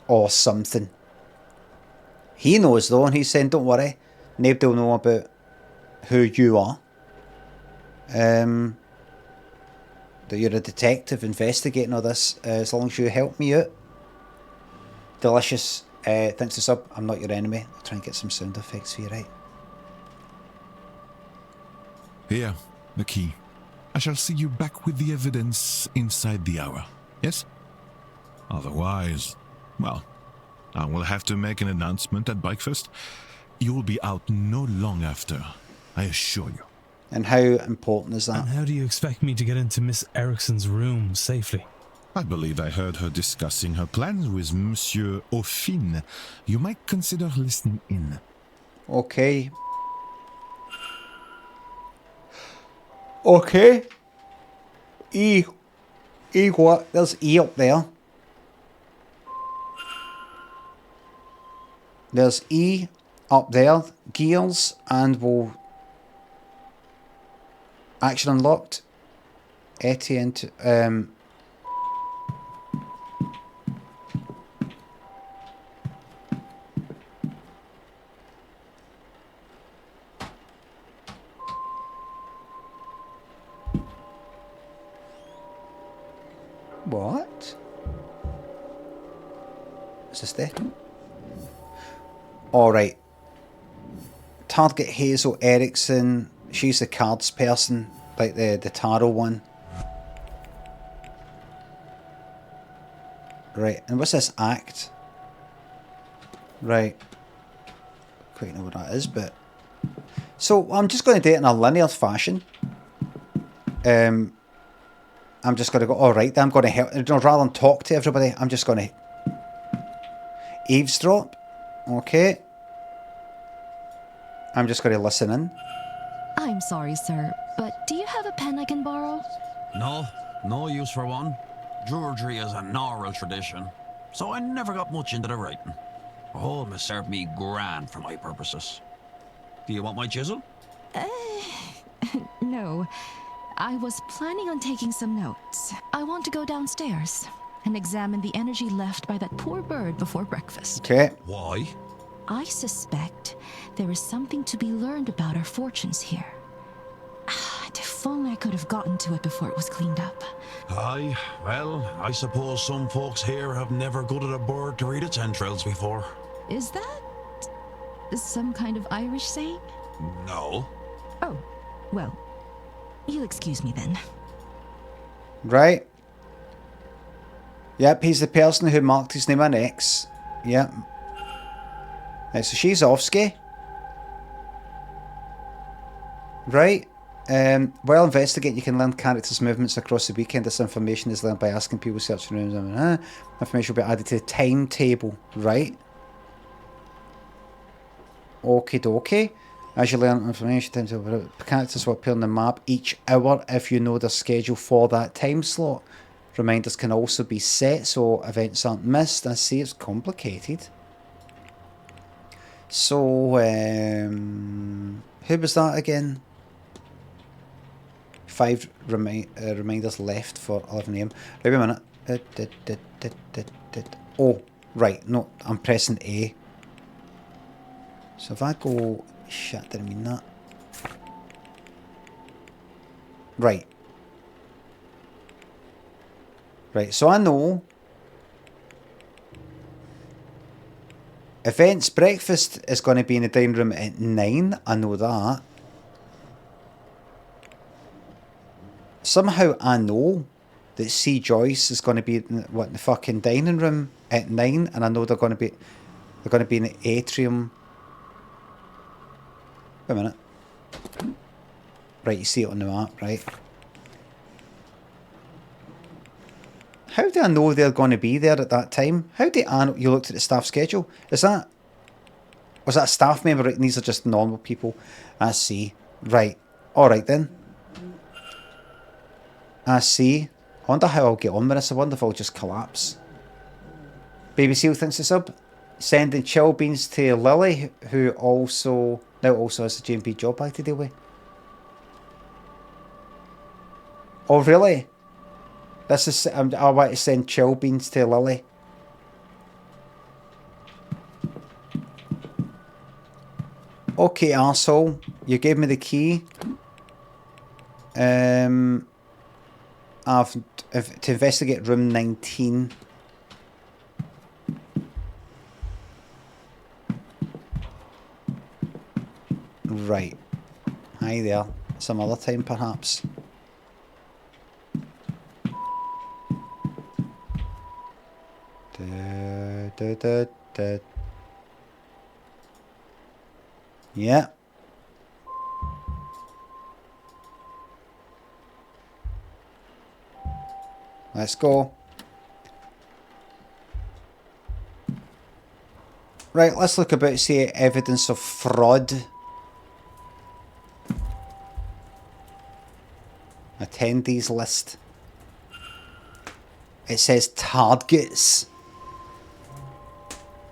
or something. He knows though, and he's saying, don't worry, nobody will know about who you are. That you're a detective investigating all this, as long as you help me out. Delicious. Thanks to sub. I'm not your enemy. I'll try and get some sound effects for you, right? Here, the key. I shall see you back with the evidence inside the hour. Yes? Otherwise, well, I will have to make an announcement at breakfast. You'll be out no long after, I assure you. And how important is that? And how do you expect me to get into Miss Erickson's room safely? I believe I heard her discussing her plans with Monsieur Aufin. You might consider listening in. Okay. Okay. E what? There's E up there. There's E up there. Gears, and we'll... Action unlocked. Etienne to... What? Is this there? Alright. Target Hazel Erickson. She's the cards person, like the tarot one. Right, and what's this act? Right. Quite know what that is, but... So, I'm just going to do it in a linear fashion. I'm just going to go, alright, I'm going to help, rather than talk to everybody, I'm just going to eavesdrop. Okay. I'm just going to listen in. I'm sorry, sir, but do you have a pen I can borrow? No use for one. Drudgery is an oral tradition, so I never got much into the writing. A home has served me grand for my purposes. Do you want my chisel? No. I was planning on taking some notes. I want to go downstairs and examine the energy left by that poor bird before breakfast. Okay. Why? I suspect there is something to be learned about our fortunes here. If only I could have gotten to it before it was cleaned up. Aye, well, I suppose some folks here have never gutted a bird to read its entrails before. Is that some kind of Irish saying? No. Oh, well, you'll excuse me then. Right. Yep, he's the person who marked his name on X. Yep. Right, so she's Ofsky. Right. While investigating, you can learn characters' movements across the weekend. This information is learned by asking people, searching rooms. Information will be added to the timetable, right? Okie dokie. As you learn information, characters will appear on the map each hour if you know their schedule for that time slot. Reminders can also be set so events aren't missed. I see it's complicated. So, who was that again? 5 reminders left for 11 AM. Wait a minute. Oh, right. No, I'm pressing A. So if I go... Shit, didn't mean that. Right. Right, so I know... Events, breakfast is going to be in the dining room at 9. I know that. Somehow I know that C. Joyce is going to be in the fucking dining room at 9, and I know they're going to be in the atrium. Wait a minute. Right, you see it on the map, right? How do I know they're going to be there at that time? How do I know? You looked at the staff schedule. Was that a staff member? Right, these are just normal people. I see. Right. Alright then. I see. I wonder how I'll get on with this. I wonder if I'll just collapse. Baby Seal thinks it's up. Sending chill beans to Lily, who now also has a GMP job bag to deal with. Oh really? This is I want to send chill beans to Lily. Okay, arsehole. You gave me the key. To investigate room 19. Right. Hi there. Some other time, perhaps. Yeah. Let's go. Right, let's look about, see evidence of fraud. Attendees list. It says targets.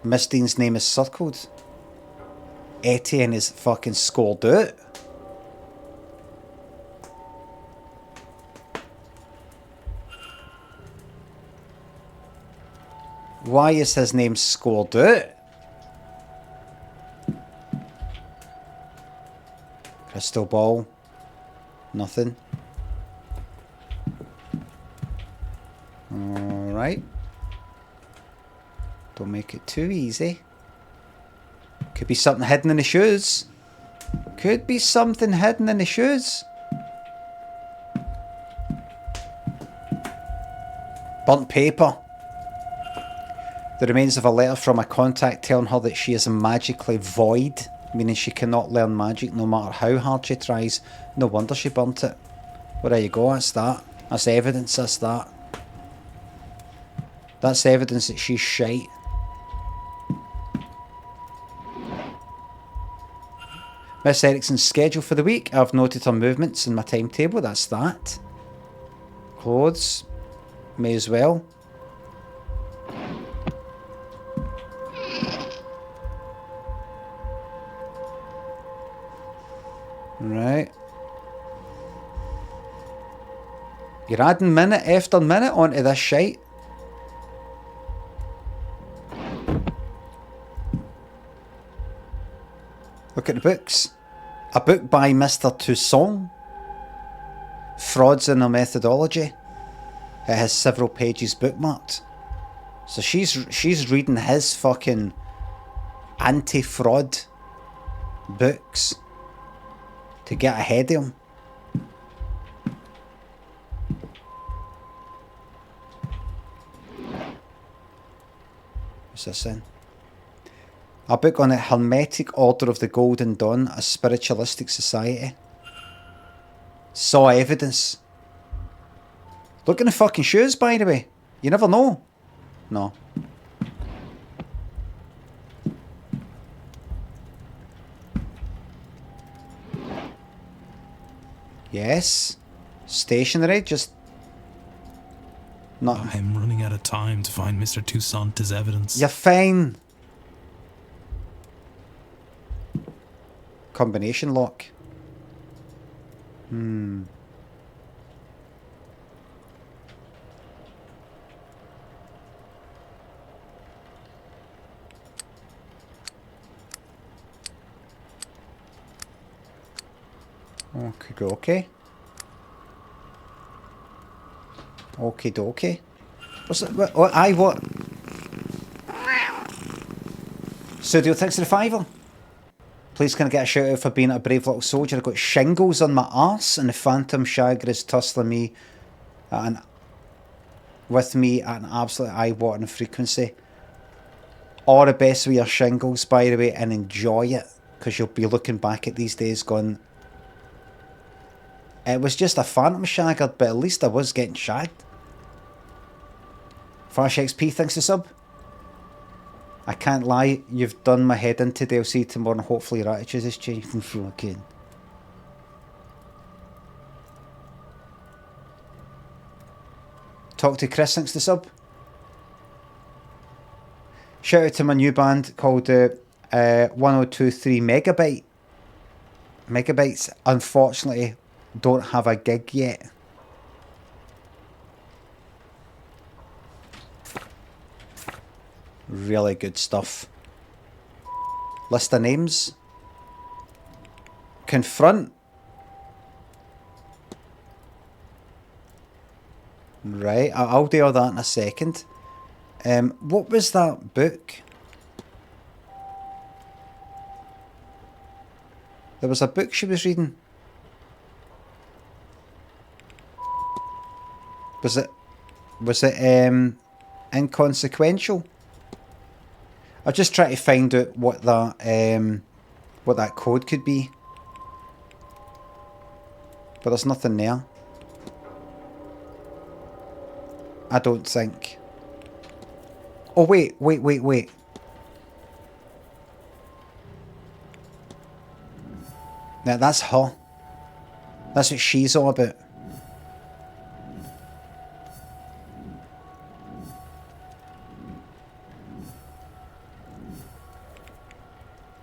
Miss Dean's name is circled. Etienne is fucking scored out. Why is his name scored out? Crystal ball. Nothing. Alright. Don't make it too easy. Could be something hidden in the shoes. Could be something hidden in the shoes. Burnt paper. The remains of a letter from a contact telling her that she is magically void, meaning she cannot learn magic no matter how hard she tries. No wonder she burnt it. Well, there you go, that's that. That's evidence, that's that. That's evidence that she's shite. Miss Erickson's schedule for the week. I've noted her movements in my timetable, that's that. Clothes. May as well. Right. You're adding minute after minute onto this shite. Look at the books. A book by Mr. Toussaint. Frauds in a Methodology. It has several pages bookmarked. So she's reading his fucking anti-fraud books to get ahead of him. What's this then? A book on the Hermetic Order of the Golden Dawn, a spiritualistic society. Saw evidence. Look in the fucking shoes, by the way. You never know. No. Yes. Stationary, just... Not... I'm running out of time to find Mr. Toussaint as evidence. You're fine. Combination lock. Okay, dokie. Okie dokie. What's it? What? What? Studio 65er. Please can I get a shout out for being a brave little soldier? I got shingles on my arse and the phantom shagger is tussling me with me at an absolute eye-watering frequency. All the best with your shingles, by the way, and enjoy it, because you'll be looking back at these days going, it was just a phantom shagger, but at least I was getting shagged. Flash XP, thanks to sub. I can't lie, you've done my head into DLC tomorrow and hopefully your attitude has changed and feel again. Talk to Chris, thanks to sub. Shout out to my new band called 1023 Megabytes. Unfortunately, don't have a gig yet. Really good stuff. List of names. Confront. Right, I'll do all that in a second. What was that book? There was a book she was reading. Was it inconsequential? I'll just try to find out what that code could be. But there's nothing there. I don't think. Oh wait. Now that's her. That's what she's all about.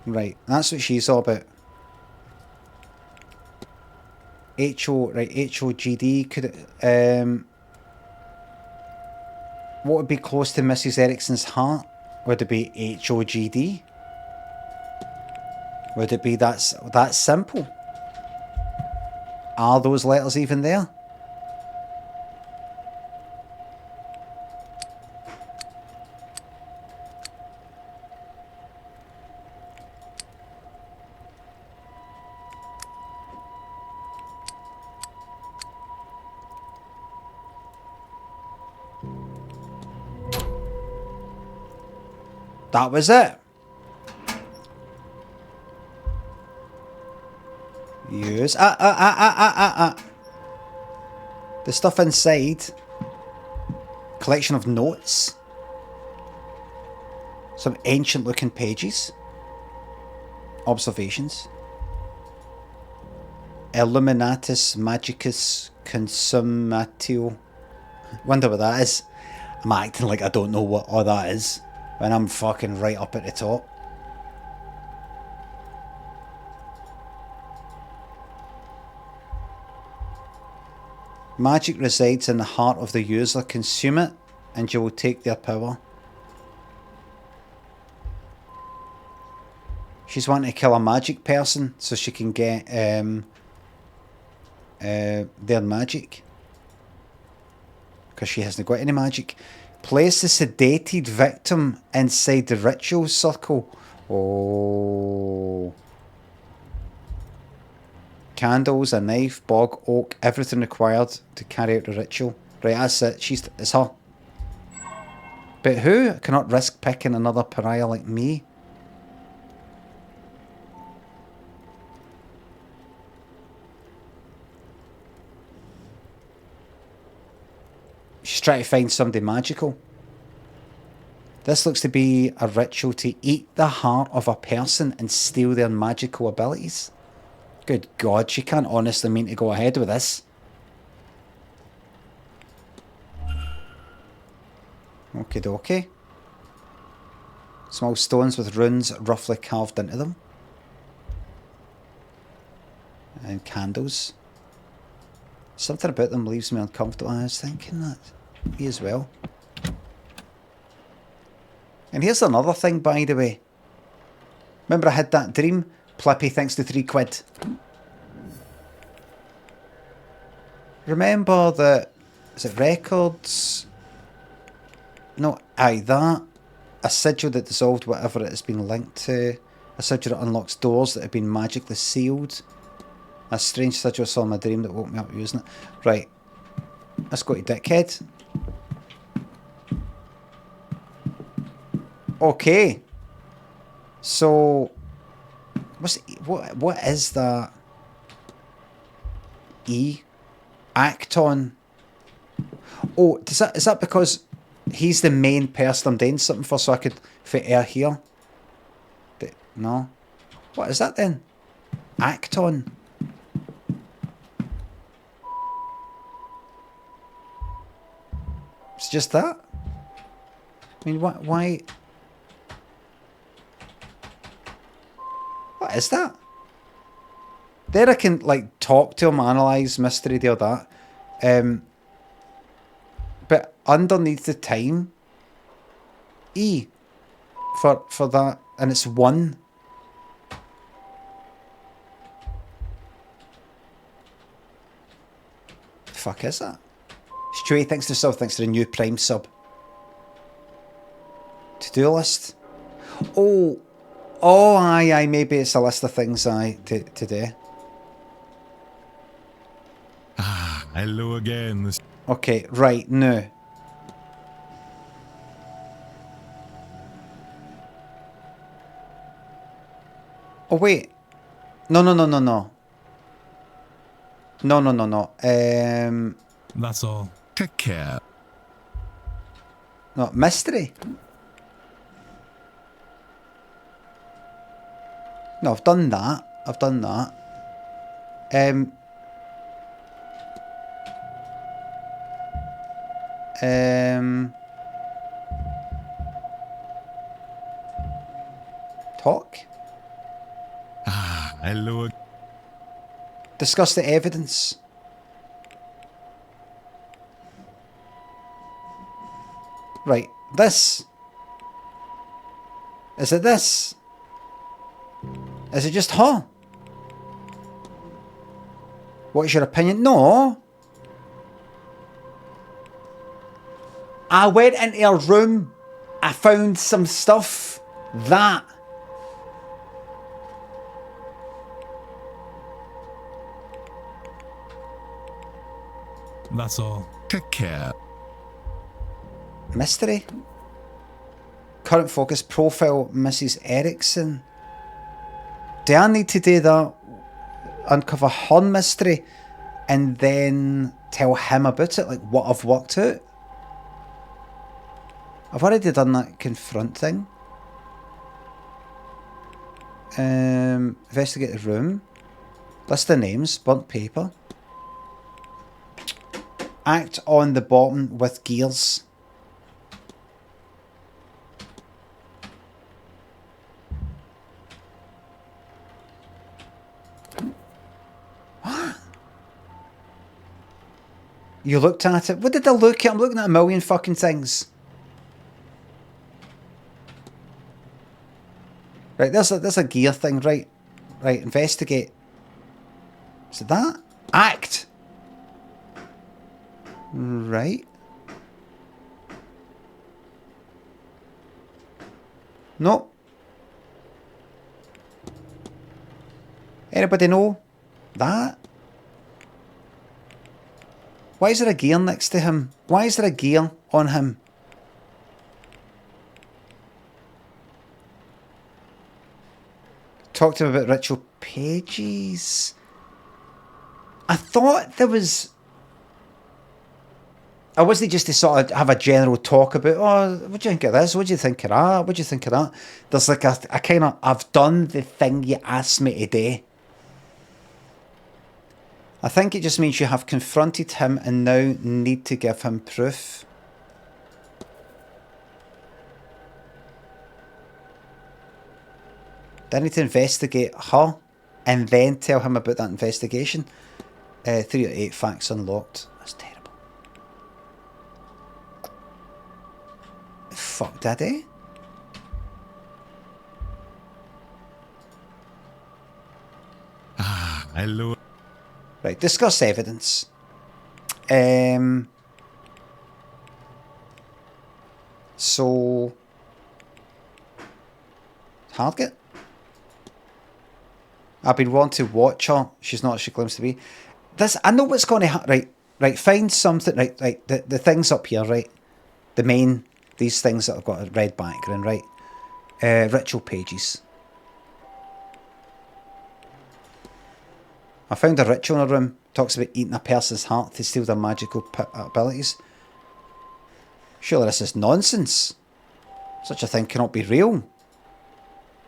Right, that's what she's all about. HOGD could what would be close to Mrs. Erickson's heart? Would it be HOGD? Would it be that simple? Are those letters even there? That was it. Use the stuff inside. Collection of notes. Some ancient looking pages. Observations. Illuminatus Magicus Consumatio. Wonder what that is. I'm acting like I don't know what all that is when I'm fucking right up at the top. Magic resides in the heart of the user. Consume it and you will take their power. She's wanting to kill a magic person so she can get their magic. Because she hasn't got any magic. Place the sedated victim inside the ritual circle. Oh. Candles, a knife, bog, oak, everything required to carry out the ritual. Right, that's it. It's her. But who cannot risk picking another pariah like me? try to find somebody magical. This looks to be a ritual to eat the heart of a person and steal their magical abilities. Good God, she can't honestly mean to go ahead with this. Okie dokie. Small stones with runes roughly carved into them. And candles. Something about them leaves me uncomfortable. I was thinking that. Me as well. And here's another thing, by the way. Remember I had that dream? Plippy thanks to £3. Remember that... Is it records? No, aye, that. A sigil that dissolved whatever it has been linked to. A sigil that unlocks doors that have been magically sealed. A strange sigil I saw in my dream that woke me up using it. Right. Let's go to Dickhead. Okay. So... What is that? E? Acton. Oh, is that because he's the main person I'm doing something for, so I could fit air here? No. What is that then? Acton. It's just that? I mean, why? What is that? There I can, like, talk to him, analyse mystery, do that. But underneath the time, E, for that, and it's 1. The fuck is that? Stewie, thanks to sub, thanks to the new Prime sub. To-do list. Oh, aye, maybe it's a list of things to do. Ah, hello again. Okay, right, now. Oh, wait. No. No. That's all. Take care. No, mystery. No, I've done that. Talk? Ah, hello. Discuss the evidence. Right, this. Is it this? Is it just her? What's your opinion? No. I went into her room. I found some stuff. That. That's all. Take care. Mystery. Current focus profile Mrs. Erickson. Do I need to do that? Uncover her mystery and then tell him about it? Like what I've worked out? I've already done that confront thing. Investigate the room. List the names. Burnt paper. Act on the bottom with gears. What? You looked at it? What did I look at? I'm looking at a million fucking things. Right, there's a gear thing, right? Right, investigate. Is it that? Act! Right. No. Anybody know that? Why is there a gear next to him? Why is there a gear on him? Talk to him about ritual pages. I thought there was... Or wasn't it just to sort of have a general talk about, oh, what do you think of this? What do you think of that? What do you think of that? There's like a kind of, I've done the thing you asked me to do. I think it just means you have confronted him and now need to give him proof. They need to investigate her and then tell him about that investigation. 3 out of 8 facts unlocked. That's terrible. Fuck, daddy. Ah, hello. Right, discuss evidence. So target. I've been wanting to watch her. She's not as she claims to be. This, I know what's going to happen. Right. Find something. Right. The things up here. Right. The main. These things that have got a red background. Right. Ritual pages. I found a ritual in a room. Talks about eating a person's heart to steal their magical abilities. Surely this is nonsense. Such a thing cannot be real.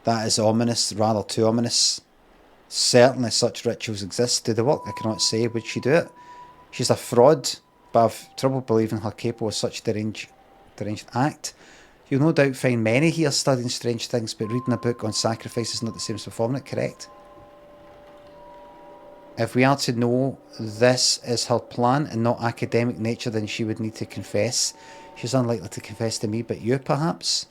That is ominous, rather too ominous. Certainly such rituals exist. Do they work? I cannot say. Would she do it? She's a fraud, but I've trouble believing her capable of such deranged act. You'll no doubt find many here studying strange things, but reading a book on sacrifice is not the same as performing it, correct? If we are to know this is her plan and not academic nature, then she would need to confess. She's unlikely to confess to me, but you perhaps?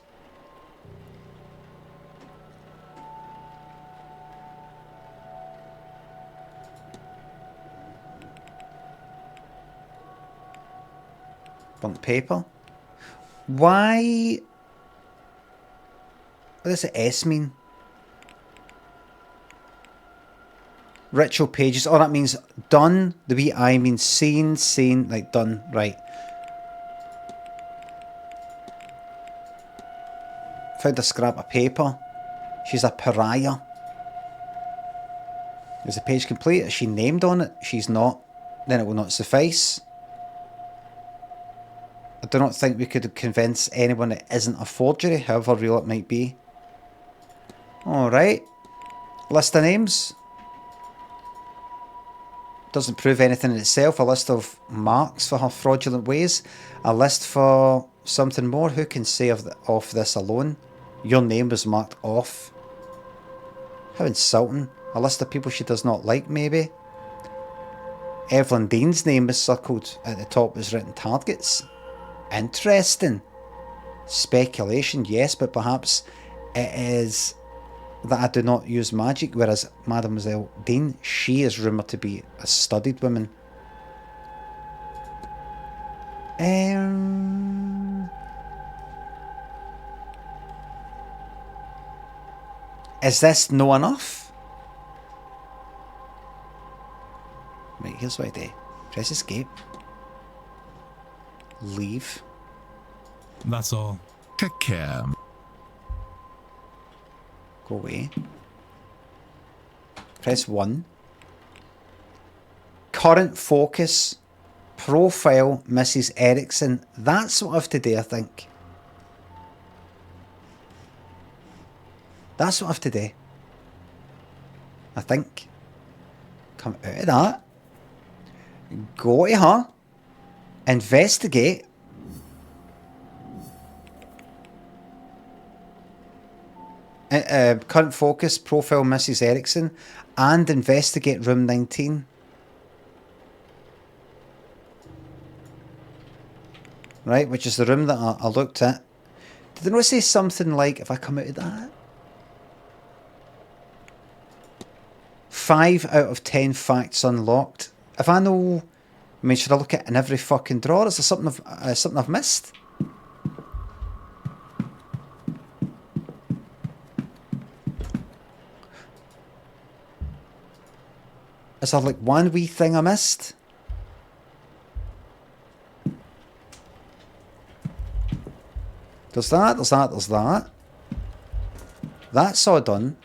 Burnt paper. Why? What does the S mean? Ritual pages. Oh, that means done. The wee I means seen, like done, right. Found a scrap of paper. She's a pariah. Is the page complete? Is she named on it? She's not. Then it will not suffice. I do not think we could convince anyone it isn't a forgery, however real it might be. Alright. List of names. Doesn't prove anything in itself. A list of marks for her fraudulent ways. A list for something more. Who can say of this alone? Your name was marked off. How insulting. A list of people she does not like, maybe. Evelyn Dean's name is circled. At the top is written targets. Interesting. Speculation, yes, but perhaps it is that I do not use magic, whereas Mademoiselle Dean, she is rumoured to be a studied woman. Is this no enough? Right, here's what I do. Press escape. Leave. That's all. Take care. Go away. Press 1. Current focus. Profile Mrs. Erickson. That's what I have to do, I think. That's what I have to do. I think. Come out of that. Go to her. Investigate. Current focus, profile Mrs. Erickson, and investigate room 19. Right, which is the room that I looked at. Did they not say something like, if I come out of that? 5 out of 10 facts unlocked. If I know, I mean, should I look at in every fucking drawer? Is there something I've missed? Is there like one wee thing I missed? There's that, there's that, there's that. That's all done.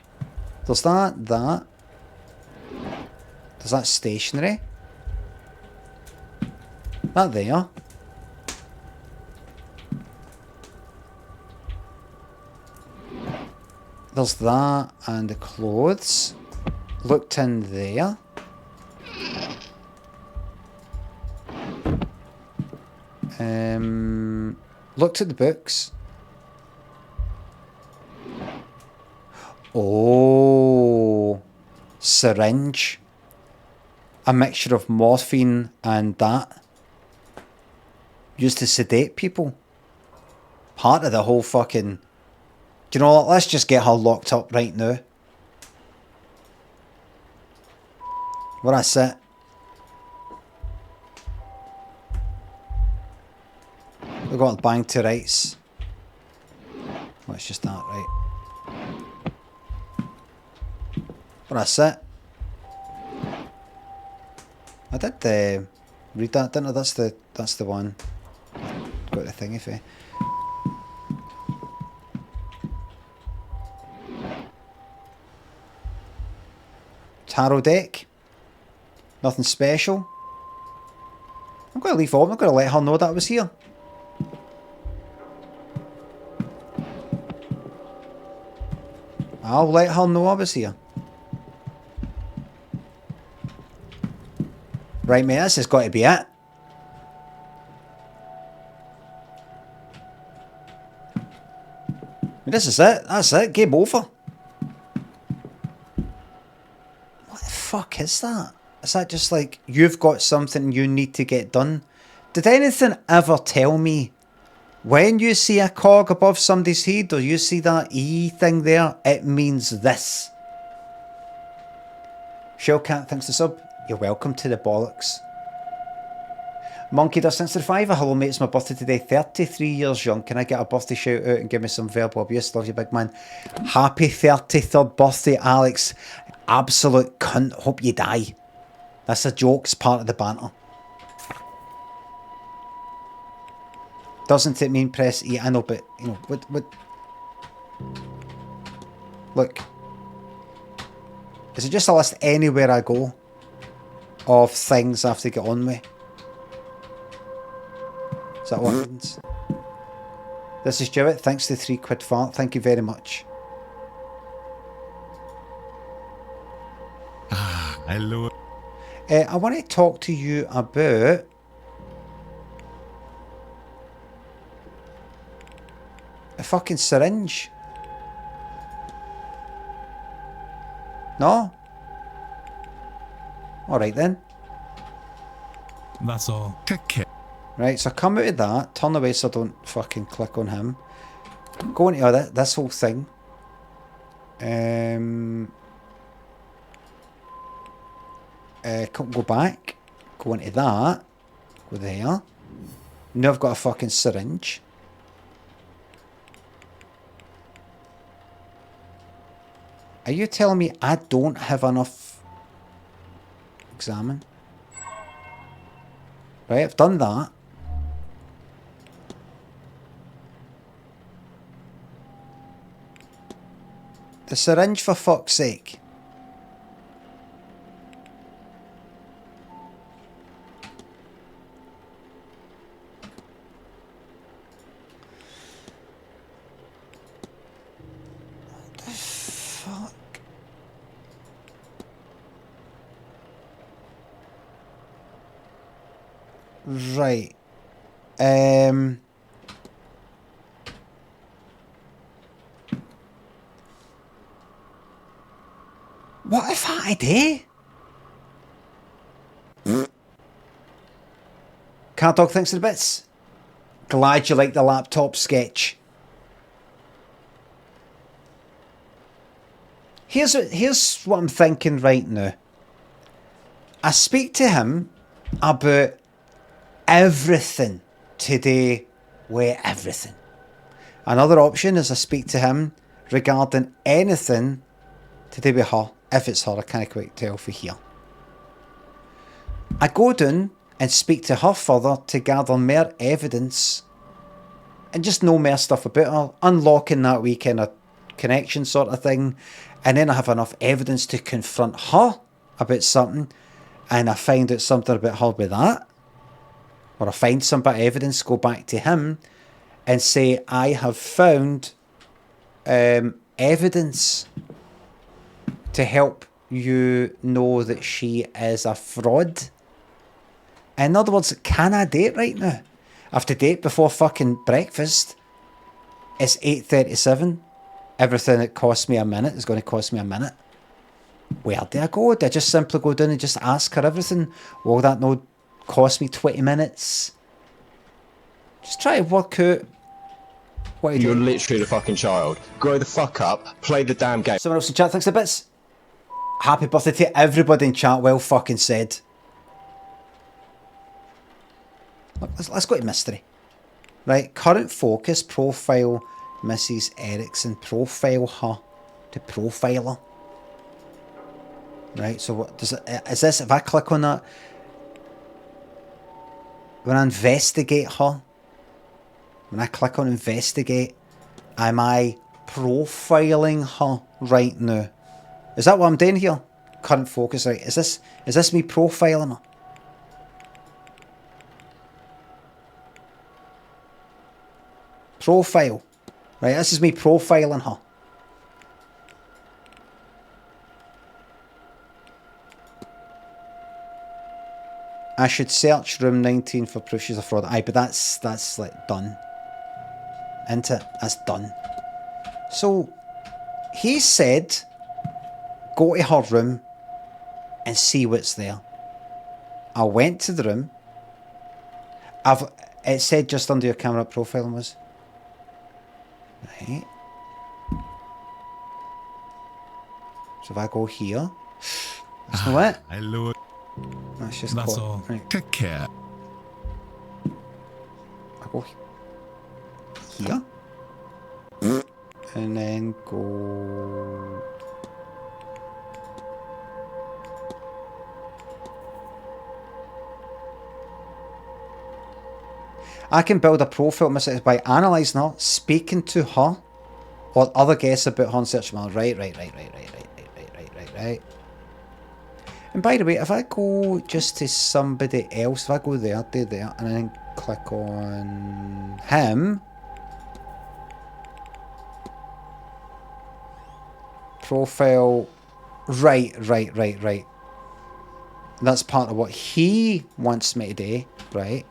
There's that. There's that stationery. That there. there's that and the clothes. Looked in there. Looked at the books. Oh, syringe. A mixture of morphine and that. Used to sedate people. Part of the whole fucking... Do you know what? Let's just get her locked up right now. Where I sit. We're going to bang to rights. Well, it's just that, right? Where I sit. I did read that, didn't I? That's the one. Got the thingy for. Tarot deck. Nothing special. I'm going to leave home. I'm going to let her know that I was here. I'll let her know I was here. Right, mate, this has got to be it. This is it. That's it. Game over. What the fuck is that? Is that just like, you've got something you need to get done? Did anything ever tell me when you see a cog above somebody's head or you see that E thing there, it means this? Shellcat, thanks to sub. You're welcome to the bollocks. Monkey does since the 5. Hello mate, it's my birthday today. 33 years young. Can I get a birthday shout out and give me some verbal abuse? Love you, big man. Happy 33rd birthday, Alex. Absolute cunt. Hope you die. That's a joke. It's part of the banter. Doesn't it mean press E? I know, but you know what? Look. Is it just a list anywhere I go of things I have to get on with? Is that what happens? This is Jewett. Thanks to £3 fart. Thank you very much. Hello. I want to talk to you about a fucking syringe. No? Alright then. That's all. Right, so come out of that, turn away so I don't fucking click on him. Go into this whole thing. Go back. Go into that. Go there. Now I've got a fucking syringe. Are you telling me I don't have enough? Examine. Right, I've done that. The syringe, for fuck's sake. What the fuck? Right. What if I did? Cat Dog thinks of the bits. Glad you like the laptop sketch. Here's what I'm thinking right now. I speak to him about everything today with everything. Another option is I speak to him regarding anything to do with her. If it's her, I can't quite tell for here. I go down and speak to her further to gather more evidence and just know more stuff about her, unlocking that wee kind of connection sort of thing, and then I have enough evidence to confront her about something, and I find out something about her with that, or I find some bit of evidence, go back to him and say I have found evidence to help you know that she is a fraud. In other words, can I date right now? I have to date before fucking breakfast. It's 8:37. Everything that costs me a minute is going to cost me a minute. Where do I go? Do I just simply go down and just ask her everything? Will that not cost me 20 minutes? Just try to work out what You're literally the fucking child. Grow the fuck up. Play the damn game. Someone else in chat thinks a bits. Happy birthday to everybody in chat. Well fucking said. Look, let's go to mystery. Right, current focus, profile Mrs. Erickson. Profile her to profile her. Right, so what does it, is this, if I click on that, when I investigate her, when I click on investigate, am I profiling her right now? Is that what I'm doing here? Current focus, right? Is this me profiling her? Profile. Right, this is me profiling her. I should search room 19 for proof she's a fraud. Aye, but that's like done. Isn't it? That's done. So, he said, go to her room and see what's there. I went to the room. It said just under your camera profiling was. Right. So if I go here, that's not it. Hello. That's just That's caught. all. Right. Take care. I go here. And then go... I can build a profile myself by analysing her, speaking to her, or other guests about her and searching her. Right. And by the way, if I go just to somebody else, if I go there, do there, and then click on him, profile, right. That's part of what he wants me to do, right?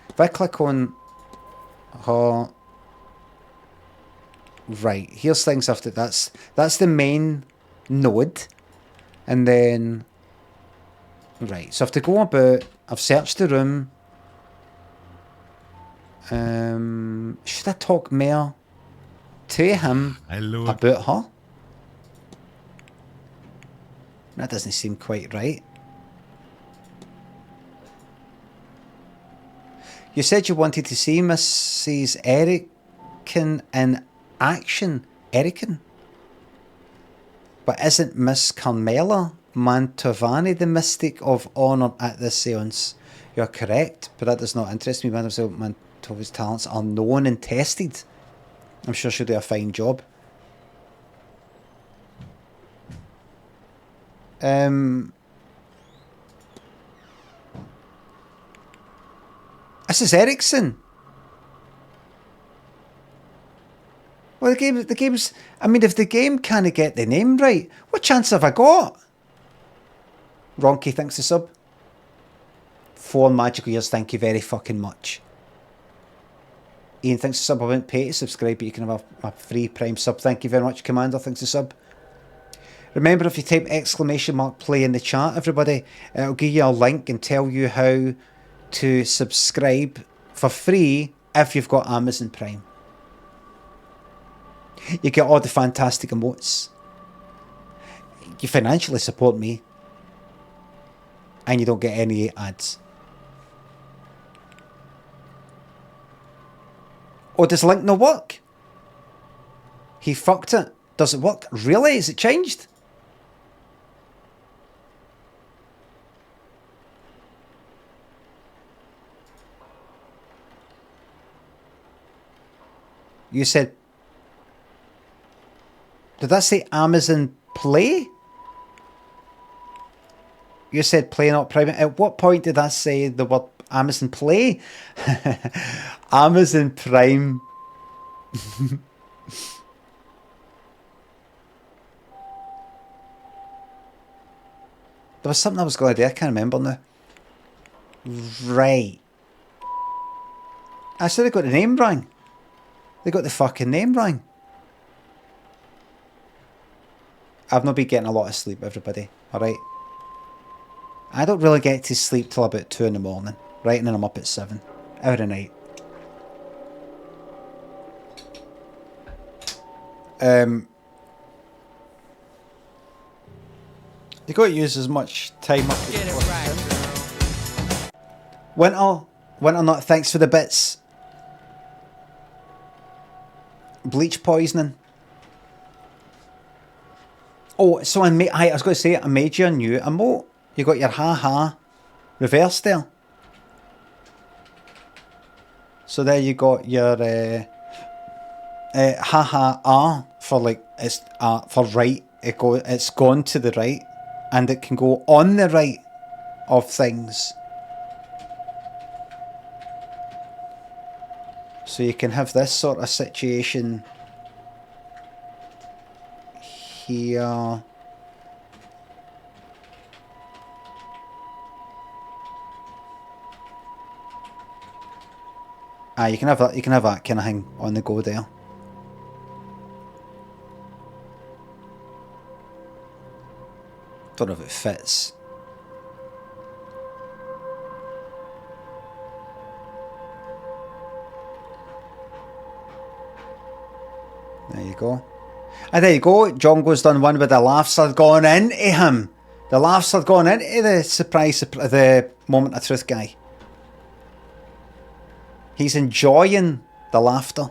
If I click on her, right, here's things after that's the main node, and then right. So I have to go about. I've searched the room. Should I talk more to him about her? That doesn't seem quite right. You said you wanted to see Mrs. Erickson in action. Erickson? But isn't Miss Carmela Mantovani the mystic of honour at this seance? You're correct, but that does not interest me. Mademoiselle Mantova's talents are known and tested. I'm sure she'll do a fine job. This is Erickson. Well, the game's... I mean, if the game can't get the name right, what chance have I got? Ronky thanks the sub. 4 magical years, thank you very fucking much. Ian thanks the sub. I won't pay to subscribe, but you can have a free Prime sub. Thank you very much. Commander thanks the sub. Remember, if you type !play in the chat, everybody, it'll give you a link and tell you how to subscribe for free if you've got Amazon Prime. You get all the fantastic emotes. You financially support me. And you don't get any ads. Oh, does link not work? He fucked it. Does it work? Really? Is it changed? You said... Did that say Amazon Play? You said Play, not Private. At what point did I say the word Amazon Play? Amazon Prime. There was something I was going to do, I can't remember now. Right. I said they got the name wrong. They got the fucking name wrong. I've not been getting a lot of sleep, everybody. Alright? I don't really get to sleep till about 2 in the morning. Right, and then I'm up at 7. Every night. You got to use as much time up as you can. Winter Nut, thanks for the bits. Bleach poisoning. Oh, so I was going to say, I made you a new emote. You got your ha-ha reverse there. So there you got your ha-ha for like, it's for right. It's gone to the right. And it can go on the right of things. So you can have this sort of situation here. You can have that. You can have that kind of thing on the go there. Don't know if it fits. There you go. And there you go. Jongo's done one where the laughs are gone into him. The laughs are gone into the the moment of truth guy. He's enjoying the laughter.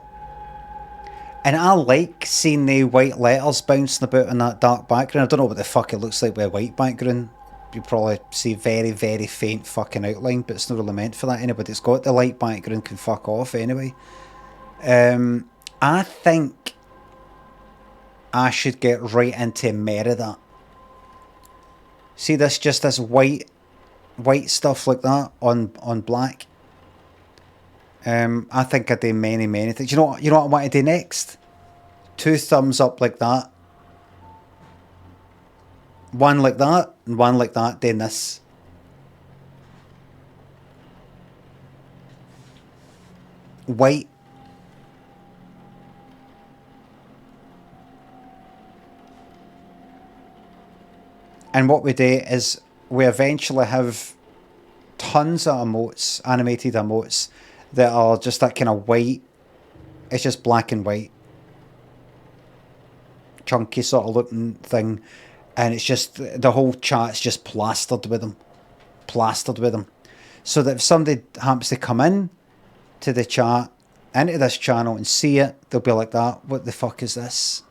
And I like seeing the white letters bouncing about in that dark background. I don't know what the fuck it looks like with a white background. You probably see very, very faint fucking outline, but it's not really meant for that. Anybody that's got the light background can fuck off anyway. I think I should get right into mirror that. See this, just this white stuff like that on black. I think I do many things. You know what I want to do next? 2 thumbs up like that. 1 like that, and 1 like that, doing this. White. And what we do is we eventually have tons of emotes, animated emotes, that are just that kind of white. It's just black and white. Chunky sort of looking thing. And it's just, the whole chat's just plastered with them. Plastered with them. So that if somebody happens to come in to the chat, into this channel and see it, they'll be like that. What the fuck is this?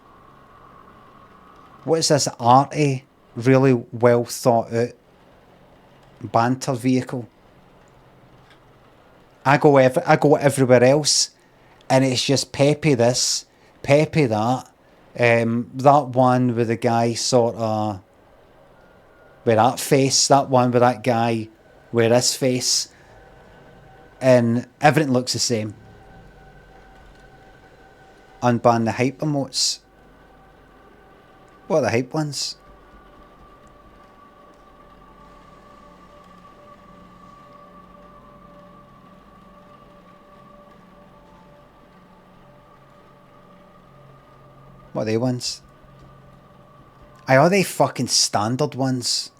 What is this arty, really well thought out banter vehicle? I go everywhere else, and it's just Pepe this, Pepe that. That one with the guy sort of with that face, that one with that guy with his face, and everything looks the same. Unban the hype emotes. What are the hype ones? What are they ones? Are they fucking standard ones?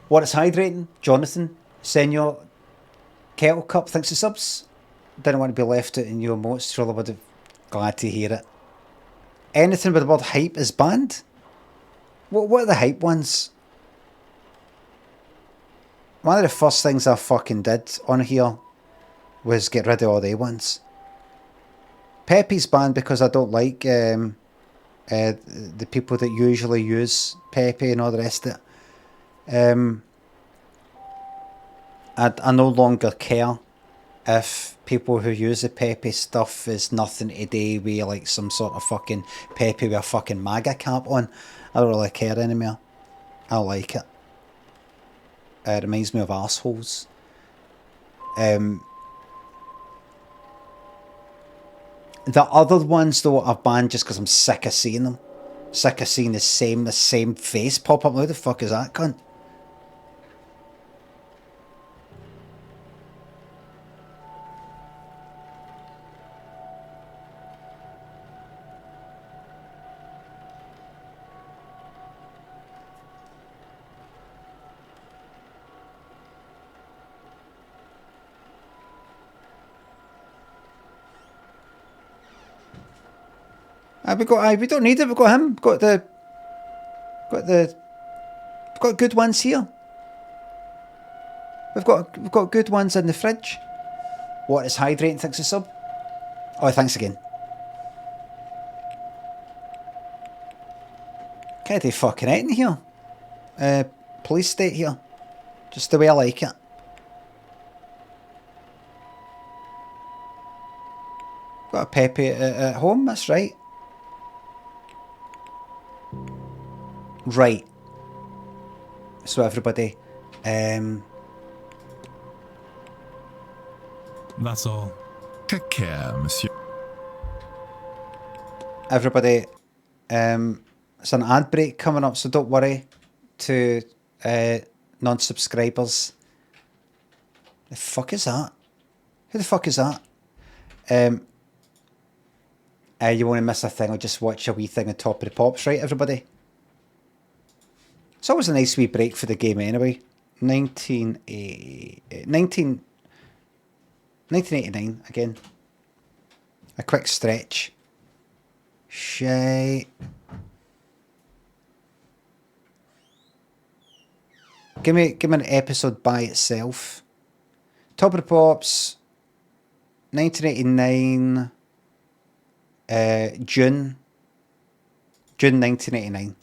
What is hydrating? Jonathan, Senor Kettle Cup, thanks for subs. Didn't want to be left out in your emotes. Really would have glad to hear it. Anything with the word hype is banned? What are the hype ones? One of the first things I fucking did on here was get rid of all the ones. Pepe's banned because I don't like the people that usually use Pepe and all the rest of it. I no longer care if people who use the Pepe stuff is nothing to do with like some sort of fucking Pepe with a fucking MAGA cap on. I don't really care anymore. I don't like it. It reminds me of arseholes. The other ones though I've banned just because I'm sick of seeing them. Sick of seeing the same face pop up. Who the fuck is that cunt? We don't need it. We've got him. We've got good ones here. We've got good ones in the fridge. What is hydrating? Thanks a sub. Oh, thanks again. Can't do fucking anything here. Police state here. Just the way I like it. Got a Pepe at home. That's right. Right. So everybody, That's all. Take care, monsieur. Everybody, it's an ad break coming up, so don't worry to non-subscribers. The fuck is that? Who the fuck is that? You won't miss a thing. I'll just watch a wee thing on Top of the Pops, right, everybody? It's always a nice wee break for the game anyway. 1989 again. A quick stretch. Shite. Give me an episode by itself. Top of the Pops. 1989. June 1989.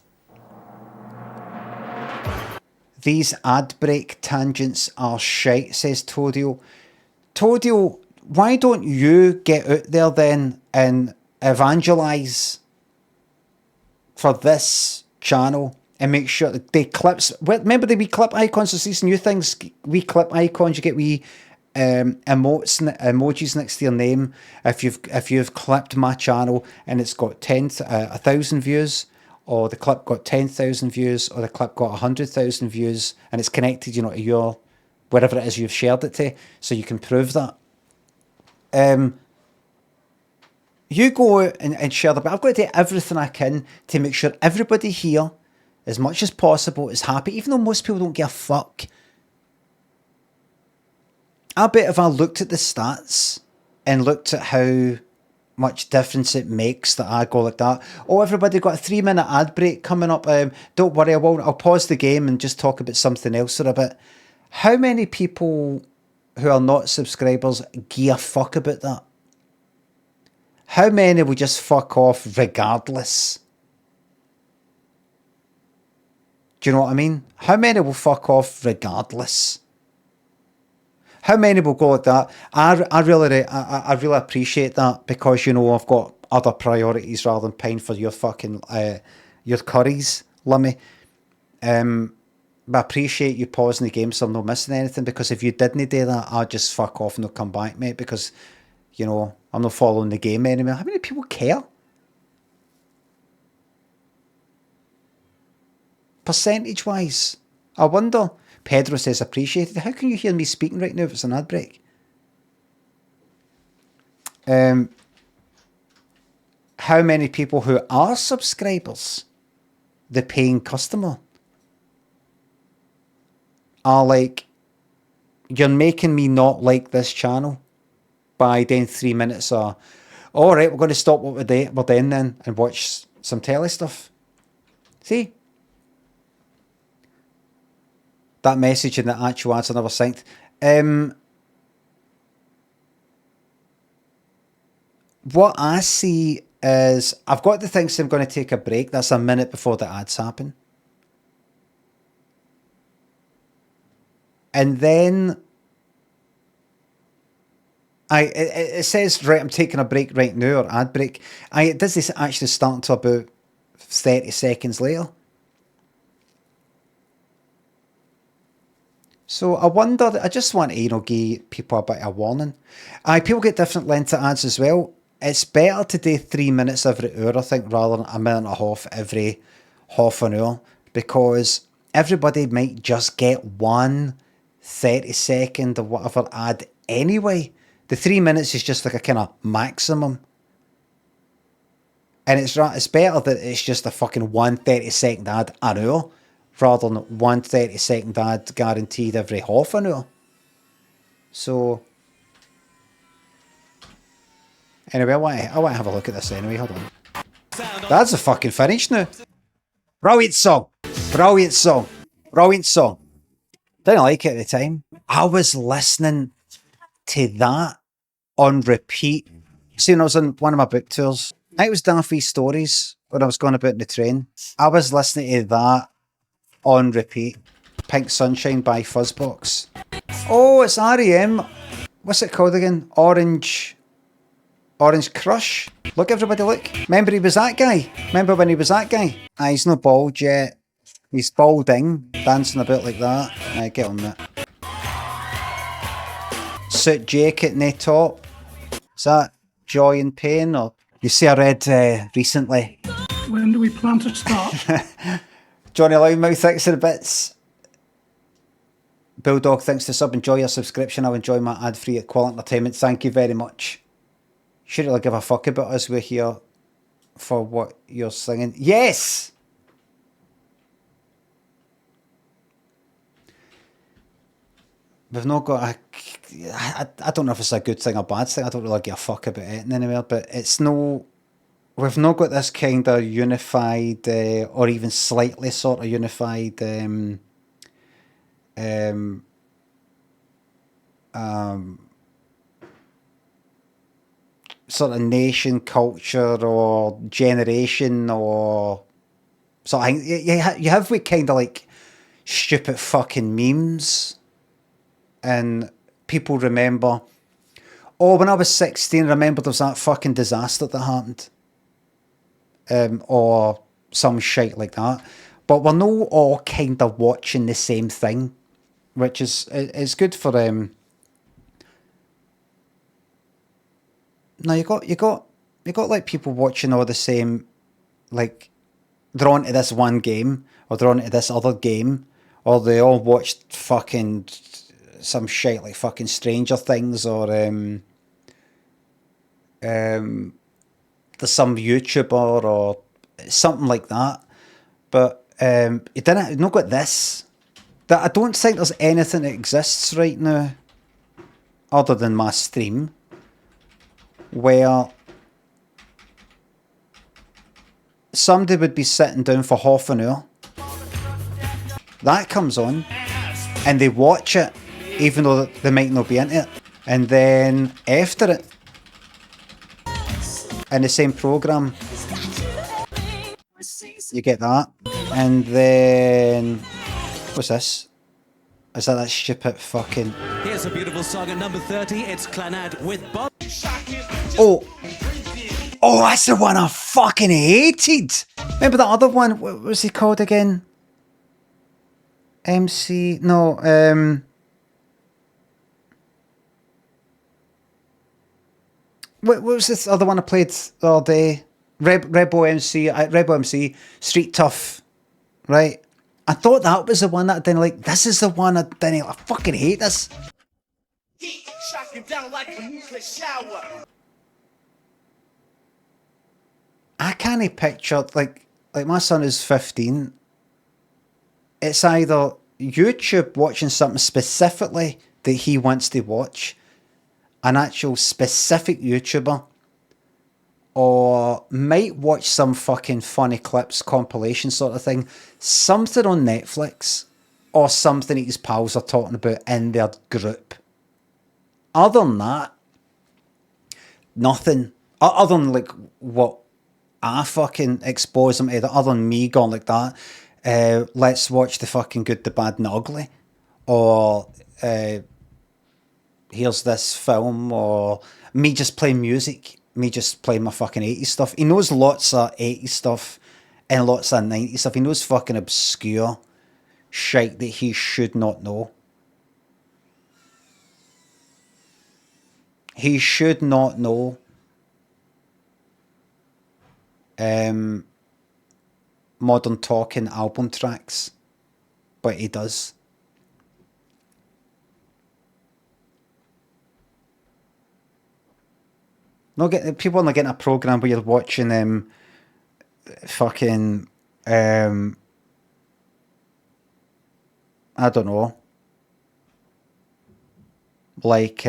These ad break tangents are shite, says Todio. Todio, why don't you get out there then and evangelise for this channel and make sure that the clips... Remember the wee clip icons? So these new things, wee clip icons, you get wee emojis next to your name. If you've clipped my channel and it's got 1,000 views, or the clip got 10,000 views, or the clip got 100,000 views, and it's connected, to your wherever it is you've shared it to, so you can prove that. You go out and share the. But I've got to do everything I can to make sure everybody here, as much as possible, is happy, even though most people don't give a fuck. I bet if I looked at the stats and looked at how much difference it makes that I go like that. Oh, everybody got a 3-minute ad break coming up. Don't worry, I'll pause the game and just talk about something else for a bit. How many people who are not subscribers give a fuck about that? How many will just fuck off regardless? Do you know what I mean? How many will fuck off regardless? How many will go like that? I really appreciate that, because I've got other priorities rather than paying for your fucking your curries, Limmy. But I appreciate you pausing the game so I'm not missing anything, because if you didn't do that, I'd just fuck off and not come back, mate, because I'm not following the game anymore. How many people care? Percentage wise, I wonder. Pedro says appreciated. How can you hear me speaking right now if it's an ad break? How many people who are subscribers, the paying customer, are like, you're making me not like this channel by doing 3 minutes or, all right, we're going to stop what we're doing then and watch some telly stuff. See? That message in the actual ads I never synced. What I see is, I've got the things I'm going to take a break. That's a minute before the ads happen. And then it says, right, I'm taking a break right now, or ad break. It does this actually start until about 30 seconds later. So I wonder, I just want to, give people a bit of warning. People get different length of ads as well. it's better to do 3 minutes every hour, I think, rather than a minute and a half every half an hour, because everybody might just get one 30-second or whatever ad anyway. The 3 minutes is just like a kind of maximum. And it's better that it's just a fucking 1 30-second ad an hour, rather than 1 30-second ad guaranteed every half an hour. So, anyway, I want to have a look at this anyway. Hold on. That's a fucking finish now. Brilliant song. Brilliant song. Brilliant song. Didn't like it at the time. I was listening to that on repeat. See, when I was on one of my book tours, I think it was Daffy Stories when I was going about in the train. I was listening to that on repeat. Pink Sunshine by Fuzzbox. Oh, it's R.E.M. What's it called again? Orange Crush. Look, everybody, look. Remember he was that guy? Remember when he was that guy? He's not bald yet. He's balding, dancing about like that. Get on that. Suit jacket, no top. Is that Joy and Pain? Or you see, I read recently. When do we plan to start? Johnny Loudmouth, thanks for the bits. Bulldog, thanks to sub. Enjoy your subscription. I'll enjoy my ad-free quality entertainment. Thank you very much. Shouldn't really give a fuck about us. We're here for what you're singing. Yes! We've not got a... I don't know if it's a good thing or bad thing. I don't really give a fuck about it anywhere, but it's no... We've not got this kind of unified, or even slightly sort of unified... sort of nation, culture, or generation, or something. You have with kind of like stupid fucking memes, and people remember, oh, when I was 16, I remember there was that fucking disaster that happened, or some shit like that. But we're no all kind of watching the same thing, which is it's good for them. No, you got like people watching all the same, like they're on to this one game or they're on to this other game, or they all watched fucking some shit like fucking Stranger Things, or there's some YouTuber or something like that. But you've not got this. That I don't think there's anything that exists right now other than my stream where somebody would be sitting down for half an hour, that comes on, and they watch it even though they might not be into it, and then after it in the same programme you get that, and then what's this? Is that stupid fucking... Here's a beautiful song at number 30. It's Clonad with Bob. Oh, that's the one I fucking hated. Remember that other one? What was he called again? MC... No, what was this other one I played the other day? Rebel MC, Street Tough, right? I thought that was the one that I didn't like. This is the one I didn't like. I fucking hate this. I can't picture, like my son is 15. It's either YouTube watching something specifically that he wants to watch, an actual specific YouTuber, or might watch some fucking funny clips, compilation sort of thing, something on Netflix, or something that his pals are talking about in their group. Other than that, nothing. Other than like what I fucking expose them to, other than me going like that, let's watch the fucking Good, the Bad and the Ugly, or here's this film, or me just playing music, me just playing my fucking 80s stuff. He knows lots of 80s stuff and lots of 90s stuff. He knows fucking obscure shite that he should not know. He should not know modern talking album tracks, but he does. People are not getting a program where you're watching fucking I don't know, like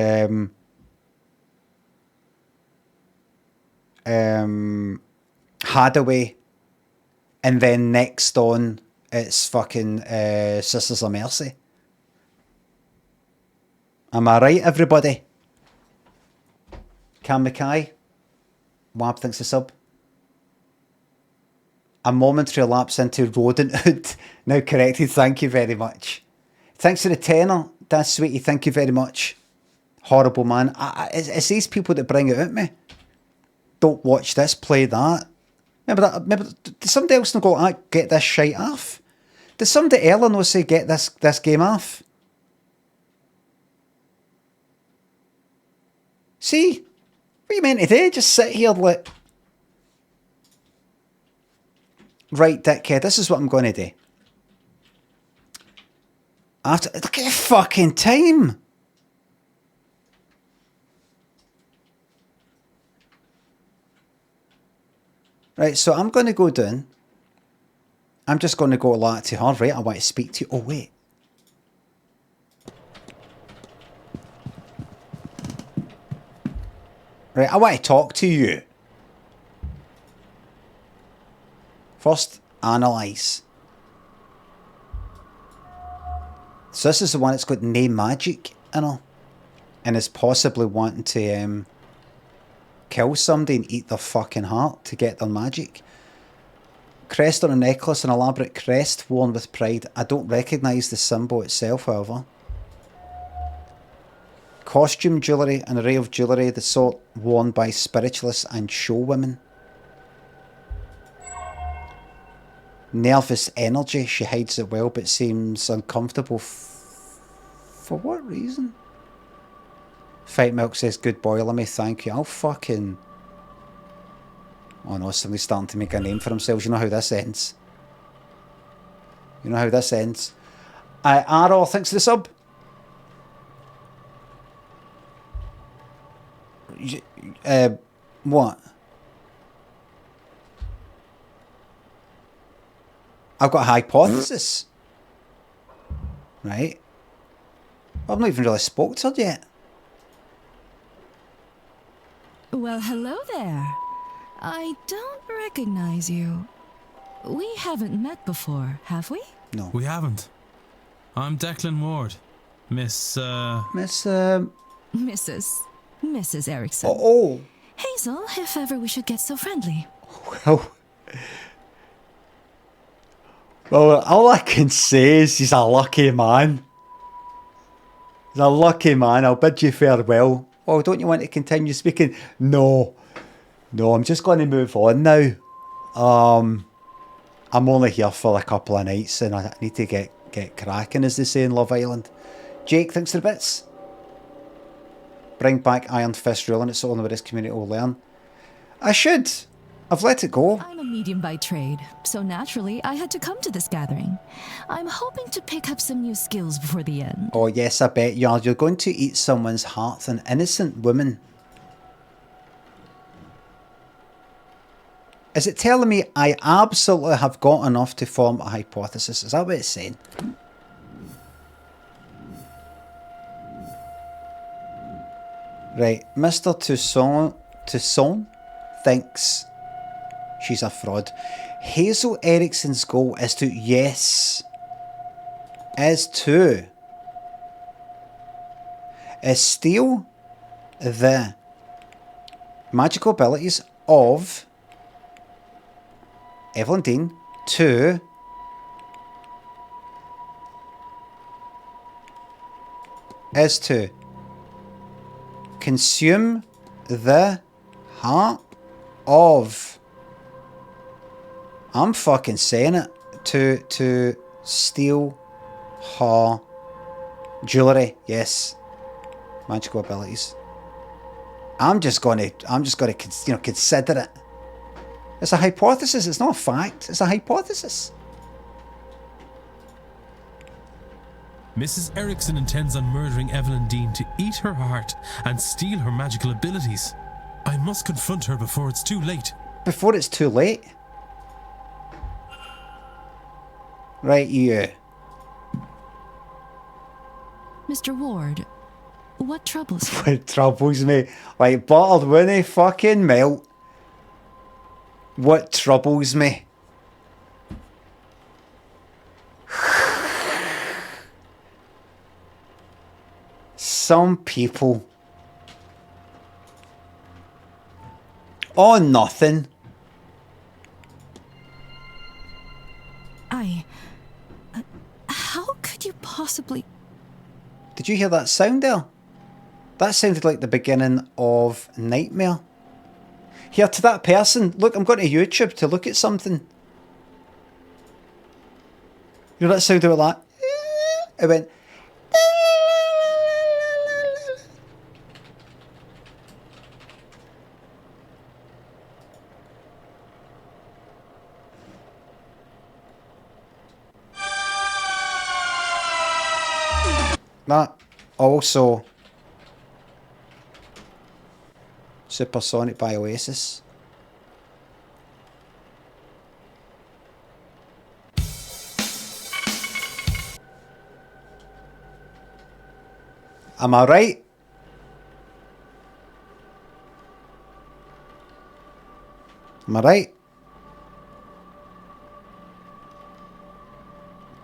Hadaway, and then next on it's fucking Sisters of Mercy. Am I right, everybody? Cam Mackay, Wab thinks a sub. A momentary lapse into rodenthood. Now corrected, thank you very much. Thanks for the tenner, that's sweetie, thank you very much. Horrible man. It's these people that bring it out me. Don't watch this, play that. Remember, did somebody else not go, get this shite off? Did somebody earlier not say, get this game off? See? What are you meant to do? Just sit here like... Right, dickhead, this is what I'm going to do. Look at your fucking time! Right, so I'm going to go down. I'm just going to go like to her, right? I want to speak to you. Oh, wait. Right, I want to talk to you. First, analyse. So this is the one that's got no magic in her. And is possibly wanting to kill somebody and eat their fucking heart to get their magic. Crest on a necklace, an elaborate crest worn with pride. I don't recognise the symbol itself, however. Costume jewellery, an array of jewellery, the sort worn by spiritualists and showwomen. Nervous energy, she hides it well but seems uncomfortable. For what reason? Fight Milk says, good boy, Limmy, thank you. I'll fucking... Oh no, somebody's starting to make a name for themselves. You know how this ends. You know how this ends. Arrow, thanks for the sub. What? I've got a hypothesis. Right? I've not even really spoke to her yet. Well, hello there. I don't recognize you. We haven't met before, have we? No. We haven't. I'm Declan Ward. Mrs. Erickson. Oh. Hazel, if ever we should get so friendly. Well, all I can say is he's a lucky man. He's a lucky man. I'll bid you farewell. Oh, don't you want to continue speaking? No, I'm just going to move on now. I'm only here for a couple of nights and I need to get cracking, as they say in Love Island. Jake, thanks for the bits. Bring back Iron Fist ruling. It's the only way this community will learn. I should. I've let it go. I'm a medium by trade, so naturally I had to come to this gathering. I'm hoping to pick up some new skills before the end. Oh yes, I bet you are. You're going to eat someone's heart, an innocent woman. Is it telling me I absolutely have got enough to form a hypothesis? Is that what it's saying? Right, Mr. Toussaint thinks she's a fraud. Hazel Erickson's goal is to steal the magical abilities of Evelyn Dean to consume the heart of, I'm fucking saying it, to steal her jewellery. Yes, magical abilities. I'm just gonna consider it. It's a hypothesis. It's not a fact. It's a hypothesis. Mrs. Erickson intends on murdering Evelyn Dean to eat her heart and steal her magical abilities. I must confront her before it's too late. Before it's too late? Right, you. Mr. Ward, what troubles you? What troubles me? Like bottled Winnie fucking melt. What troubles me? Some people. Oh, nothing. How could you possibly... Did you hear that sound there? That sounded like the beginning of Nightmare. Here, to that person, look, I'm going to YouTube to look at something. You know that sound of that? It went... That also Supersonic by Oasis. Am I right? Am I right?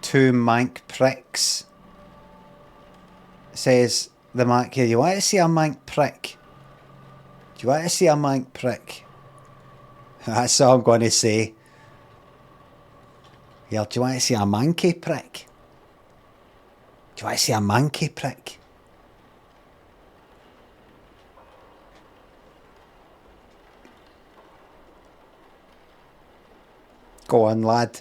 Two mank pricks. Says the mank here, you want to see a mank prick? Do you want to see a mank prick? That's all I'm going to say. Yeah, do you want to see a manky prick? Do you want to see a manky prick? Go on, lad.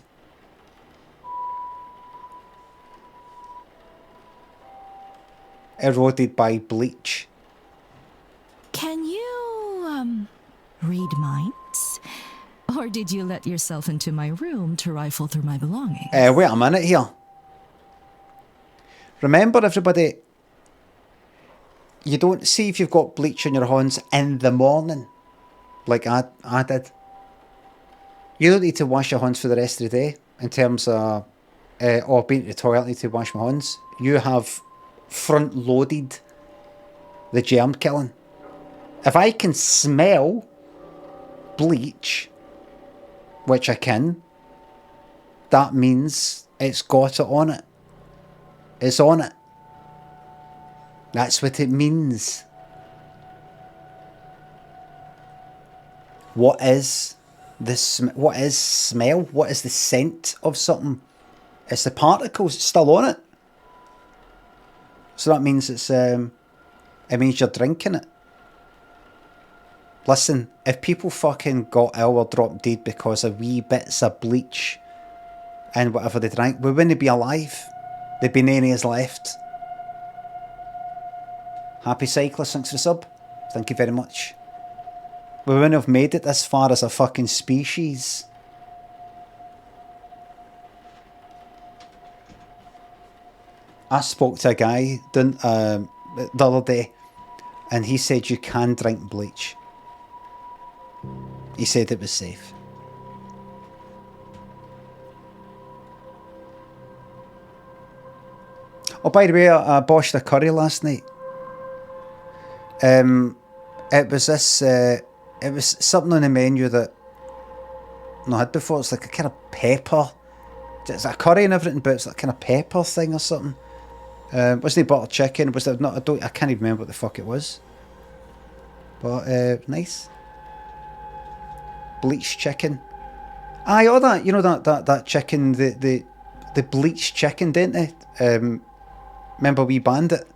Eroded by bleach. Can you, read minds? Or did you let yourself into my room to rifle through my belongings? Wait a minute here. Remember, everybody, you don't see if you've got bleach on your hands in the morning, like I did. You don't need to wash your hands for the rest of the day, in terms of, or being to the toilet, I need to wash my hands. You have front-loaded the germ killing. If I can smell bleach, which I can, that means it's got it on it. It's on it. That's what it means. What is what is smell? What is the scent of something? It's the particles still on it. So that means it's it means you're drinking it. Listen, if people fucking got ill or dropped dead because of wee bits of bleach and whatever they drank, we wouldn't be alive. There'd be none of us left. Happy Cyclist, thanks for the sub. Thank you very much. We wouldn't have made it this far as a fucking species. I spoke to a guy the other day, and he said you can drink bleach. He said it was safe. Oh, by the way, I boshed a curry last night. It was this. It was something on the menu that I've not had before. It's like a kind of pepper. It's a curry and everything, but it's like a kind of pepper thing or something. Wasn't it butter chicken? Was it not? I can't even remember what the fuck it was. But nice. Bleached chicken. Aye, all that. You know that chicken, the bleached chicken, didn't they? Remember we banned it?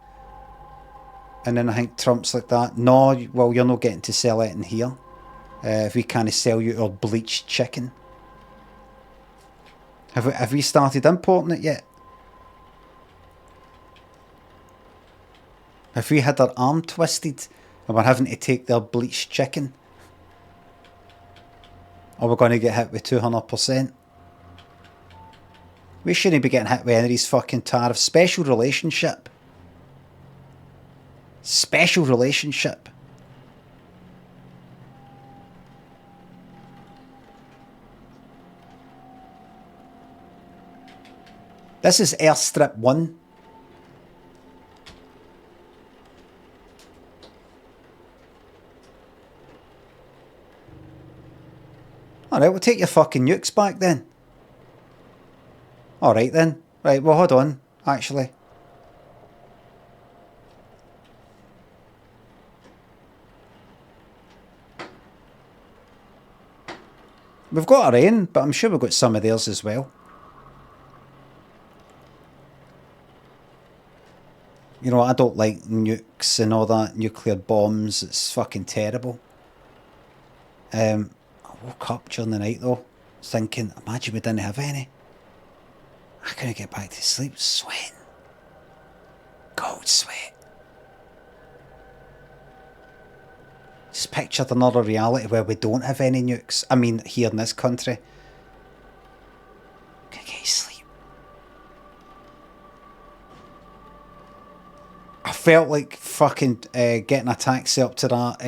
And then I think Trump's like that. No, well, you're not getting to sell it in here. If we can't sell you our bleached chicken. Have we started importing it yet? Have we had our arm twisted and we're having to take their bleached chicken? Or we're going to get hit with 200%. We shouldn't be getting hit with any of these fucking tariffs. Special relationship. Special relationship. This is Airstrip 1. Alright, we'll take your fucking nukes back then. Alright then. Right, well hold on, actually. We've got our own, but I'm sure we've got some of theirs as well. You know, I don't like nukes and all that, nuclear bombs, it's fucking terrible. I woke up during the night though, thinking, imagine we didn't have any. I couldn't get back to sleep, sweating. Cold sweat. Just pictured another reality where we don't have any nukes. I mean, here in this country. Couldn't get sleep. I felt like fucking getting a taxi up to that,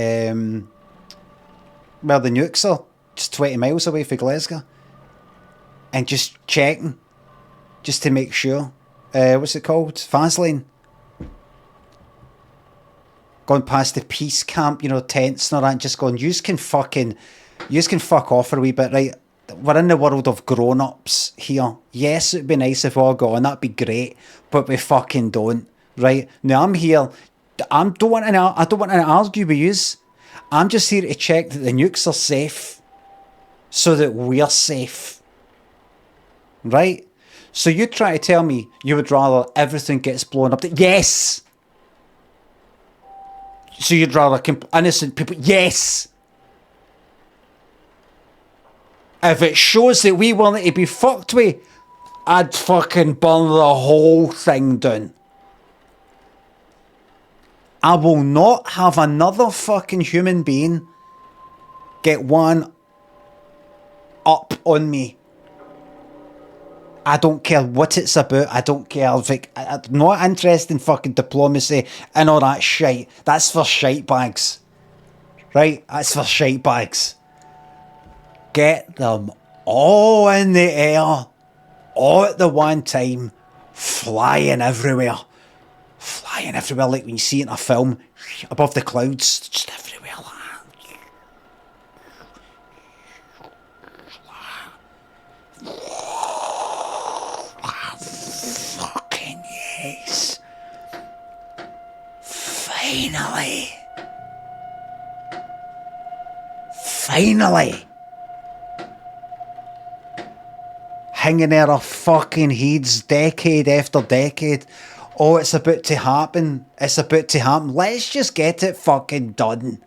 where the nukes are, just 20 miles away from Glasgow. And just checking, just to make sure. What's it called? Vaseline. Going past the peace camp, you know, tents and all that, and just going, yous can fuck off for a wee bit, right? We're in the world of grown-ups here. Yes, it'd be nice if we all got on, that'd be great, but we fucking don't, right? Now I'm here, I don't want to argue with yous. I'm just here to check that the nukes are safe, so that we're safe, right? So you try to tell me you would rather everything gets blown up? Yes! So you'd rather innocent people? Yes! If it shows that we want to be fucked with, I'd fucking burn the whole thing down. I will not have another fucking human being get one up on me. I don't care what it's about. I don't care if I'm not interested in fucking diplomacy and all that shite. That's for shite bags. Right? That's for shite bags. Get them all in the air, all at the one time, flying everywhere. Flying everywhere like when you see it in a film, above the clouds, just everywhere. Fucking yes. Finally. Finally. Hanging out our fucking heads decade after decade. Oh, it's about to happen. It's about to happen. Let's just get it fucking done.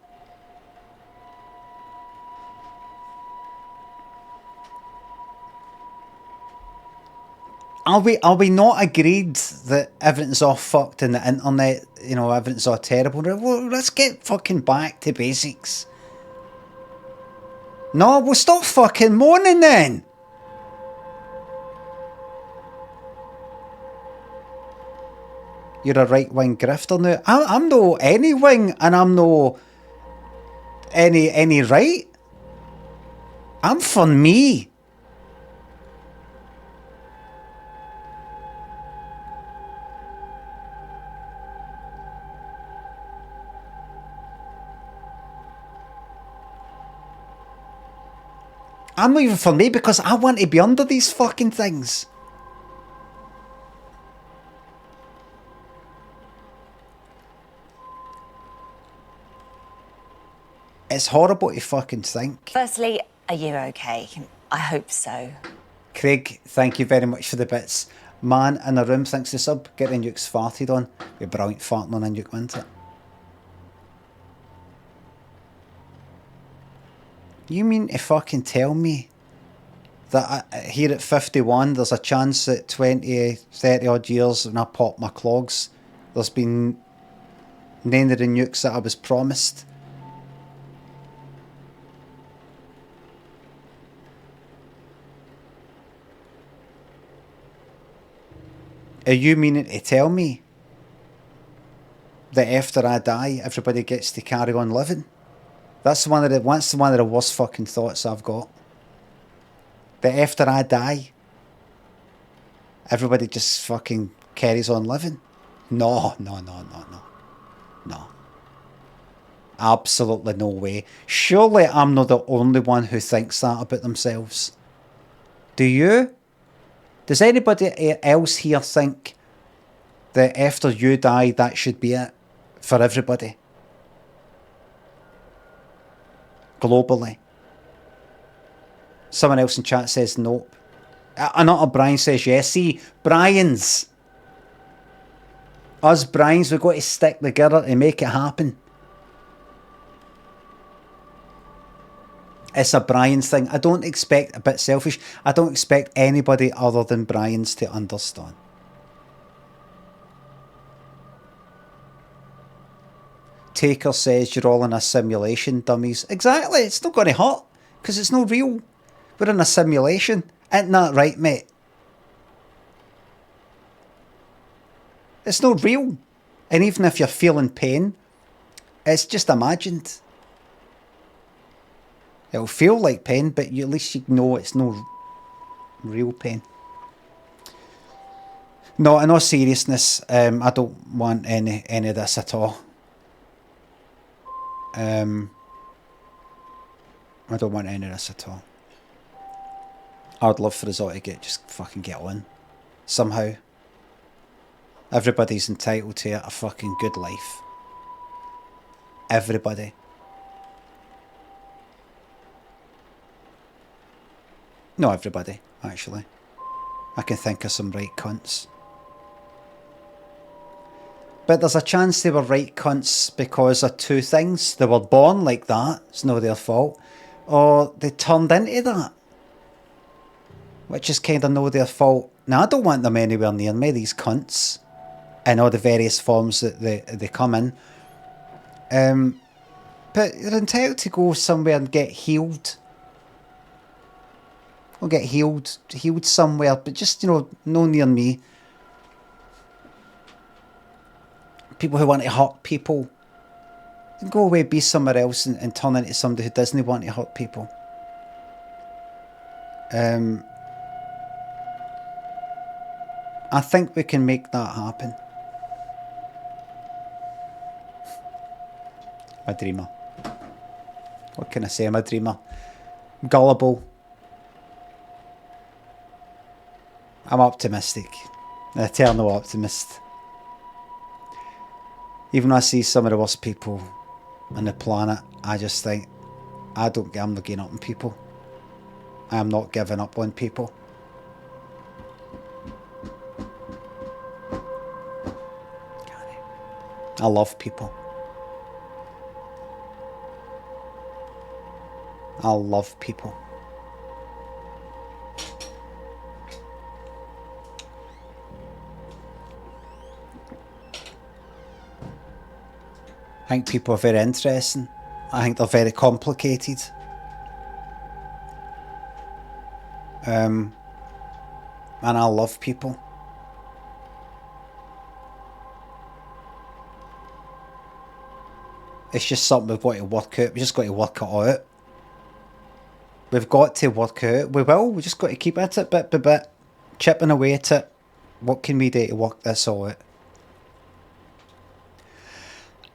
Are we not agreed that everything's all fucked in the internet, you know, everything's all terrible? Well, let's get fucking back to basics. No, we'll stop fucking moaning then. You're a right-wing grifter now. I'm no any wing, and I'm no any right. I'm for me. I'm not even for me because I want to be under these fucking things. It's horrible to fucking think. Firstly, are you okay? I hope so. Craig, thank you very much for the bits. Man in the room thinks the sub. Get the nukes farted on. Be brilliant farting on a nuke, wouldn't it? You mean to fucking tell me that here at 51 there's a chance that 20, 30 odd years when I pop my clogs there's been none of the nukes that I was promised? Are you meaning to tell me that after I die, everybody gets to carry on living? That's one of the worst fucking thoughts I've got. That after I die, everybody just fucking carries on living. No. Absolutely no way. Surely I'm not the only one who thinks that about themselves. Do you? Does anybody else here think that after you die, that should be it for everybody? Globally. Someone else in chat says nope. Another Brian says yes. See, Brian's. Us Brian's, we've got to stick together to make it happen. It's a Brian's thing. I don't expect, a bit selfish, I don't expect anybody other than Brian's to understand. Taker says you're all in a simulation, dummies. Exactly, it's not going to hurt, because it's not real. We're in a simulation. Isn't that right, mate? It's not real. And even if you're feeling pain, it's just imagined. It'll feel like pain, but at least you know it's no real pain. No, in all seriousness, I don't want any of this at all. I don't want any of this at all. I'd love for us all to just fucking get on. Somehow. Everybody's entitled to a fucking good life. Everybody. Not everybody, actually. I can think of some right cunts. But there's a chance they were right cunts because of two things. They were born like that, it's not their fault. Or they turned into that, which is kind of no their fault. Now, I don't want them anywhere near me, these cunts, in all the various forms that they come in. But they're entitled to go somewhere and get healed. Or get healed somewhere, but just, no near me. People who want to hurt people, go away, be somewhere else and turn into somebody who doesn't want to hurt people. I think we can make that happen. I'm a dreamer. What can I say? I'm a dreamer. Gullible. I'm optimistic. An eternal optimist. Even when I see some of the worst people on the planet, I just think, I'm not giving up on people. I am not giving up on people. I love people. I love people. I think people are very interesting. I think they're very complicated. And I love people. It's just something we've got to work out. We've just got to work it out. We've got to work out. We will. We just got to keep at it bit by bit. Chipping away at it. What can we do to work this all out?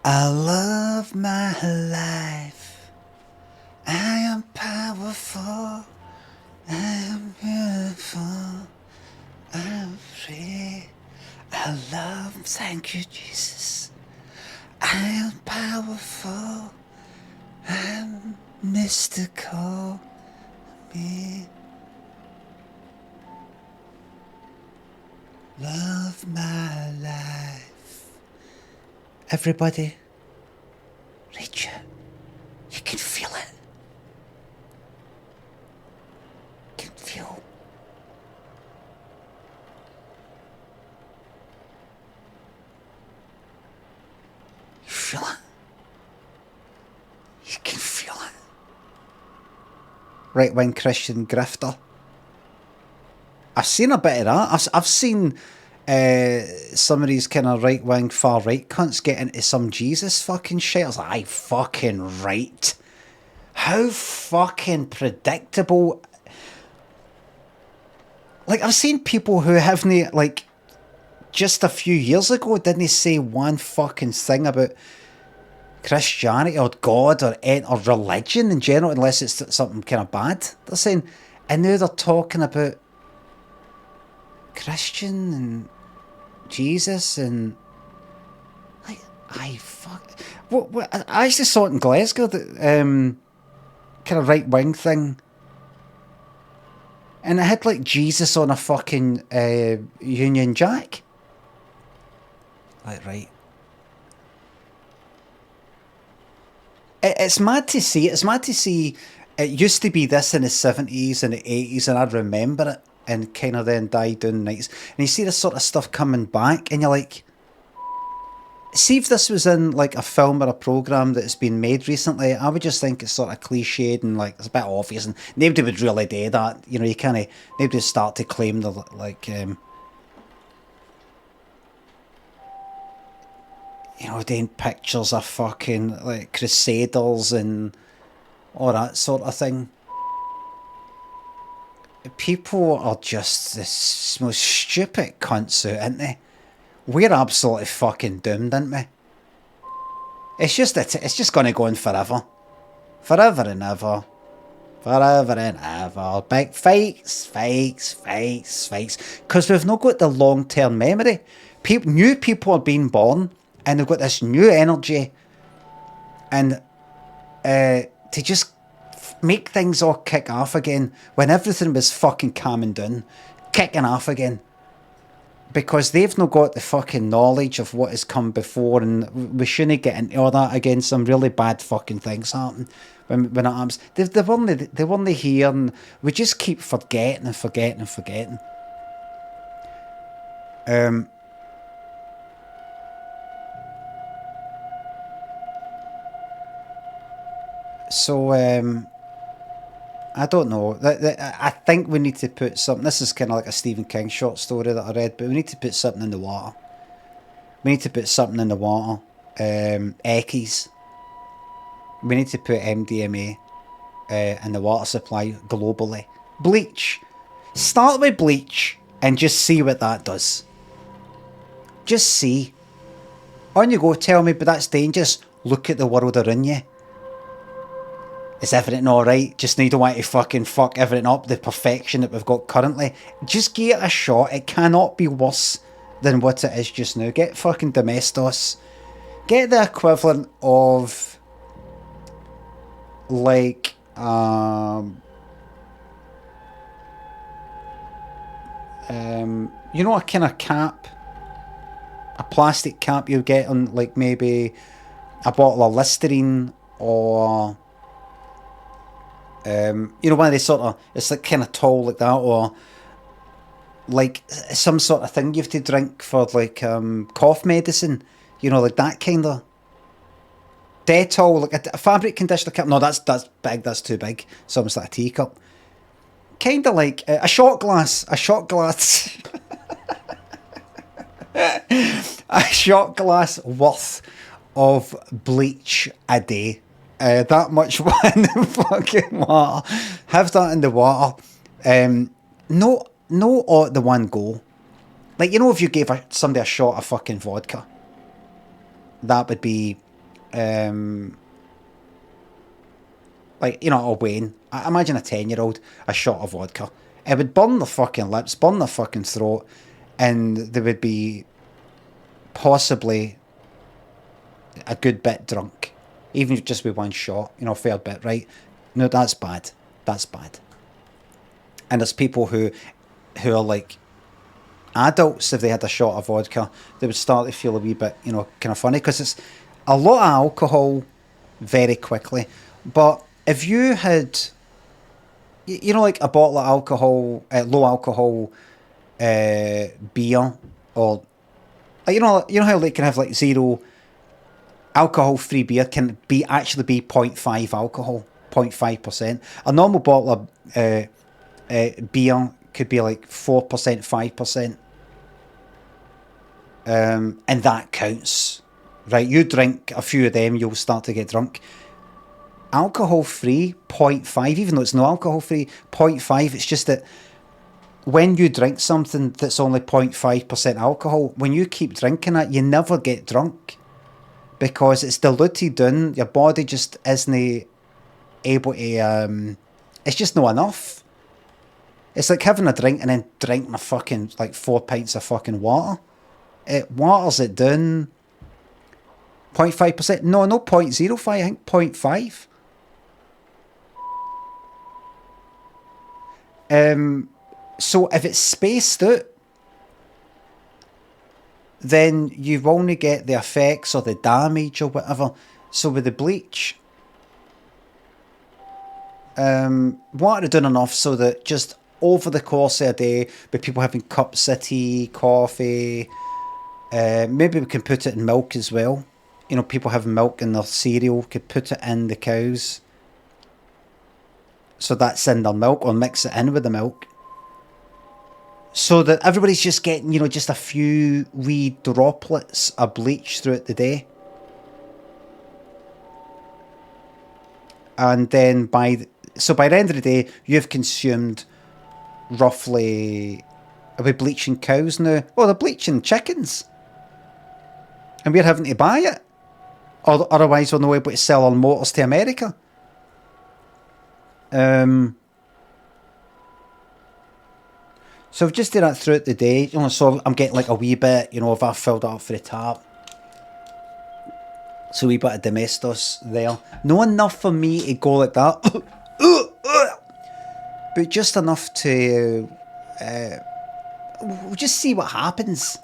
I love my life. I am powerful. I am beautiful. I am free. I love. Thank you, Jesus. I am powerful. I am mystical. Me. Love my life. Everybody, reach it. You can feel it. You can feel. You feel it. You can feel it. Right-wing Christian grifter. I've seen a bit of that. I've seen some of these kind of right wing, far right cunts get into some Jesus fucking shit. I was like, aye, fucking right. How fucking predictable. Like, I've seen people who haven't, like, just a few years ago, didn't say one fucking thing about Christianity or God or religion in general, unless it's something kind of bad. They're saying, and now they're talking about Christian and Jesus and like, what I actually saw it in Glasgow, that kind of right wing thing, and it had like Jesus on a fucking Union Jack. Like, right. It's mad to see. It's mad to see. It used to be this in the 70s and the 80s, and I remember it, and kind of then died down the 90s. And you see this sort of stuff coming back, and you're like, see if this was in like a film or a programme that's been made recently, I would just think it's sort of cliched and like it's a bit obvious, and nobody would really do that. You know, you kind of, nobody would start to claim the like, you know, doing pictures of fucking like crusaders and all that sort of thing. People are just the most stupid cunts out, aren't they? We're absolutely fucking doomed, aren't we? It's just going to go on forever. Forever and ever. Forever and ever. Big fakes. Because we've not got the long-term memory. New people are being born, and they've got this new energy, and to just make things all kick off again when everything was fucking calming down, kicking off again, because they've not got the fucking knowledge of what has come before, and we shouldn't get into all that again. Some really bad fucking things happen when it happens. They weren't here, and we just keep forgetting. So, I don't know. I think we need to put something. This is kind of like a Stephen King short story that I read, but we need to put something in the water. We need to put something in the water. Eckies. We need to put MDMA in the water supply globally. Bleach. Start with bleach and just see what that does. Just see. On you go, tell me, but that's dangerous. Look at the world around you. Is everything alright? Just need to want to fucking fuck everything up, the perfection that we've got currently. Just give it a shot. It cannot be worse than what it is just now. Get fucking Domestos. Get the equivalent of like you know, a kind of cap, a plastic cap you get on like maybe a bottle of Listerine, or you know, one of these sort of, it's like kind of tall like that, or like some sort of thing you have to drink for like cough medicine, you know, like that kind of Dettol, like a fabric conditioner cup. No, that's big, that's too big. It's almost like a teacup. Kind of like a shot glass. A shot glass worth of bleach a day. That much in the fucking water. Have that in the water. No at the one go. Like, you know, if you gave somebody a shot of fucking vodka, that would be like, you know, a Wayne. I imagine a 10-year-old, a shot of vodka. It would burn their fucking lips, burn their fucking throat, and they would be possibly a good bit drunk. Even just with one shot, you know, a fair bit, right? No, that's bad. That's bad. And there's people who are like adults, if they had a shot of vodka, they would start to feel a wee bit, you know, kind of funny, because it's a lot of alcohol very quickly. But if you had, you know, like a bottle of alcohol, low alcohol beer, or you know how they can have like zero alcohol-free beer can actually be 0.5 alcohol, 0.5%. A normal bottle of beer could be like 4%, 5%. And that counts. Right, you drink a few of them, you'll start to get drunk. Alcohol-free, 0.5, even though it's no alcohol-free, 0.5, it's just that when you drink something that's only 0.5% alcohol, when you keep drinking it, you never get drunk. Because it's diluted down, your body just isn't able to, it's just not enough. It's like having a drink and then drink my fucking, like 4 pints of fucking water. It waters it down. 0.5%, no 0.05, I think 0.5. So if it's spaced out, then you only get the effects or the damage or whatever. So with the bleach, water it down enough so that just over the course of a day, with people having cups of tea, coffee, maybe we can put it in milk as well. You know, people having milk in their cereal, could put it in the cows. So that's in their milk, or mix it in with the milk. So that everybody's just getting, you know, just a few wee droplets of bleach throughout the day. And then by the end of the day, you've consumed roughly, are we bleaching cows now? Oh, they're bleaching chickens. And we're having to buy it. Or otherwise we're not able to sell our motors to America. So I've just did that throughout the day. You know, so I'm getting like a wee bit, you know, if I filled it up for the tap. So a wee bit of Domestos there. Not enough for me to go like that. But just enough to we'll just see what happens.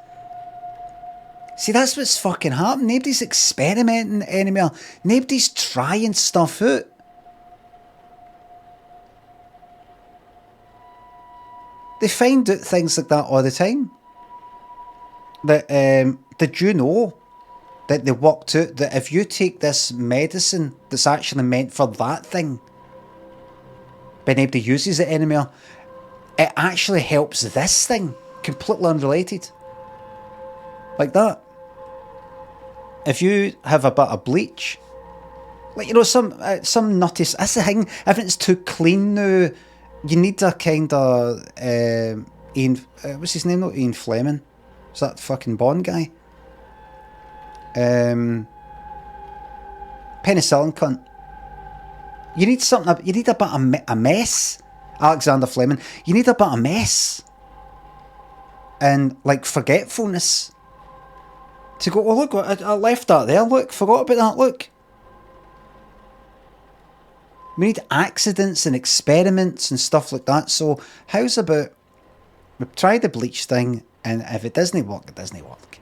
See, that's what's fucking happening. Nobody's experimenting anymore. Nobody's trying stuff out. They find out things like that all the time. That did you know that they worked out that if you take this medicine that's actually meant for that thing, but nobody uses it anymore, it actually helps this thing, completely unrelated. Like that. If you have a bit of bleach, like, you know, some nutty, that's the thing, everything's too clean now. You need a kind of Ian, what's his name though? Ian Fleming. Is that fucking Bond guy? Penicillin cunt. You need something. You need a bit of a mess. Alexander Fleming. You need a bit of mess and like forgetfulness to go. Oh look, I left that there. Look, forgot about that. Look. We need accidents and experiments and stuff like that. So how's about we try the bleach thing, and if it doesn't work, it doesn't work.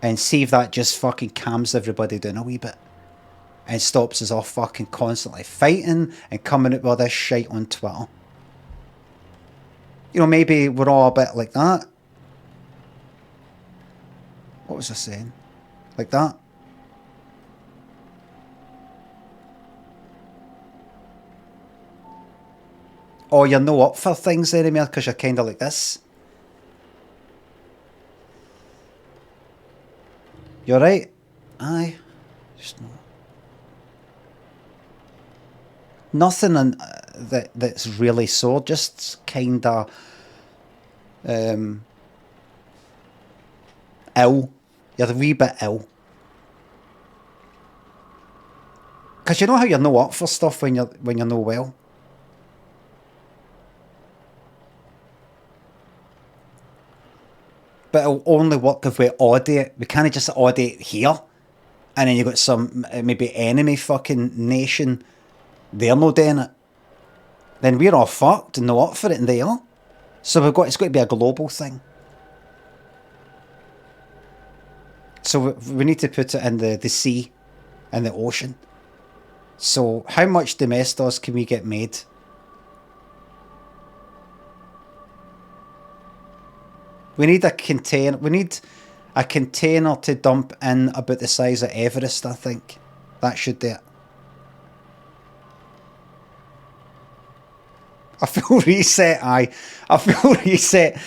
And see if that just fucking calms everybody down a wee bit. And stops us all fucking constantly fighting and coming out with all this shit on Twitter. You know, maybe we're all a bit like that. What was I saying? Like that? Oh, you're no up for things anymore because you're kind of like this. You're right. Aye. Just no. Nothing in, that's really sore. Just kind of ill. You're a wee bit ill. Because you know how you're no up for stuff when you're no well. But it'll only work if we audit. We can't just audit here. And then you've got some, maybe enemy fucking nation. They're not doing it. Then we're all fucked and not up for it, and they are. So it's got to be a global thing. So we need to put it in the sea and the ocean. So how much Domestos can we get made? We need a container. We need a container to dump in about the size of Everest, I think. That should do it. I feel reset, I feel reset.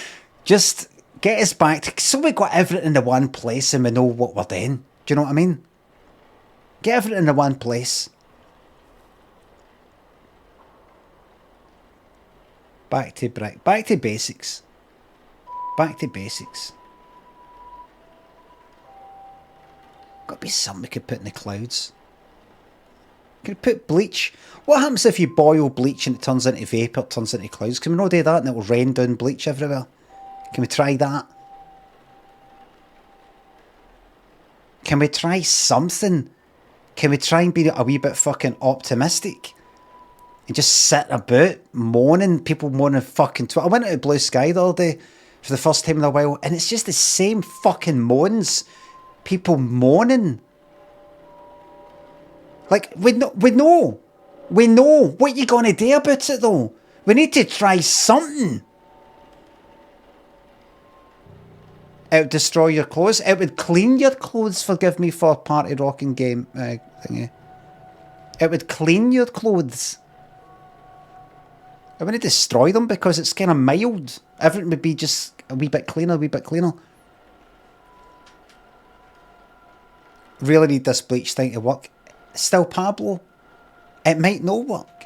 Just Get us back to... So we got everything in one place and we know what we're doing. Do you know what I mean? Get everything in one place. Back to basics. Back to basics. Got to be something we could put in the clouds. Can we put bleach? What happens if you boil bleach and it turns into vapour, it turns into clouds? Can we not do that and it will rain down bleach everywhere? Can we try that? Can we try something? Can we try and be a wee bit fucking optimistic? And just sit about moaning, people moaning fucking Twitter. I went out to Blue Sky the other day for the first time in a while, and it's just the same fucking moans. People moaning. Like, we know. What you gonna do about it though? We need to try something. It would destroy your clothes. It would clean your clothes, forgive me for party rocking game thingy. It would clean your clothes. I wouldn't destroy them because it's kind of mild. Everything would be just a wee bit cleaner, Really need this bleach thing to work. Still Pablo. It might not work.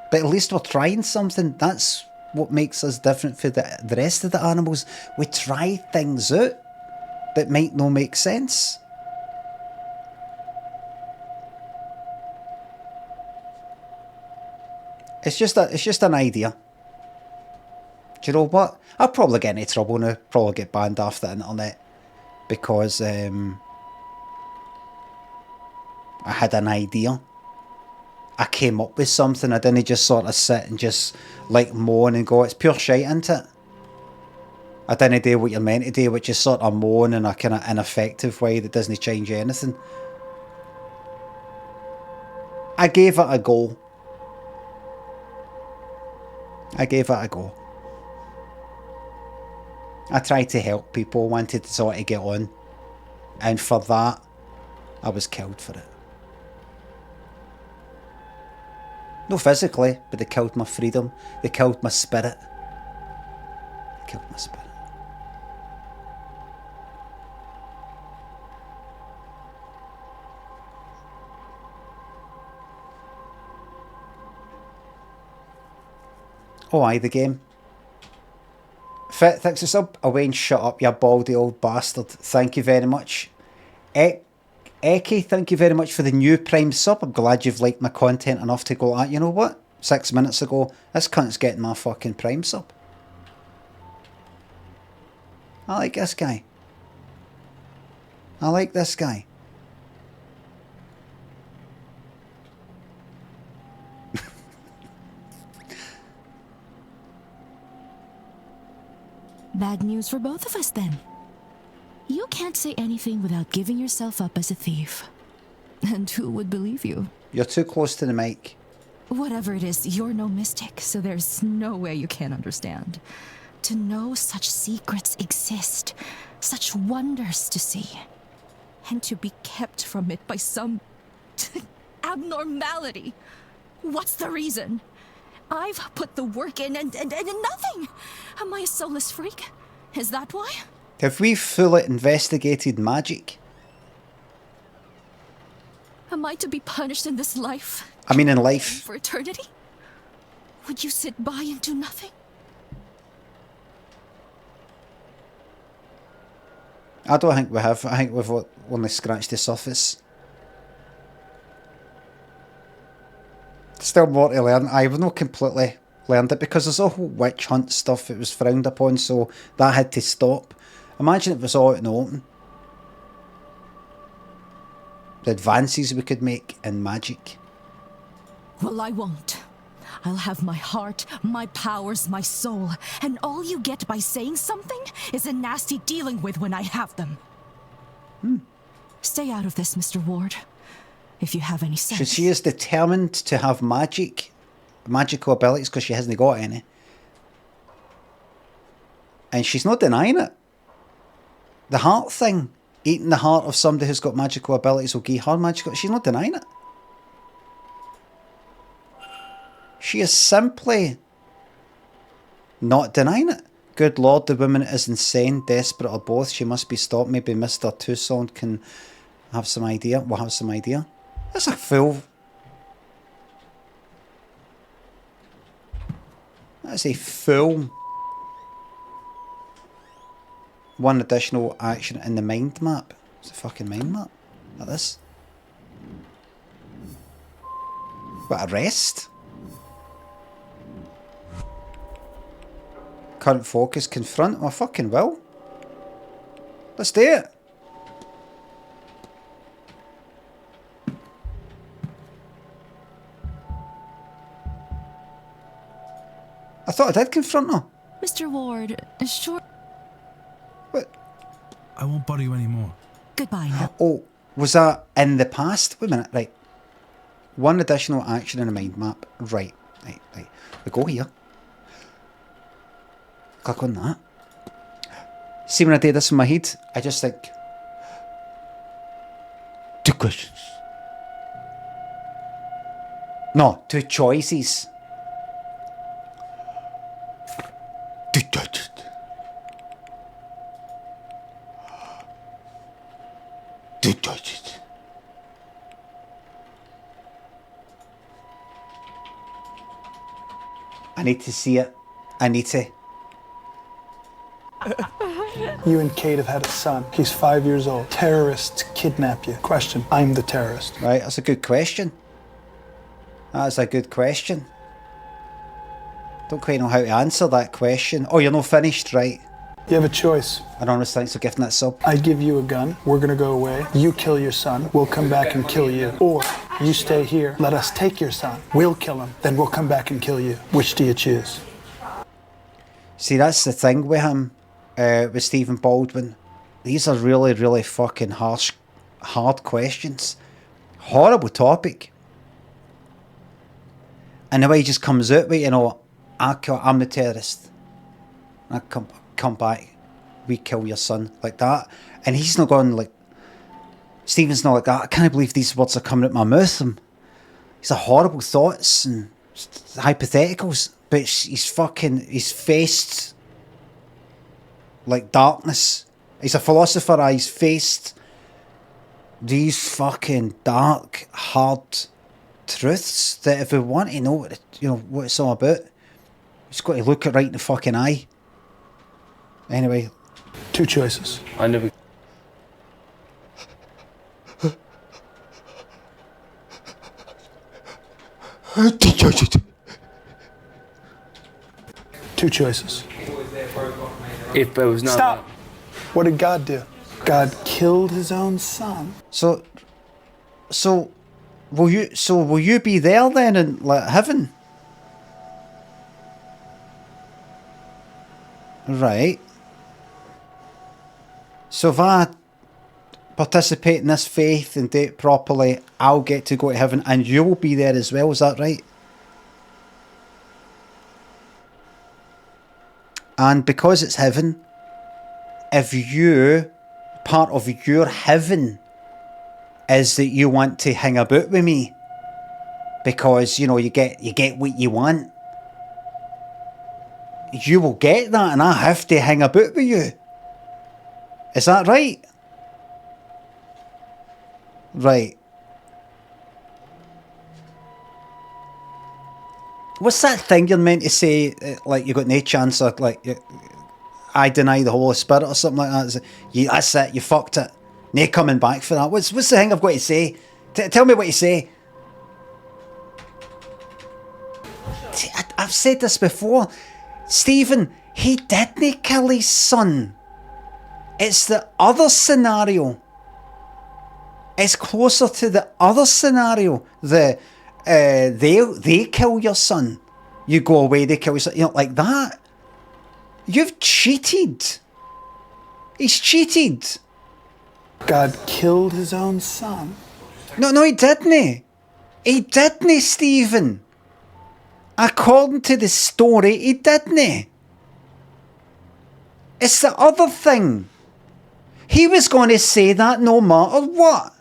But at least we're trying something. That's what makes us different for the rest of the animals. We try things out that might not make sense. It's just an idea. Do you know what? I'll probably get into trouble now. Probably get banned off the internet because I had an idea. I came up with something. I didn't just sort of sit and just like moan and go, it's pure shite, isn't it? I didn't do what you're meant to do, which is sort of moan in a kind of ineffective way that doesn't change anything. I gave it a go. I tried to help people, wanted to sort of get on. And for that, I was killed for it. No physically, but they killed my freedom. They killed my spirit. Oh aye, the game. Fit thinks it's up. Wayne, shut up, you baldy old bastard. Thank you very much. Eki, thank you very much for the new Prime sub. I'm glad you've liked my content enough to go, you know what? 6 minutes ago, this cunt's getting my fucking Prime sub. I like this guy. Bad news for both of us then. You can't say anything without giving yourself up as a thief. And who would believe you? You're too close to the mic. Whatever it is, you're no mystic, so there's no way you can't understand. To know such secrets exist, such wonders to see, and to be kept from it by some abnormality. What's the reason? I've put the work in and nothing. Am I a soulless freak? Is that why? Have we fully investigated magic? Am I to be punished in this life? I mean in life. For eternity? Would you sit by and do nothing? I don't think we have. I think we've only scratched the surface. Still more to learn. I've not completely learned it because there's a whole witch hunt stuff that was frowned upon, so that had to stop. Imagine if it was all out in the open. The advances we could make in magic. Well, I won't. I'll have my heart, my powers, my soul, and all you get by saying something is a nasty dealing with when I have them. Stay out of this, Mr. Ward, if you have any sense. So she is determined to have magical abilities because she hasn't got any. And she's not denying it. The heart thing, eating the heart of somebody who's got magical abilities will give her magical... She's not denying it. She is simply not denying it. Good Lord, the woman is insane, desperate, or both. She must be stopped. Maybe Mr. Toussaint can have some idea. We'll have some idea. That's a full... That's a full... One additional action in the mind map. It's a fucking mind map. Like this. What, arrest? Current focus, confront. Well, fucking will. Let's do it. I thought I did confront her. Mr. Ward, sure. What? I won't bother you anymore. Goodbye now. Oh, was that in the past? Wait a minute, right. One additional action in a mind map. Right. We go here. Click on that. See, when I do this in my head, I just think... 2 questions. No, 2 choices. 2 choices. 2 choices. I need to see it. I need to. You and Kate have had a son. He's 5 years old. Terrorists kidnap you. Question, I'm the terrorist. Right, that's a good question. That's a good question. Don't quite know how to answer that question. Oh, you're not finished, right? You have a choice. Anonymous, thanks for gifting that sub. I give you a gun. We're gonna go away. You kill your son. We'll come back and kill you. Or you stay here. Let us take your son. We'll kill him. Then we'll come back and kill you. Which do you choose? See, that's the thing with him, with Stephen Baldwin. These are really, really fucking harsh, hard questions. Horrible topic. And the way he just comes out with, you know, I'm the terrorist. I come back, we kill your son, like that. And he's not going like, Stephen's not like that. I can't believe these words are coming out my mouth. These are horrible thoughts and hypotheticals. But he's faced like darkness. He's a philosopher. He's faced these fucking dark, hard truths that if we want to know what it's all about, he's got to look it right in the fucking eye. Anyway. 2 choices. I never... Two choices. If there was no... Stop! What did God do? God killed his own son. So will you be there then in like heaven? Right. So if I participate in this faith and do it properly, I'll get to go to heaven and you will be there as well, is that right? And because it's heaven, if part of your heaven is that you want to hang about with me because, you get what you want, you will get that and I have to hang about with you. Is that right? Right. What's that thing you're meant to say, like you got no chance, or like I deny the Holy Spirit or something like that? That's it, you fucked it. No coming back for that. What's the thing I've got to say? Tell me what you say. I've said this before. Stephen, he didn't kill his son. It's the other scenario. It's closer to the other scenario. They kill your son. You go away, they kill your son. Like that. You've cheated. He's cheated. God killed his own son. No, he didn't. He didn't, Stephen. According to the story, he didn't. It's the other thing. He was going to say that no matter what.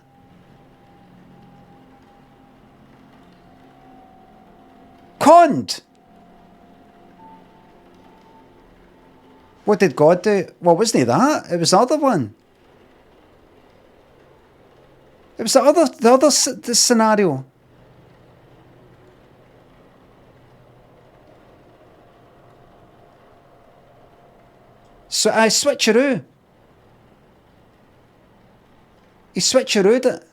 Conned. What did God do? Well, wasn't that? It was the other one. It was the scenario. So I switcheroo. He switcherooed it.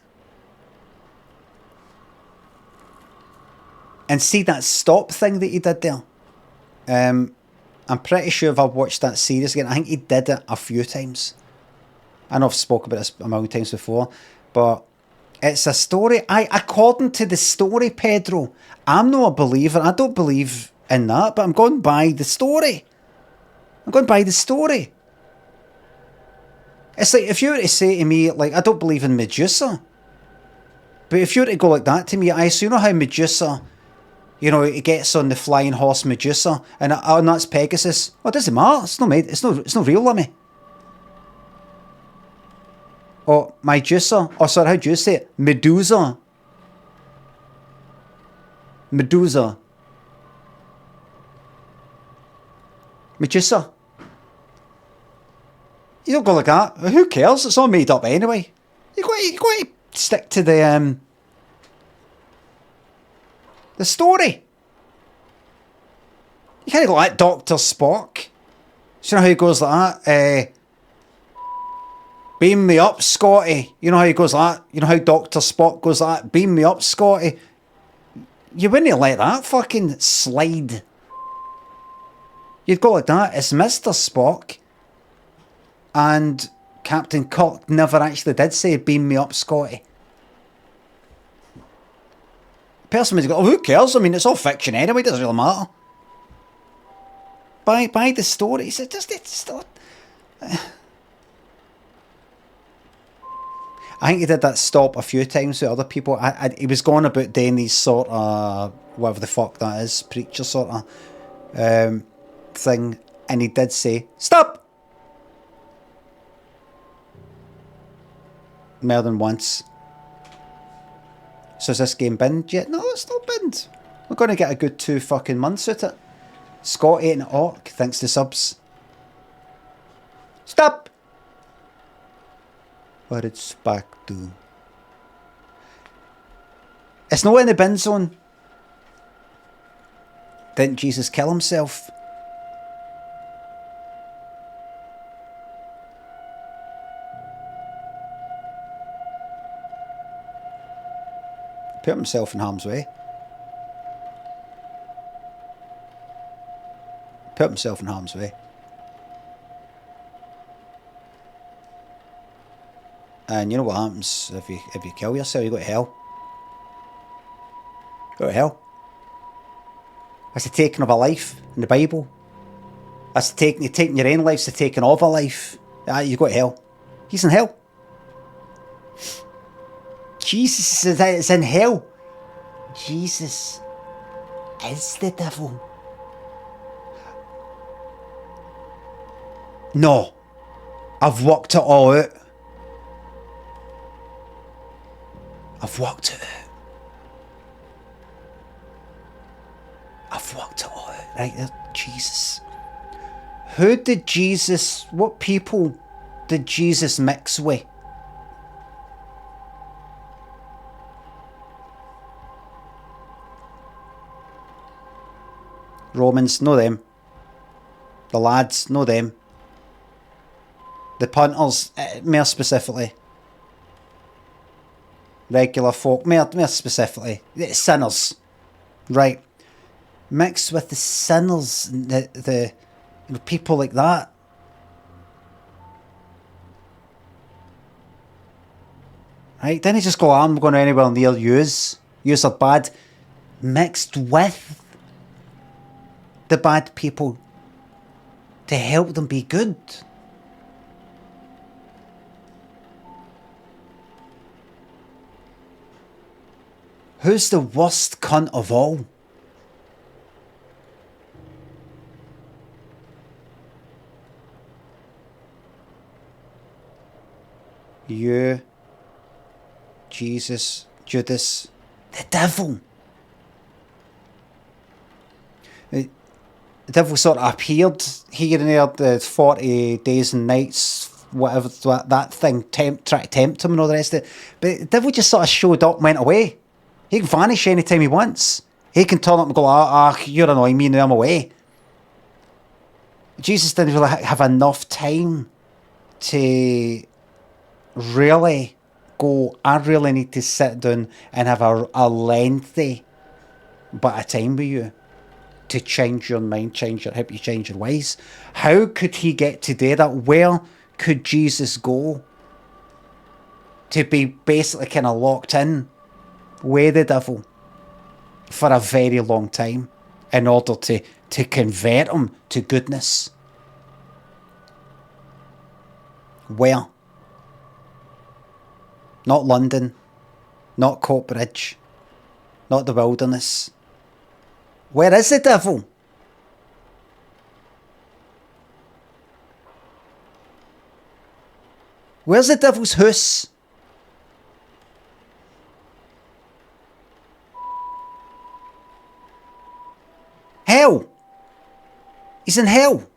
And see that stop thing that he did there? I'm pretty sure if I watched that series again, I think he did it a few times. I know I've spoken about this a million times before, but it's a story. According to the story, Pedro, I'm not a believer. I don't believe in that, but I'm going by the story. I'm going by the story. It's like if you were to say to me, like, I don't believe in Medusa, but if you were to go like that to me, I assume, you know how Medusa, you know, it gets on the flying horse Medusa, and that's Pegasus. Oh, it doesn't matter. It's not made. It's not real, Limmy. Oh, Medusa. Oh, sorry, how do you say it? Medusa. Medusa. Medusa. You don't go like that. Who cares? It's all made up anyway. You got to stick to the story. You can't go like Dr. Spock. So you know how he goes like that? Beam me up, Scotty. You know how he goes like that? You know how Dr. Spock goes like that? Beam me up, Scotty. You wouldn't let that fucking slide. You'd go like that. It's Mr. Spock. And Captain Kirk never actually did say, beam me up, Scotty. Person would go, oh, who cares? I mean, it's all fiction anyway, it doesn't really matter. By the story, it's still... I think he did that stop a few times with other people. He was going about doing these sort of, whatever the fuck that is, preacher sort of thing. And he did say, stop! More than once. So is this game binned yet? No, it's not binned. We're going to get a good 2 fucking months at it. Scott 8 and Orc, thanks to subs. Stop! What it's back to. It's not in the bin zone. Didn't Jesus kill himself? Put himself in harm's way. Put himself in harm's way. And you know what happens if you kill yourself? You go to hell. Go to hell. That's the taking of a life in the Bible. That's taking your own life. It's the taking of a life. You go to hell. He's in hell. Jesus is in hell. Jesus is the devil. No. I've worked it all out. I've worked it out. I've worked it all out. Right, Jesus. Who did Jesus, what people did Jesus mix with? Romans, know them. The lads, know them. The punters, more specifically. Regular folk, more specifically. The sinners. Right. Mixed with the sinners, the people like that. Right, then he just go, I'm going anywhere near yous. Yous are bad. Mixed with the bad people to help them be good. Who's the worst cunt of all? You, Jesus, Judas, the devil. the devil sort of appeared here and there, the 40 days and nights, whatever that thing, try to tempt him and all the rest of it. But the devil just sort of showed up and went away. He can vanish anytime he wants. He can turn up and go, you're annoying me, now I'm away. Jesus didn't really have enough time to really go, I really need to sit down and have a lengthy but a time with you to change your mind, help you change your ways. How could he get to do that? Where could Jesus go to be basically kind of locked in with the devil for a very long time in order to convert him to goodness? Where? Not London, not Coatbridge, not the wilderness. Where is the devil? Where's the devil's house? Hell. He's in hell.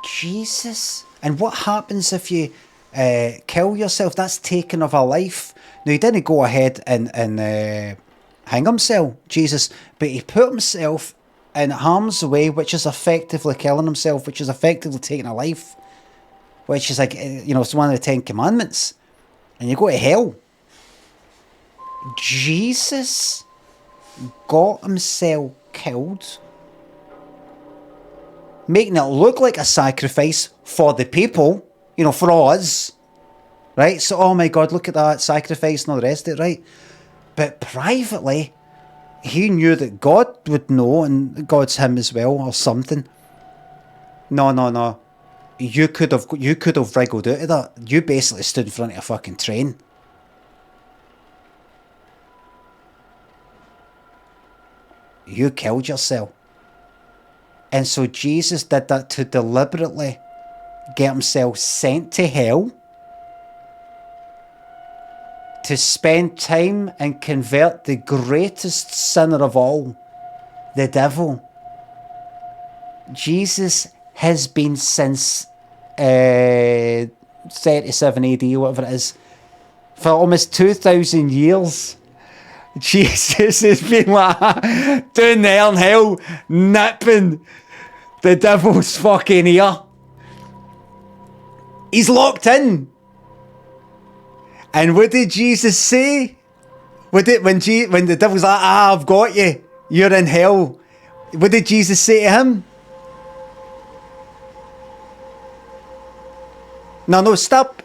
Jesus. And what happens if you kill yourself? That's taking of a life. Now, he didn't go ahead and hang himself, Jesus, but he put himself in harm's way, which is effectively killing himself, which is effectively taking a life, which is like, it's one of the 10 Commandments. And you go to hell. Jesus got himself killed, making it look like a sacrifice for the people, for us, right? So, oh my God, look at that sacrifice and all the rest of it, right? But privately, he knew that God would know, and God's him as well, or something. No. You could have wriggled out of that. You basically stood in front of a fucking train. You killed yourself. And so Jesus did that to deliberately get himself sent to hell to spend time and convert the greatest sinner of all, the devil. Jesus has been since 37 AD, whatever it is, for almost 2,000 years. Jesus has been like down there in hell, nipping the devil's fucking ear. He's locked in. And what did Jesus say? When the devil's like, I've got you, you're in hell. What did Jesus say to him? No, stop.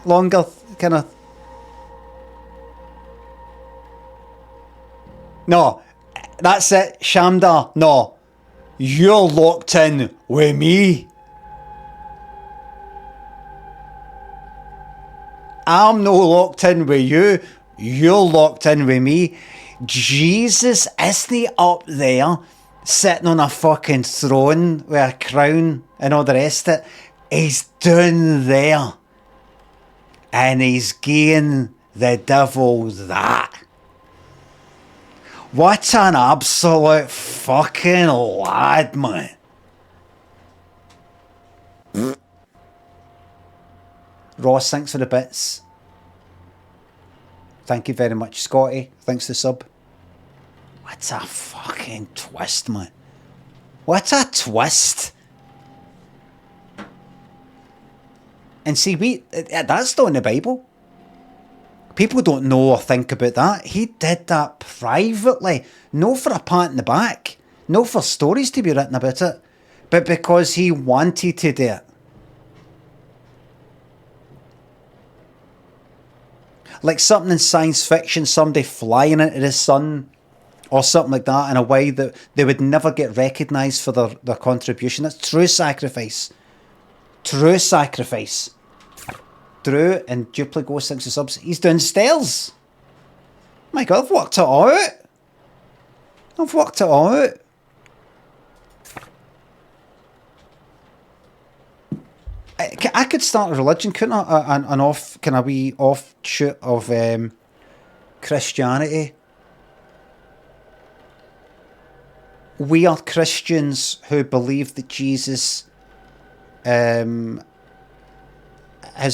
Longer, kind of. No, that's it, Shamdar. No, you're locked in with me. I'm no locked in with you. You're locked in with me. Jesus isn't up there sitting on a fucking throne with a crown and all the rest of it. He's down there. And he's giving the devil that. What an absolute fucking lad, man. Ross, thanks for the bits. Thank you very much, Scotty. Thanks for the sub. What a fucking twist, man. What a twist. And see, that's not in the Bible. People don't know or think about that. He did that privately. No for a pat in the back. No for stories to be written about it. But because he wanted to do it. Like something in science fiction, somebody flying into the sun or something like that in a way that they would never get recognised for their contribution. That's true sacrifice. True sacrifice. Drew and Duplicate Ghost thinks the subs. He's downstairs. My God, I've worked it out. I've worked it out. I could start a religion, couldn't I? Can a wee offshoot of Christianity we are Christians who believe that Jesus has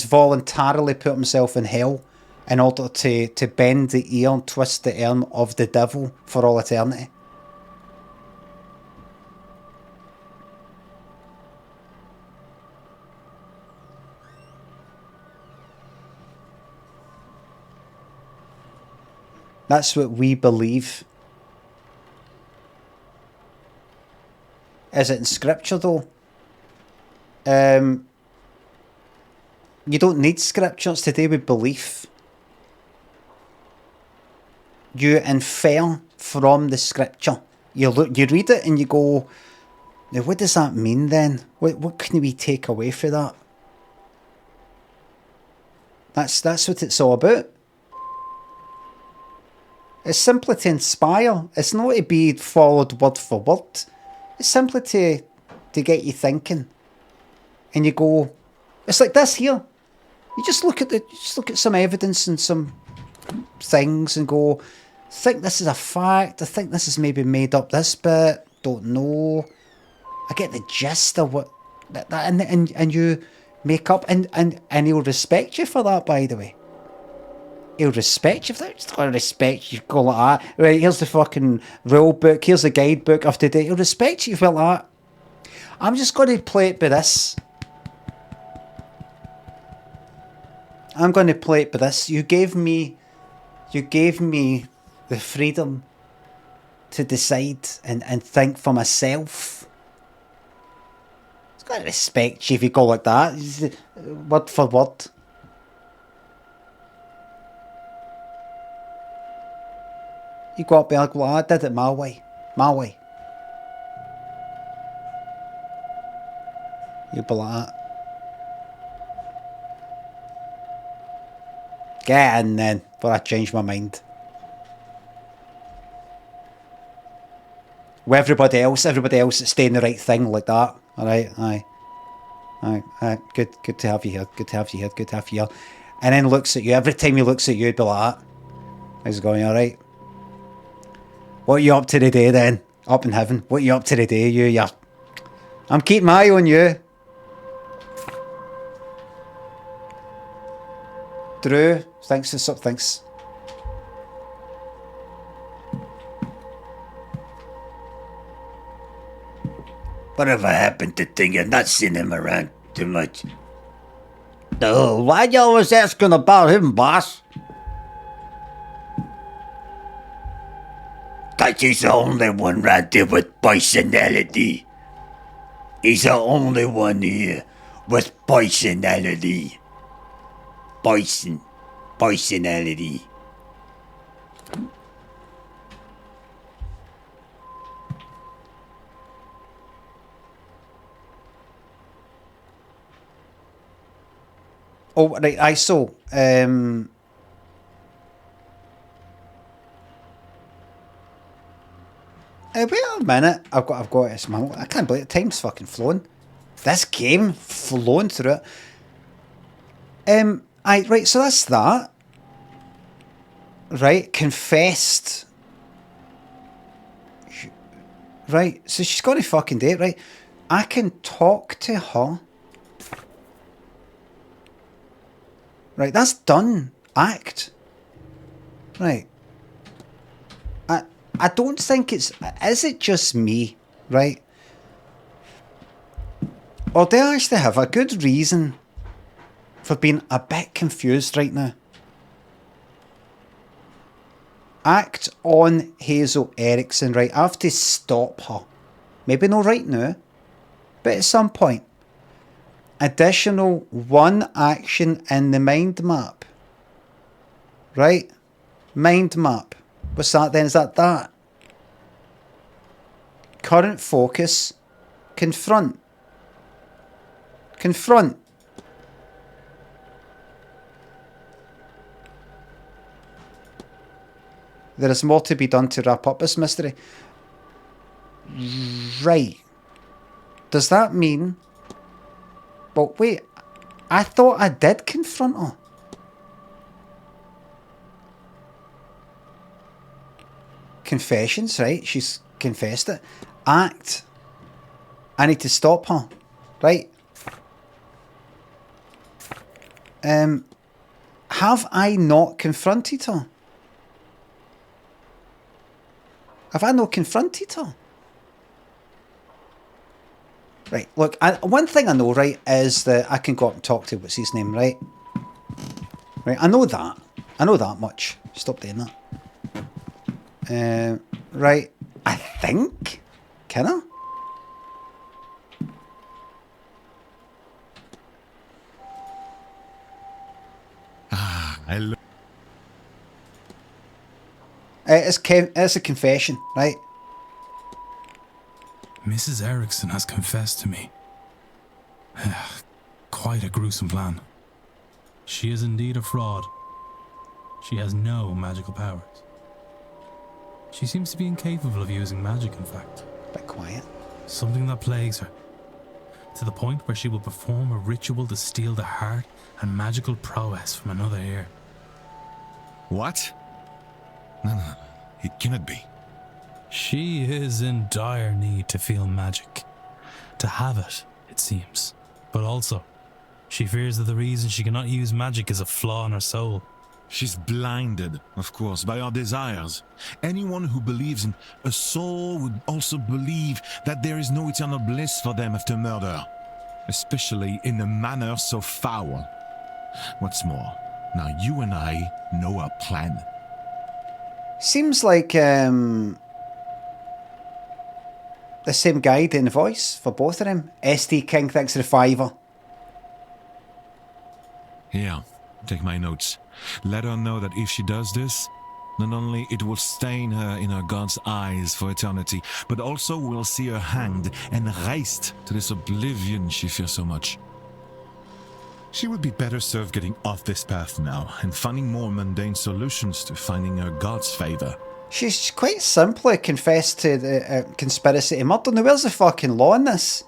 voluntarily put himself in hell in order to bend the ear and twist the arm of the devil for all eternity. That's what we believe. Is it in scripture though? You don't need scriptures to do with belief. You infer from the scripture. You read it and you go, now what does that mean then? What can we take away from that? That's what it's all about. It's simply to inspire. It's not to be followed word for word. It's simply to get you thinking. And you go, it's like this here. You just look at some evidence and some things and go, I think this is a fact. I think this is maybe made up this bit. Don't know. I get the gist of what that and you make up and he'll respect you for that, by the way. He'll respect you for that. He's gonna respect you. Go like that. Right, here's the fucking rule book. Here's the guidebook of today. He'll respect you for that. I'm just going to play it by this. I'm going to play it by this. You gave me the freedom to decide and think for myself. He's got to respect you if you go like that. Word for word. You go up there and go, I did it my way. My way. You'll be like that. Get in then, before I change my mind. With everybody else is doing the right thing like that. Alright, aye. Good to have you here. Good to have you here. Good to have you here. And then looks at you. Every time he looks at you, he'd be like that. He's going, alright. What are you up to today then? Up in heaven. What are you up to today, you? I'm keeping my eye on you. Drew, thanks for some thanks. Whatever happened to thing? You're not seeing him around too much. No, why you always asking about him, boss? Cause he's the only one right there with personality. He's the only one here with personality. Personality. Oh, right, I saw. Wait a minute. I've got this. I can't believe it. Time's fucking flown. This game flown through it. Right, so that's that. Right, confessed. Right, so she's got to fucking do it, right? I can talk to her. Right, that's done. Act. Right. I don't think it's... Is it just me? Right? Or do I actually have a good reason for being a bit confused right now? Act on Hazel Erickson, right? I have to stop her. Maybe not right now, but at some point. Additional one action in the mind map. Right? Mind map. What's that then? Is that? Current focus. Confront. Confront. There is more to be done to wrap up this mystery. Right. Does that mean... Well, wait. I thought I did confront her. Confessions, right? She's confessed it. act. I need to stop her. Right? Have I not confronted her? Have I not confronted her? Right, look, one thing I know, right, is that I can go up and talk to, what's his name, right? Right, I know that. I know that much. Stop doing that. Right, I think. Can I? It's a confession, right? Mrs. Erickson has confessed to me. Quite a gruesome plan. She is indeed a fraud. She has no magical powers. She seems to be incapable of using magic, in fact. Bit quiet. Something that plagues her. To the point where she will perform a ritual to steal the heart and magical prowess from another ear. What? No, it cannot be. She is in dire need to feel magic. To have it, it seems. But also, she fears that the reason she cannot use magic is a flaw in her soul. She's blinded, of course, by our desires. Anyone who believes in a soul would also believe that there is no eternal bliss for them after murder. Especially in a manner so foul. What's more, now you and I know our plan. Seems like the same guy doing the voice for both of them. SD King, thanks for the $5. Here, take my notes. Let her know that if she does this, not only it will stain her in her God's eyes for eternity, but also we'll see her hanged and raised to this oblivion she fears so much. She would be better served getting off this path now and finding more mundane solutions to finding her God's favour. She's quite simply confessed to the conspiracy to murder. Now, where's the fucking law in this?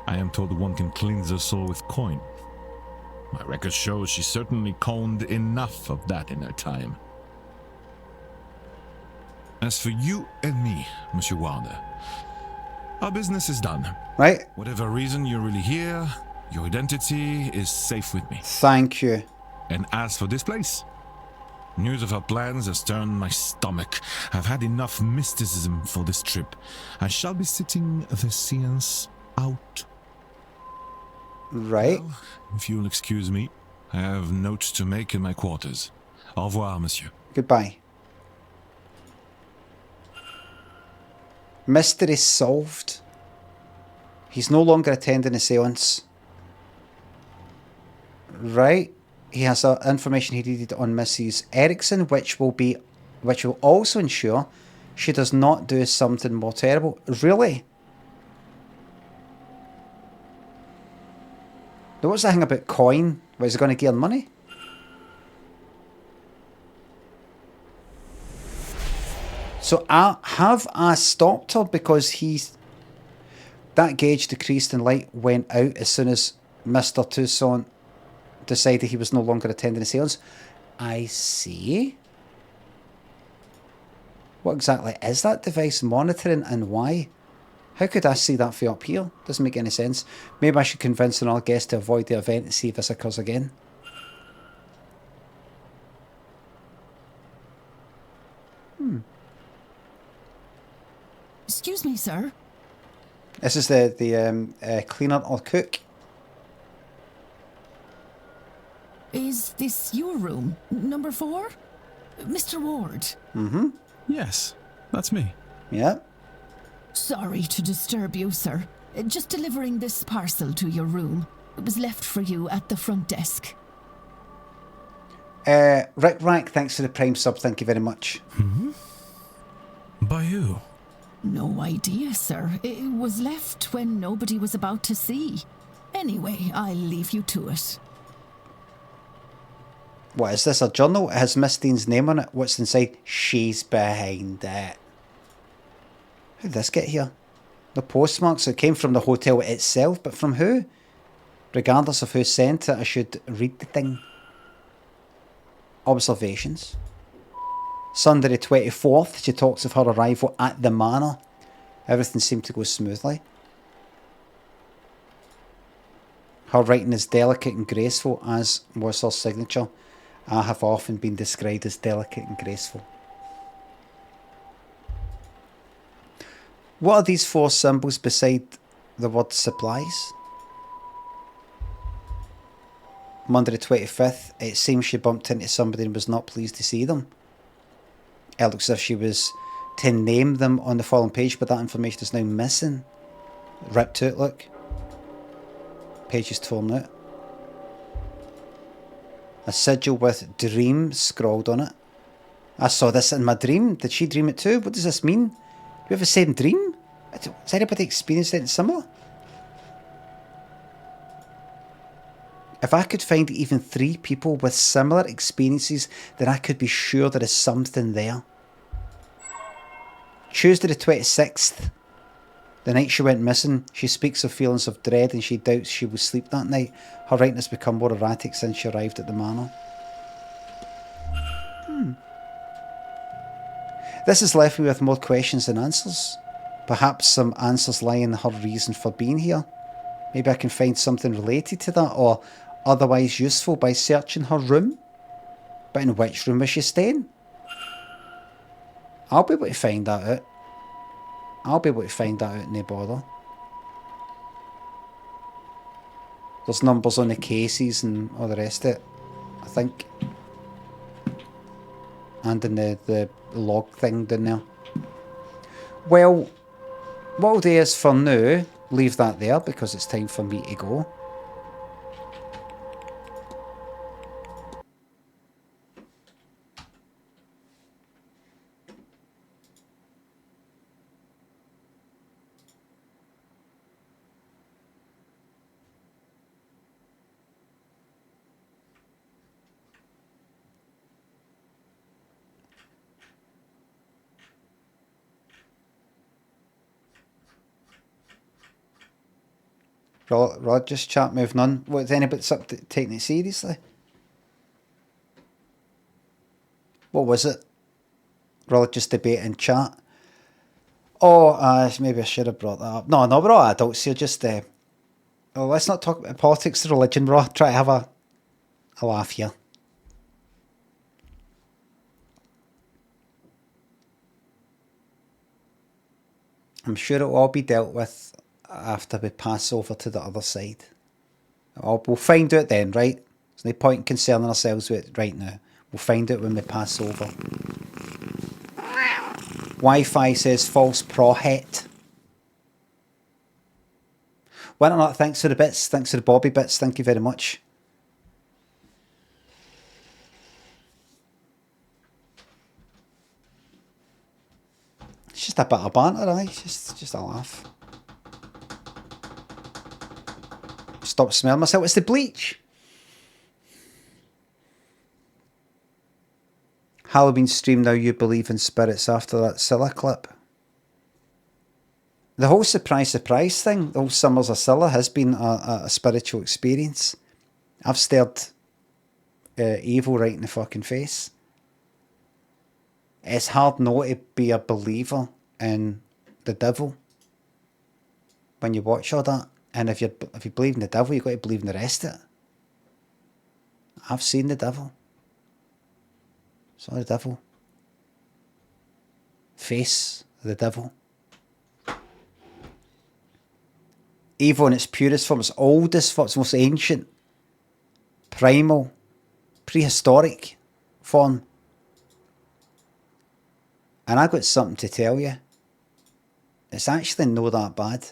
I am told one can cleanse her soul with coin. My record shows she certainly coned enough of that in her time. As for you and me, Monsieur Wilder, our business is done. Right. Whatever reason you're really here, your identity is safe with me. Thank you. And as for this place, news of our plans has turned my stomach. I've had enough mysticism for this trip. I shall be sitting the séance out. Right. Well, if you'll excuse me, I have notes to make in my quarters. Au revoir, monsieur. Goodbye. Mystery solved. He's no longer attending a séance. Right. He has information he needed on Mrs. Erickson, which will also ensure she does not do something more terrible. Really? Now, what's the thing about coin? Was he going to gain money? So have I stopped her because that gauge decreased and light went out as soon as Mr. Toussaint decided he was no longer attending the séance? I see. What exactly is that device monitoring and why? How could I see that from up here? Doesn't make any sense. Maybe I should convince another guest to avoid the event and see if this occurs again. Excuse me, sir. This is the cleaner or cook. Is this your room? Number 4? Mr. Ward? Mm-hmm. Yes, that's me. Yeah. Sorry to disturb you, sir. Just delivering this parcel to your room. It was left for you at the front desk. Rick Rack, thanks for the Prime sub. Thank you very much. Mm-hmm. By who? No idea, sir. It was left when nobody was about to see. Anyway, I'll leave you to it. What is this, a journal? It has Miss Dean's name on it. What's inside? She's behind it. How did this get here? The postmarks. It came from the hotel itself, but from who? Regardless of who sent it, I should read the thing. Observations. Sunday the 24th, she talks of her arrival at the Manor. Everything seemed to go smoothly. Her writing is delicate and graceful, as was her signature. I have often been described as delicate and graceful. What are these 4 symbols beside the word supplies? Monday the 25th, it seems she bumped into somebody and was not pleased to see them. It looks as if she was to name them on the following page, but that information is now missing. Ripped out, look. Page is torn out. A sigil with dream scrawled on it. I saw this in my dream. Did she dream it too? What does this mean? Do we have the same dream? Has anybody experienced anything similar? If I could find even 3 people with similar experiences, then I could be sure there is something there. Tuesday the 26th, the night she went missing, she speaks of feelings of dread and she doubts she will sleep that night. Her writing has become more erratic since she arrived at the Manor. This has left me with more questions than answers. Perhaps some answers lie in her reason for being here. Maybe I can find something related to that or otherwise useful by searching her room. But in which room is she staying? I'll be able to find that out. No bother. There's numbers on the cases and all the rest of it, I think. And in the log thing down there. Well, what I'll do is for now, leave that there because it's time for me to go. Rod, just chat moving on. What's anybody taking it seriously? What was it? Rod just debate in chat. Oh, maybe I should have brought that up. No, we're all adults here. Just let's not talk about politics or religion. We're all try to have a laugh here. I'm sure it'll all be dealt with after we pass over to the other side. We'll find out then, right? There's no point in concerning ourselves with it right now. We'll find out when we pass over. Wi-Fi says false prohet. Why not? Thanks for the bits. Thanks for the Bobby bits. Thank you very much. It's just a bit of banter, right? Just a laugh. Stop smelling myself. It's the bleach. Halloween stream now. You believe in spirits after that Scylla clip. The whole surprise thing, the whole Summers of Scylla has been a spiritual experience. I've stared evil right in the fucking face. It's hard not to be a believer in the devil when you watch all that. And if you believe in the devil, you've got to believe in the rest of it. I've seen the devil. Saw the devil. Face of the devil. Evil in its purest form, its oldest form, its most ancient, primal, prehistoric form. And I've got something to tell you. It's actually not that bad.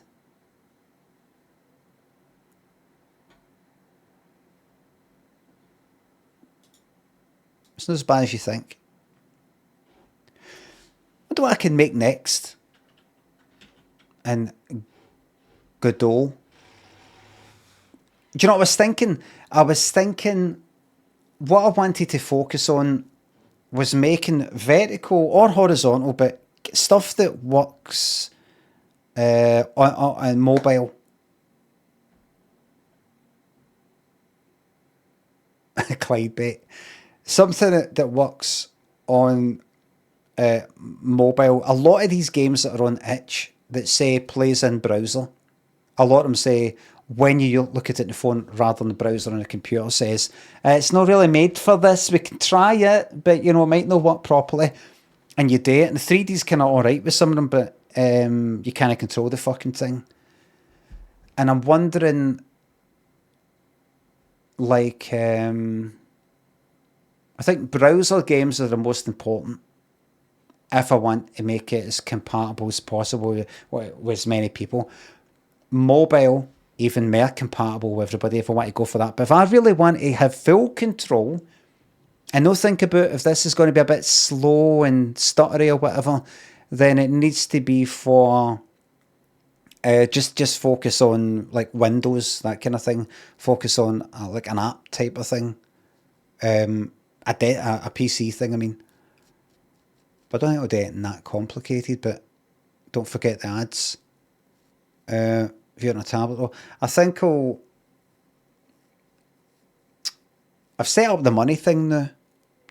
It's not as bad as you think. I wonder what I can make next. And Godot. Do you know what I was thinking? I was thinking what I wanted to focus on was making vertical or horizontal, but stuff that works on mobile. Clyde bait. Something that works on mobile. A lot of these games that are on itch that say plays in browser, a lot of them say when you look at it in the phone rather than the browser on the computer, says it's not really made for this. We can try it, but it might not work properly. And you do it, and the 3D's kind of alright with some of them, but you can't control the fucking thing. And I'm wondering, like, I think browser games are the most important if I want to make it as compatible as possible with as many people. Mobile, even more compatible with everybody if I want to go for that. But if I really want to have full control and not think about if this is going to be a bit slow and stuttery or whatever, then it needs to be for just focus on like Windows, that kind of thing. Focus on like an app type of thing. A PC thing, I mean. But I don't think I'll do it that complicated, but don't forget the ads. If you're on a tablet though. I think I've set up the money thing now.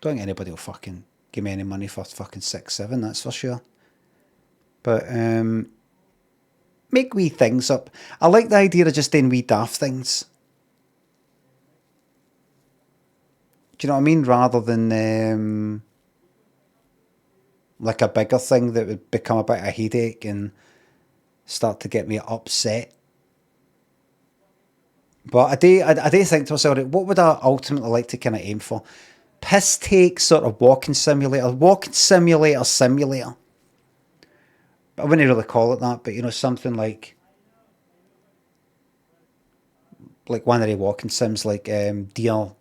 Don't think anybody will fucking give me any money for fucking 6-7, that's for sure. But make wee things up. I like the idea of just doing wee daft things. Do you know what I mean? Rather than like a bigger thing that would become a bit of a headache and start to get me upset. But I do think to myself, what would I ultimately like to kind of aim for? Piss take sort of walking simulator. I wouldn't really call it that, but something like one of the walking sims, like Deer.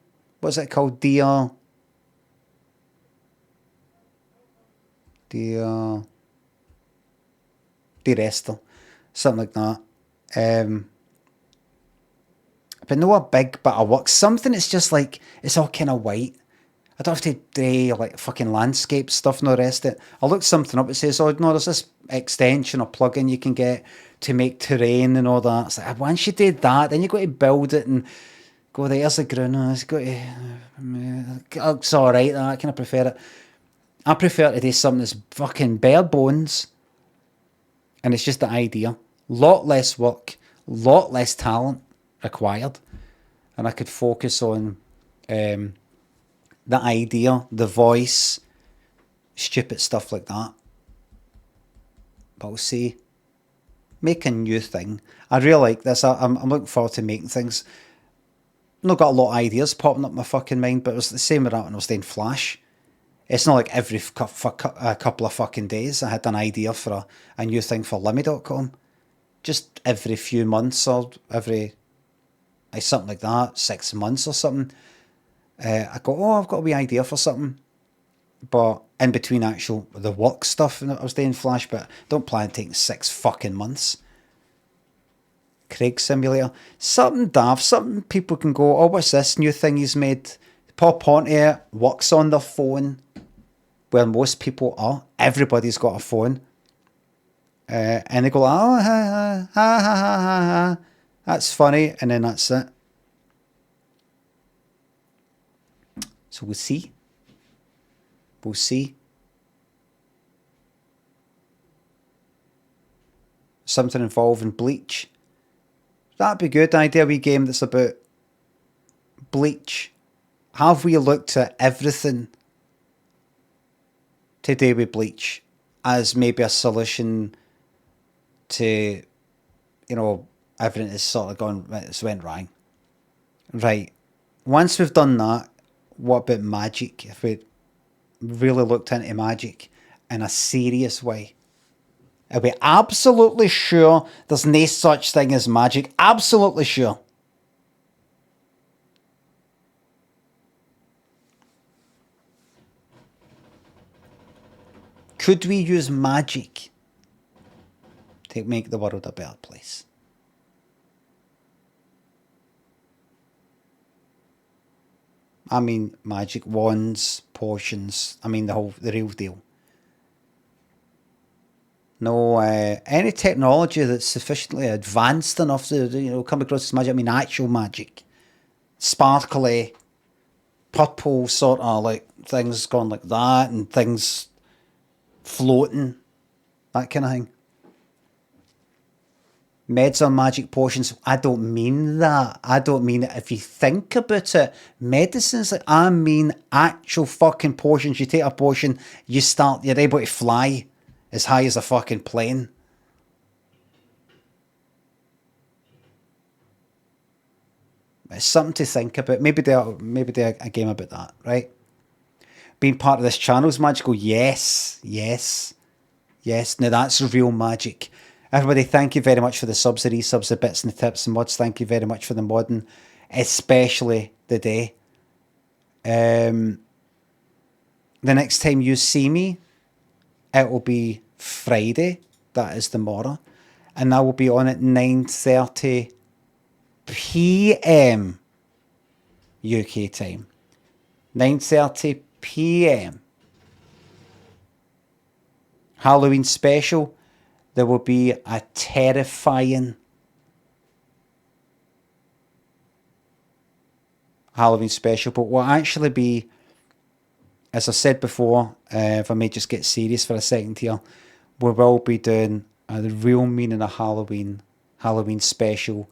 What's it called? Deer Esther, something like that. But no a big bit of work. Something that's just like, it's all kind of white. I don't have to do like fucking landscape stuff and the rest of it. I looked something up, it says, oh no, there's this extension or plugin you can get to make terrain and all that. It's like, once you did that, then you got to build it and go, there's the ground, it's got to, it's alright, I kind of prefer it. I prefer to do something that's fucking bare bones, and it's just the idea. Lot less work, lot less talent required, and I could focus on the idea, the voice, stupid stuff like that. But we'll see. Make a new thing. I really like this. I'm looking forward to making things. Not got a lot of ideas popping up in my fucking mind, but it was the same with that when I was doing Flash. It's not like every couple of fucking days I had an idea for a new thing for Limmy.com. Just every few months or every, something like that, 6 months or something. I go, I've got a wee idea for something. But in between the work stuff I was doing Flash, but don't plan on taking 6 fucking months. Craig Simulator. Something daft, something people can go, oh, what's this new thing he's made? Pop onto it, works on their phone, where most people are. Everybody's got a phone. And they go, oh, ha, ha, ha, ha, ha, ha. That's funny, and then that's it. So we'll see. We'll see. Something involving bleach. That'd be good. Idea, a wee game that's about bleach. Have we looked at everything to do with bleach as maybe a solution to, everything is sort of gone, it's went wrong. Right. Once we've done that, what about magic? If we really looked into magic in a serious way, are we absolutely sure there's no such thing as magic? Absolutely sure. Could we use magic to make the world a better place? I mean, magic, wands, potions. I mean, the real deal. No, any technology that's sufficiently advanced enough to, come across as magic. I mean, actual magic. Sparkly, purple sort of like things going like that, and things floating, that kind of thing. Meds are magic potions. I don't mean that. I don't mean it. If you think about it, medicines, like, I mean actual fucking potions. You take a potion, you're able to fly as high as a fucking plane. It's something to think about. Maybe do a game about that, right? Being part of this channel is magical. Yes. Now that's real magic. Everybody, thank you very much for the subs, the resubs, the bits and the tips and mods. Thank you very much for the modding, especially the day. The next time you see me, it will be Friday. That is tomorrow. And I will be on at 9:30 p.m. UK time. 9:30 p.m. Halloween special. There will be a terrifying Halloween special, but will actually be, as I said before, if I may just get serious for a second here, we will be doing the real meaning of Halloween special,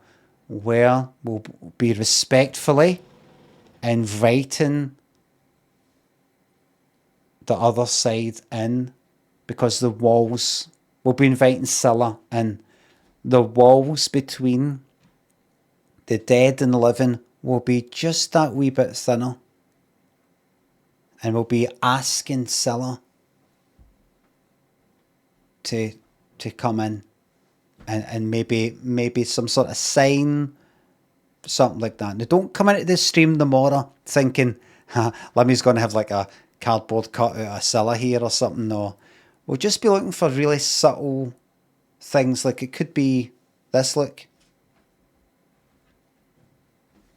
where we'll be respectfully inviting the other side in, because the walls, we'll be inviting Scylla in. The walls between the dead and the living will be just that wee bit thinner. And we'll be asking Scylla to come in and maybe some sort of sign, something like that. Now, don't come into this stream tomorrow thinking, Limmy's going to have like a cardboard cut out of Scylla here or something. No. We'll just be looking for really subtle things. Like, it could be this look.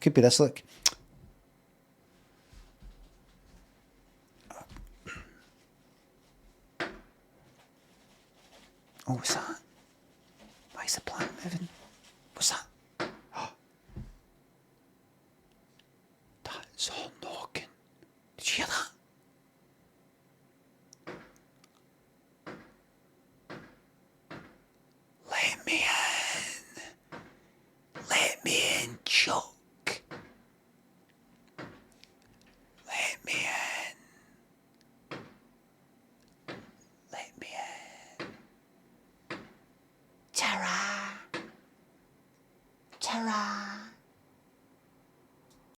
Could be this look. Oh, what's that? Why is the plant moving? What's that? Oh. That's all knocking. Did you hear that?